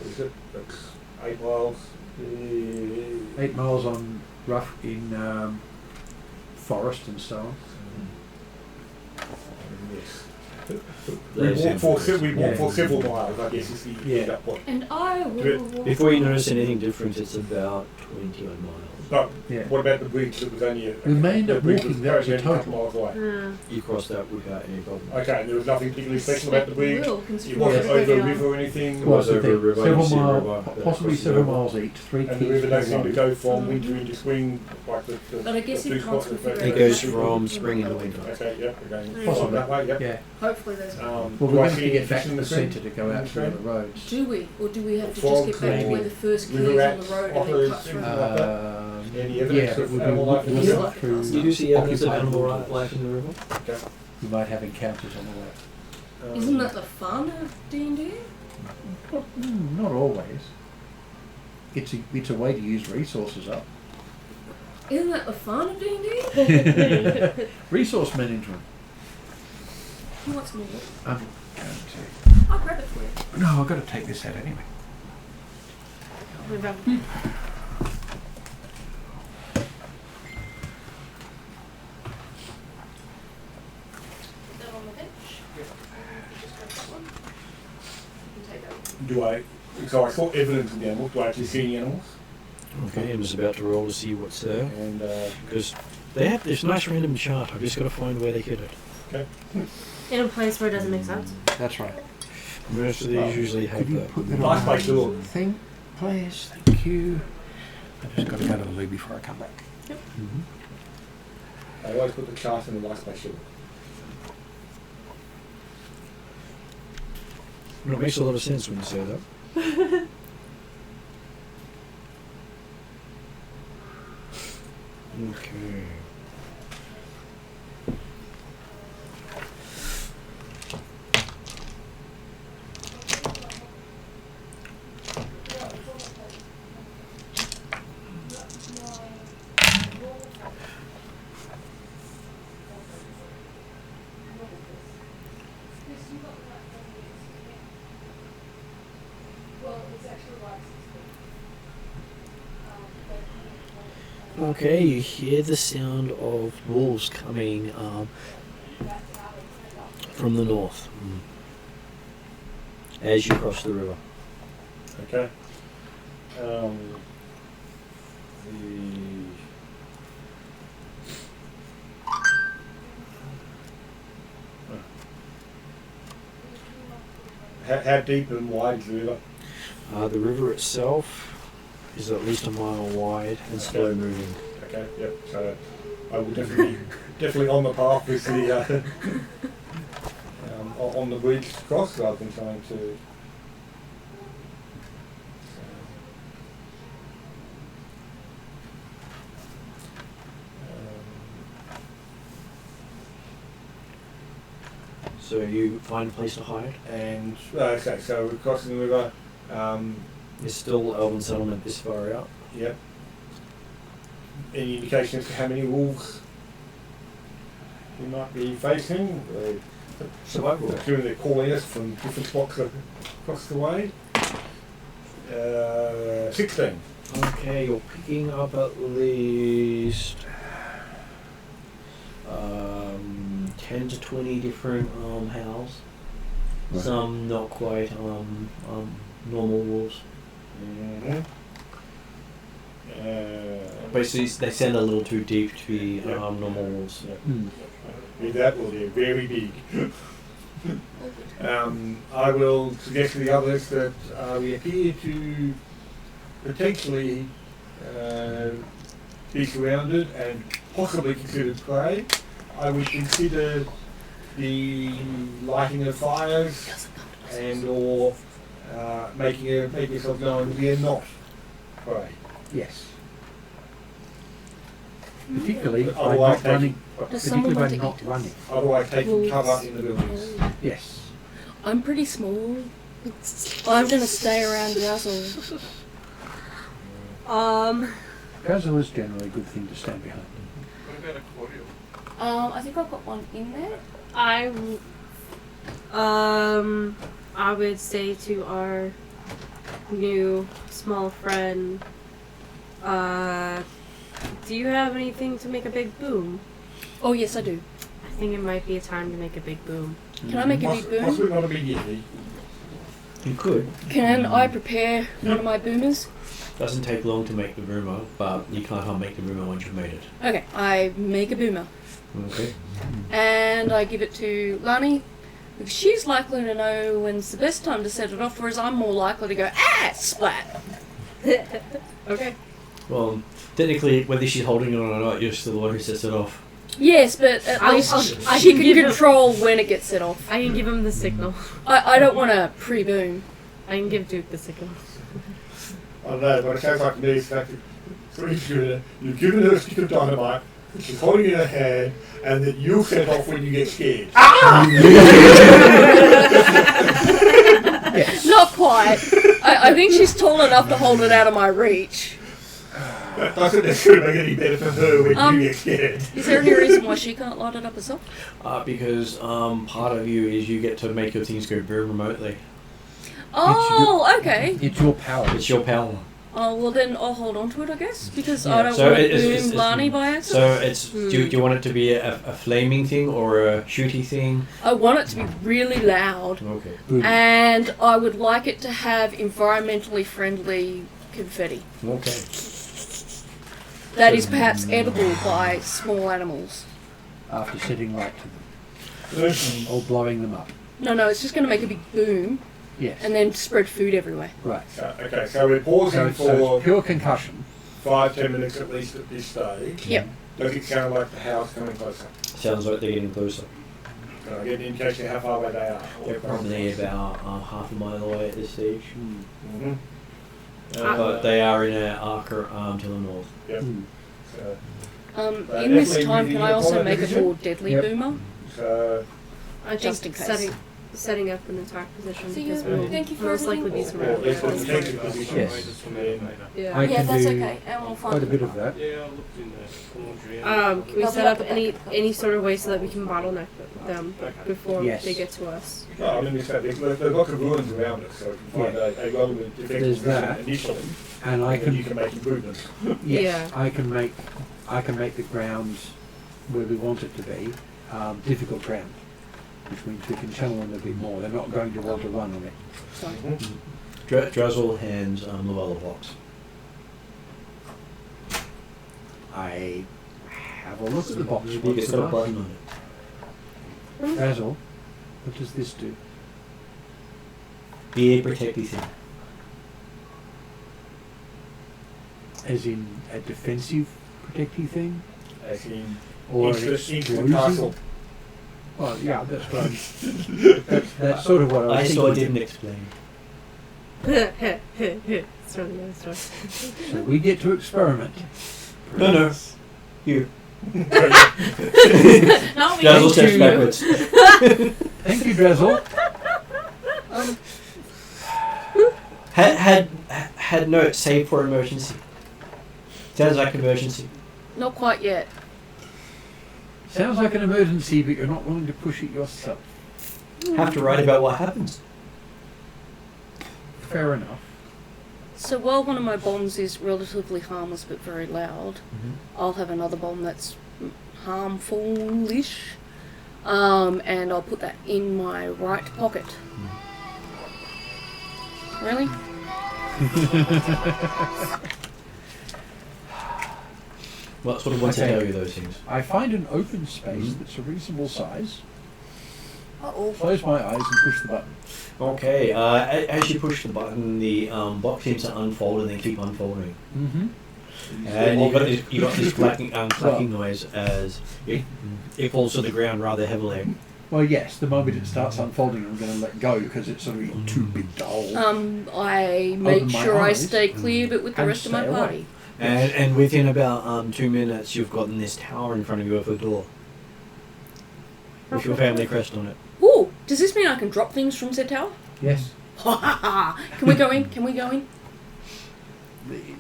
is it? That's 8 miles. 8 miles on rough in forest and so on. Yes. We walked for Yeah. several miles, I guess, is the Yeah. that point. And I will walk. Before you notice anything different, it's about 20 odd miles. But Yeah. what about the bridge that was only We may end the up bridge walking, that was a apparently only total. couple miles away. Yeah. You cross that without any problem. Okay, and there was nothing particularly special about the bridge. Will, It considering wasn't where over we a are. river or anything. Well, What's the over a thing? river, you Several see a river miles, that possibly crosses several the miles each. 3 And the river keys don't per seem to road. go from winter into spring like the But I guess the if two once spots we that figure It out goes exactly from what spring we into want. winter. Okay, yeah, we're going Possibly. that way, yep. Yeah. Hopefully there's. Well, do we're I going to see get back to any the fish in centre to go out to the other roads. Do we? Or do we have to just Frogs get back to or where the first key is river on rats, the road and then otters, cut through? Any Yeah, evidence but of we'll be animal life in the looking river? through You do see evidence of occupied animal waters. life in the river? Okay. We might have encounters on the way. Isn't that the fun of D&D? Not always. It's a way to use resources up. Isn't that the fun of D&D? Resource management. Who wants more? I'm going to. I'll grab it for you. No, I've got to take this out anyway. What about Put that on the bench. Just grab that one. You can take that one. Do I? So I saw evidence of the animals. Do I actually see any animals? Okay, I'm just about to roll to see what's there. And Because they have this nice random chart. I've just got to find where they hit it. okay. in a place where it doesn't make sense? That's right. Most of these usually have Could you that. put that Nice on place to look. the thing, please? Thank you. I've just got to go to the loo before I come back. I always put the chart in the last place. Well, it makes a lot of sense when you say that. Okay. Okay, you hear the sound of wolves coming from the north as you cross the river. Okay. How deep and wide is the river? The river itself is at least a mile wide and slow moving. Okay, yep. So I will definitely on the path with the on the bridge cross rather than trying to. So you find a place to hide. And okay, so we're crossing the river. There's still elven settlement this far out. Yep. Any indication as to how many wolves we might be facing? Survival. Assuming they're calling us from different spots across the way. 16. Okay, you're picking up at least 10 to 20 different howls. Right. Some not quite normal wolves. Mm-hmm. Basically, they sound a little too deep to be normal wolves. Either that or they're very big. I will suggest to the others that we appear to potentially be surrounded and possibly considered prey. I would consider the lighting of fires and or making yourself known we are not prey. Yes. Particularly by Otherwise not running. Does someone Particularly by want to not eat us? running. Otherwise taking Wolves. cover in the buildings. Yes. I'm pretty small. I'm gonna stay around Dazzle. Guzzle is generally a good thing to stand behind. What about a cordial? I think I've got one in there. I would say to our new small friend, do you have anything to make a big boom? Oh yes, I do. think it might be a time to make a big boom. Can I make a big boom? Possibly not immediately. You could. Can I prepare one of my boomers? Doesn't take long to make the boomer, but you can't unmake the boomer once you've made it. Okay, I make a boomer. Okay. And I give it to Lani. If she's likely to know when's the best time to set it off, whereas I'm more likely to go, splat! Okay. Well, technically, whether she's holding it or not, you're still the one who sets it off. Yes, but at least I she can can give him- control when it gets set off. I can give him the signal. I don't want to pre-boom. I can give Duke the signal. I don't know, but it sounds like to me it's like you've given her a stick of dynamite, she's holding it in her hand, and that you'll set off when you get scared. Not quite. I think she's tall enough to hold it out of my reach. That doesn't necessarily make any better for her when you get scared. Is there any reason why she can't light it up herself? Because part of you is you get to make your things go very remotely. Oh, okay. It's your power. It's your power. Oh, well then I'll hold on to it, I guess, because Yeah, I don't so want to it's- boom Lani by accident. So it's do you want it to be a flaming thing or a shooty thing? I want it to be really loud, Okay. Boom. and I would like it to have environmentally friendly confetti. Okay. That is perhaps edible by small animals. After setting light to them. Or blowing them up. No, it's just going to make a big boom Yes. and then spread food everywhere. Right. Okay, so we're pausing So for it's pure concussion. 5-10 minutes at least at this stage. Yep. Does it sound like the house coming closer? Sounds like they're getting closer. Can I get an indication of how far away they are? They're probably about half a mile away at this stage. Mm-hmm. But they are in an arc to the north. Yep. Hmm. So, In this definitely time, we can need I a also combat make a division. more deadly Yep. boomer? so I Just think in case. setting up an attack position So because you- we'll thank you for most likely be everything. or at least a surrounded. defensive position. Yes. Yeah. I Yeah, can that's do okay. And we'll find quite a bit of that. Yeah, I looked in the Can we I'll set be up back any sort of way so that we can bottleneck them before Yes. they get to us? No, I mean, there's lots of ruins around us, so we can find a relevant defensive There's position that. initially, And I and then you can can make improvements. yes, Yeah. I can make the ground where we want it to be difficult ground. Which means we can channel them a bit more. They're not going to want to run on it. Sorry. Drazzle hands Luella box. I have a look at the box. It's What's got a it button on like? it. Basil, what does this do? Be a protective thing. As in a defensive protective thing? As in, Or an into the explosive? castle. Well, yeah, that's what that's sort of what I was I thinking. saw it didn't explain. It's really nice story. So we get to experiment. No. You. Not me. Drazzle steps you. backwards. Thank you, Drazzle. Had note saved for emergency. Sounds like emergency. Not quite yet. Sounds like an emergency, but you're not willing to push it yourself. Have to write about what happens. Fair enough. So while one of my bombs is relatively harmless but very loud, Mm-hmm. I'll have another bomb that's harmful-ish, and I'll put that in my right pocket. Really? What sort of wants to Okay. tell you those things? I find an open space Mhm. that's a reasonable size. Uh-oh. Close my eyes and push the button. Okay, as you push the button, the box seems to unfold and then keep unfolding. Mm-hmm. And you got this clacking noise as it falls to the ground rather heavily. Well, yes, the moment it starts unfolding, I'm going to let go because it's sort of too big to hold. I make Open my sure I eyes stay clear, but with the and rest of my stay away. party. And within about 2 minutes, you've gotten this tower in front of you with a door with your family crest on it. Ooh, does this mean I can drop things from said tower? Yes, Ha ha ha! Can we go in? Can we go in?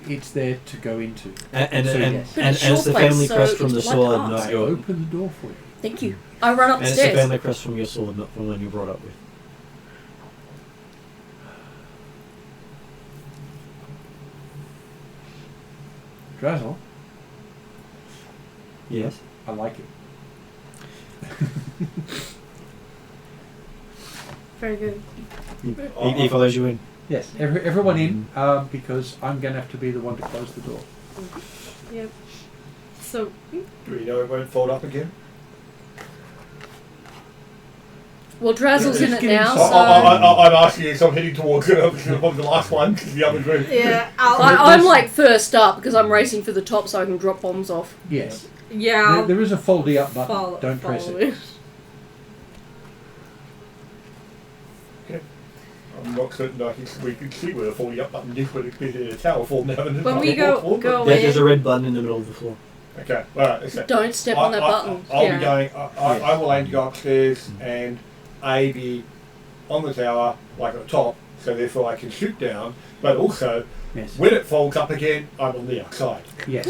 it's there to go into. And So, yes. But it's as your the place, family so crest from the it's like sword, ours. not I your. open the door for you. Thank you. I run And it's the upstairs. family crest from your sword, not from one you brought up with. Drazzle, Yes. I like it. Very good. He follows you in. Yes, everyone in, because I'm going to have to be the one to close the door. Yep. So, Do we know it won't fold up again? Well, Drazzle's in Just it get now, inside. so I'm asking you, so I'm heading towards the last one because the other's very. yeah, I'm like first up because I'm racing for the top so I can drop bombs off. Yes. yeah. There is a foldy up button. Follow- Don't press follow it. I'm not certain we can see where the 40 up button is, but it's been in a tower form now. And When we go There's a in, red button in the middle of the floor. Okay, alright. So Don't step on that button. I'll Yeah. be going. I will aim to go upstairs and A be on the tower, like at the top, so therefore I can shoot down. But also, Yes. when it folds up again, I'm on the outside. Yes.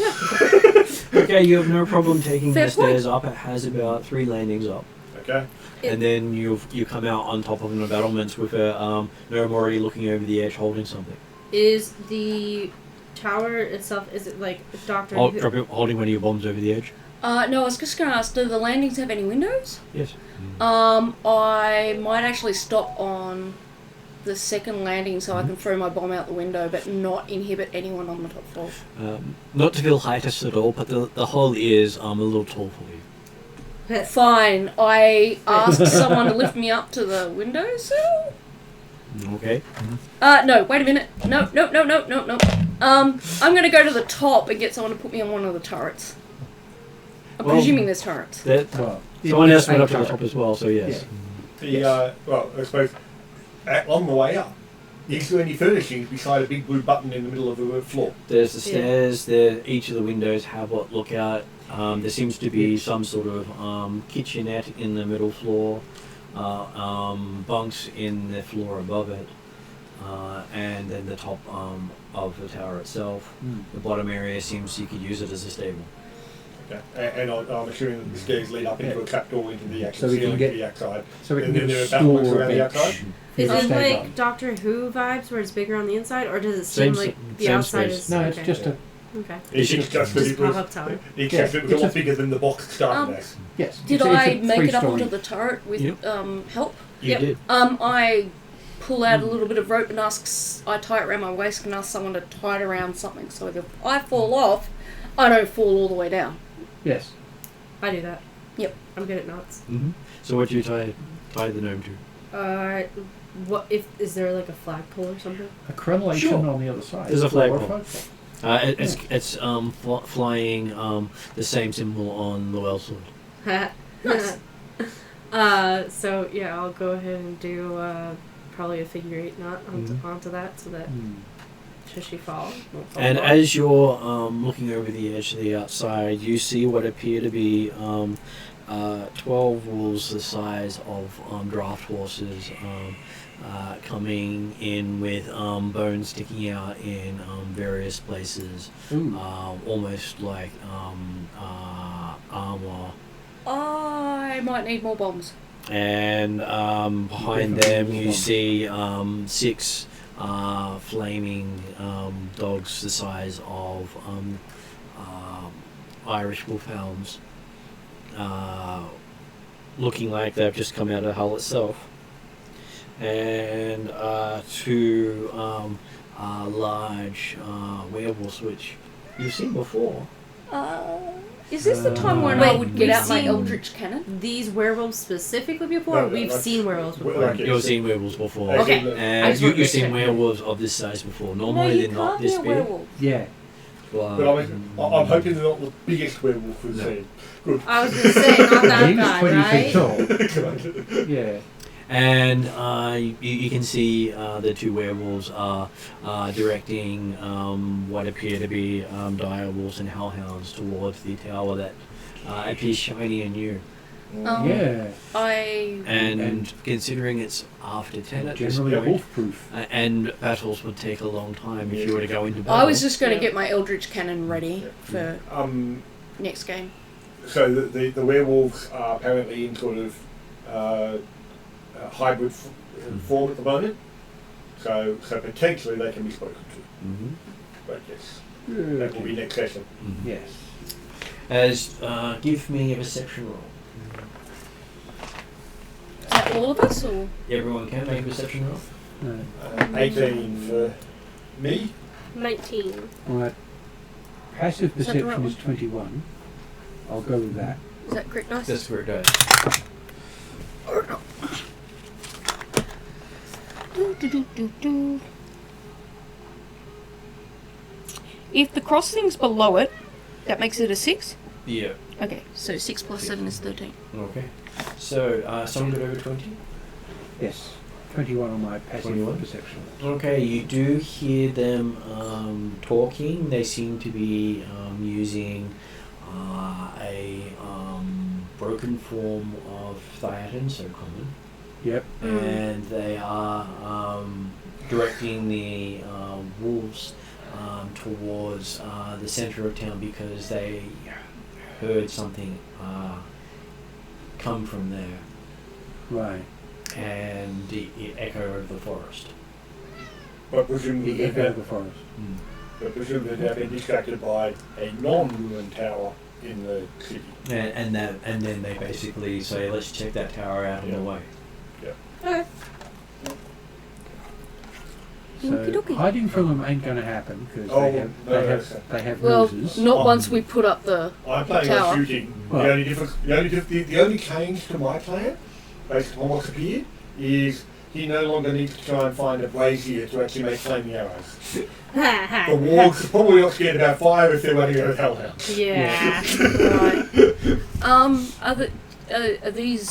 Okay, you have no problem taking Fair the stairs up. It has about 3 landings up. Okay. And then you come out on top of the battlements with a Gnome already looking over the edge holding something. is the tower itself, is it like Doctor Who? Holding one of your bombs over the edge? No, I was just going to ask, do the landings have any windows? Yes. I might actually stop on the second landing so I can throw my bomb out the window, but not inhibit anyone on the top floor. Not to feel heightest at all, but the hole is a little tall for you. Fine, I asked someone to lift me up to the windowsill. Okay. No, wait a minute. No. I'm going to go to the top and get someone to put me on one of the turrets. I'm Well, presuming there's turrets. Well, Someone else went up to the turret. top as well, so yes. Well, I suppose on the way up, is there any furnishings beside a big blue button in the middle of the floor? There's the stairs. There, each of the windows have what look out. There seems to be some sort of kitchenette in the middle floor, bunks in the floor above it, and then the top of the tower itself. The bottom area seems you could use it as a stable. Okay. And I'm assuming that the stairs lead up into a trapdoor into the actual So we can ceiling get- to the outside. So we can And then get there a are battlements store around the bench. outside? Is for it stand like up. Doctor Who vibes where it's bigger on the inside, or does it Same seem like the same outside space. is? No, it's okay. just a Okay. It's just Just that it was, pop-up tower. it's Yeah, just it was a it's lot a- bigger than the box started as. yes. Did it's a I make it up three-story. onto the turret with Yep. help? You Yep. did. I pull out a little bit of rope and I tie it around my waist and ask someone to tie it around something so that if I fall off, I don't fall all the way down. Yes. I do that. Yep. I'm good at knots. Mm-hmm. So what do you tie the gnome to? What if is there like a flagpole or something? A crenellation Sure. on the other side. There's a Or flagpole. flagpole. It's flying the same symbol on the well sword. Nice. So yeah, I'll go ahead and do probably a figure 8 knot onto that so that should she fall. won't fall And off. as you're looking over the edge to the outside, you see what appear to be 12 wolves the size of draft horses coming in with bones sticking out in various places, Ooh. almost like armor. I might need more bombs. And behind them you see 6 flaming dogs the size of Irish wolfhounds, looking like they've just come out of the hull itself, and 2 large werewolves which you've seen before. Is this the time when I Wait, would get we've out my seen- Eldritch Cannon? These werewolves specifically before, No, or we've that's- seen werewolves well, before. like it- You've seen werewolves before. As Okay. in the- I And just wanted you've to seen check. werewolves of this size before. No, Normally you they're not can't be this a big. werewolf. Yeah. But I'm hoping they're not the biggest werewolf we've No. seen. Good. I was gonna say not that He's guy, 20 feet right? tall. Yeah. And you can see the 2 werewolves are directing what appear to be dire wolves and hellhounds towards the tower that appears shiny and new. Yeah. And considering it's after 10 at this Generally point, wolf-proof. and battles would take a long time if you were to go into battle. I was just going to Yeah. get my Eldritch Cannon ready for next game. So the werewolves are apparently in sort of hybrid form at the moment. So potentially they can be spoken to. Mhm. But yes, that will be next session. Mhm. Yes. As give me a perception roll. all of us, or Everyone can make a perception roll. No. 18 for me. 19. Right. Passive Is that the right perception is one? 21. I'll go with that. is that correct, dice? That's where it goes. Do. If the crossing's below it, that makes it a 6? Yeah. Okay, so 6 plus 7 is 13. Okay. So, someone got over 20? Yes. 21 on my passive 21? perception. Okay, you do hear them talking. They seem to be using a broken form of Theatin, so common. Yep. And they are directing the wolves towards the center of town because they heard something come from there, Right. and it echoed over the forest. But presumably The echo of they've the forest. been distracted by a non-ruined tower in the city. And then they basically say, let's check that tower out on the way. Okay. So Okey-dokey. hiding from them ain't going to happen because Oh, they have Well, ruses. not Oh. once we put up the. I'm planning Tower. on shooting. Right. The only change to my plan, based on what's appeared, is he no longer needs to try and find a brazier to actually make flaming arrows. The wargs are probably not scared about fire if they're running out of hellhounds. Yeah. Right. Are these.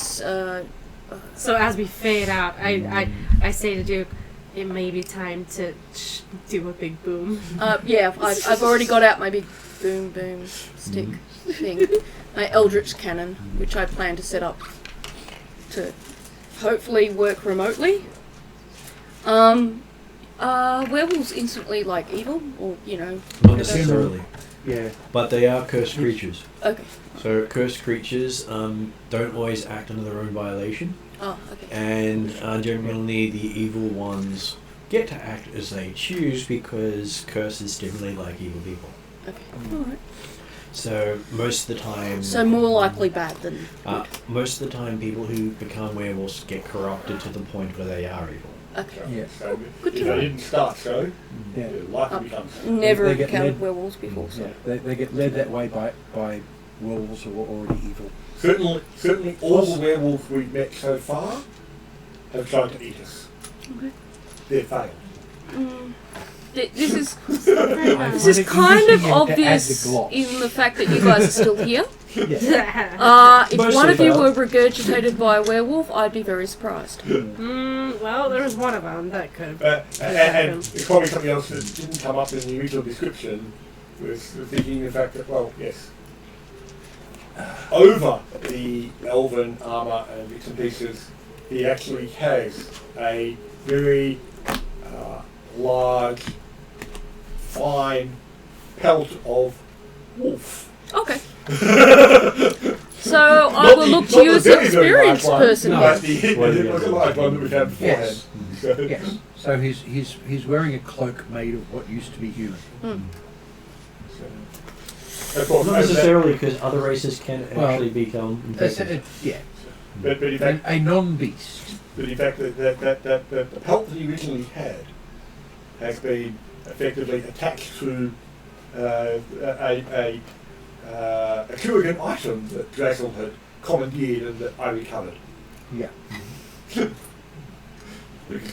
So as we fade out, I say to Duke, it may be time to do a big boom. Yeah, I've already got out my big boom stick thing. My Eldritch cannon, which I plan to set up to hopefully work remotely. Werewolves instantly like evil, or Not necessarily, Yeah. but they are cursed creatures. Okay. So cursed creatures don't always act under their own violation, Oh, okay. and generally the evil ones get to act as they choose because curses stimulate like evil people. Okay. All right. So most of the time, So more likely bad than. most of the time, people who become werewolves get corrupted to the point where they are evil. Okay. Yeah. So Good to if know. they didn't start so, Yeah. it likely becomes. Never They get encountered led- werewolves before, so. They get led that way by wolves who are already evil. Certainly all the werewolves we've met so far have tried to eat us. Okay. They've failed. This is Very nice. this is Well, kind you of have to add the obvious gloss. in the fact that you guys are still here. Yeah. If Most one of of you them. were regurgitated by a werewolf, I'd be very surprised. Well, there was one of them that could have. And it's probably something else that didn't come up in the original description, was thinking the fact that, well, yes, over the elven armour and bits and pieces, he actually has a very large, fine pelt of wolf. Okay. So I will look to you as an experienced person. But it was a large one that we had beforehand. Yes. Yes. So he's wearing a cloak made of what used to be human. Of course, Not necessarily, because other races can Well, actually become infected. Yeah. but in fact, A non-beast. the pelt that he originally had has been effectively attached to a Atruaghin item that Drazel had commandeered and that I recovered. Yeah.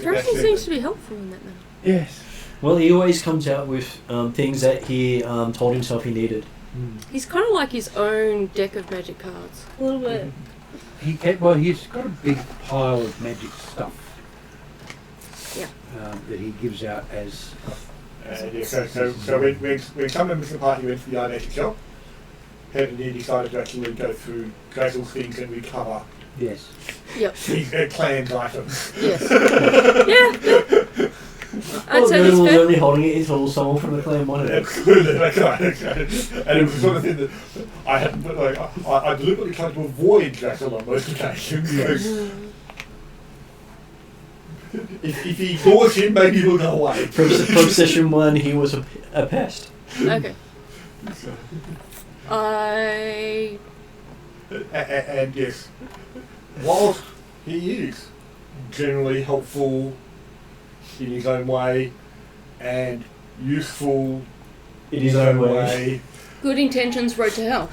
Dressing seems to be helpful in that manner. Yes. Well, he always comes out with things that he told himself he needed. He's kind of like his own deck of magic cards. A little bit. He's got a big pile of magic stuff. Yeah. That he gives out as. So when some members of the party went to the Iron Magic shop, Head and he decided to actually go through Drazel's things and recover Yes. Yep. his clan's items. Yes. Yeah. I'd say Well, that's was fair. only holding it until someone from the clan wanted it. Absolutely, that's right. And it was the sort of thing that I hadn't, I deliberately tried to avoid Drazel on most occasions. If he ignores him, maybe he'll go away. From session 1, he was a pest. Okay. I And yes, whilst he is generally helpful in his own way and useful In his own way. Good intentions, road to hell.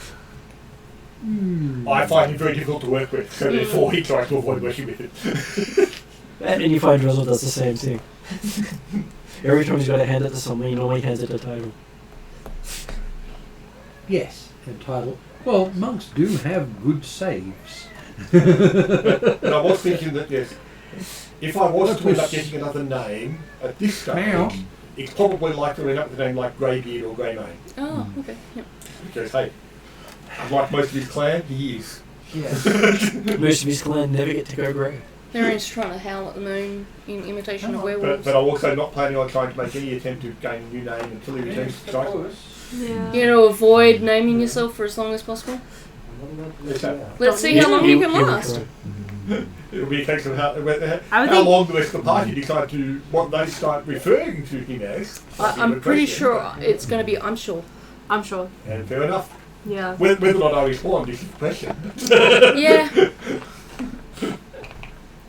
I find him very difficult to work with, so therefore he tries to avoid working with him. And you find Drizzle does the same thing. Every time he's got to hand it to someone, he normally hands it to Tidal. Yes, and title. Well, monks do have good saves. But I was thinking that, yes, if I was to end up getting another name at this stage, Now. it's probably likely to end up with a name like Greybeard or Greymane. Oh, okay. Yep. Because, hey, unlike most of his clan, he is. Yes. Most of his clan never get to go grey. They're just trying to howl at the moon in imitation of werewolves. But I'm also not planning on trying to make any attempt to gain a new name until he returns to strike. Yeah. You know, avoid naming yourself for as long as possible. Let's see how long you can last. It'll be a case of how I would long think- the rest of the party decide to, what they start referring to him as. I'm pretty sure it's going to be, I'm sure. I'm sure. And fair enough. Yeah. Whether or not I respond is the question. Yeah.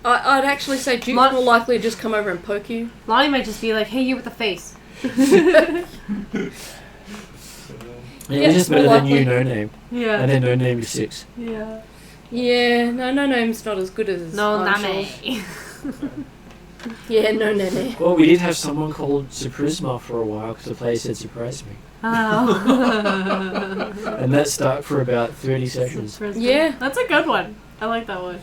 I'd actually say Duke's more likely to just come over and poke you. Lonnie might just be like, hey, you with the face. Yeah, Yeah, it's just more better than likely. you, no name. Yeah. And then no name is 6. Yeah. Yeah, no name's not as good as No, I'm name. sure. Yeah, no name. Well, we did have someone called Suprisma for a while because the player said surprise me. Oh. And that stuck for about 30 sessions. Yeah. That's a good one. I like that one.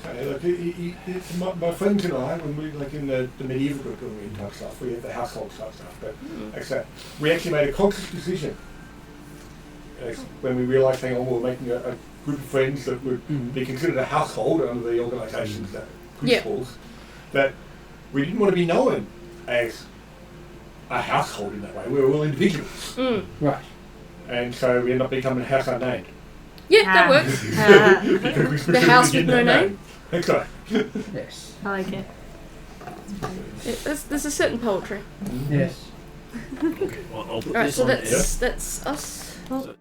Look, my friends and I, when we like in the medieval group when we type stuff, we had the household type stuff. But like I said, we actually made a conscious decision when we realised, hang on, we were making a group of friends that would be considered a household under the organisation's principles, that we didn't want to be known as a household in that way. We were all individuals, Right. and so we ended up becoming a house unnamed. Yeah, that works. Because we The house specifically with no didn't have name? That's right. Yes. I like it. There's a certain poetry. Yes. Okay, well, I'll put Alright, this so on that's us. air.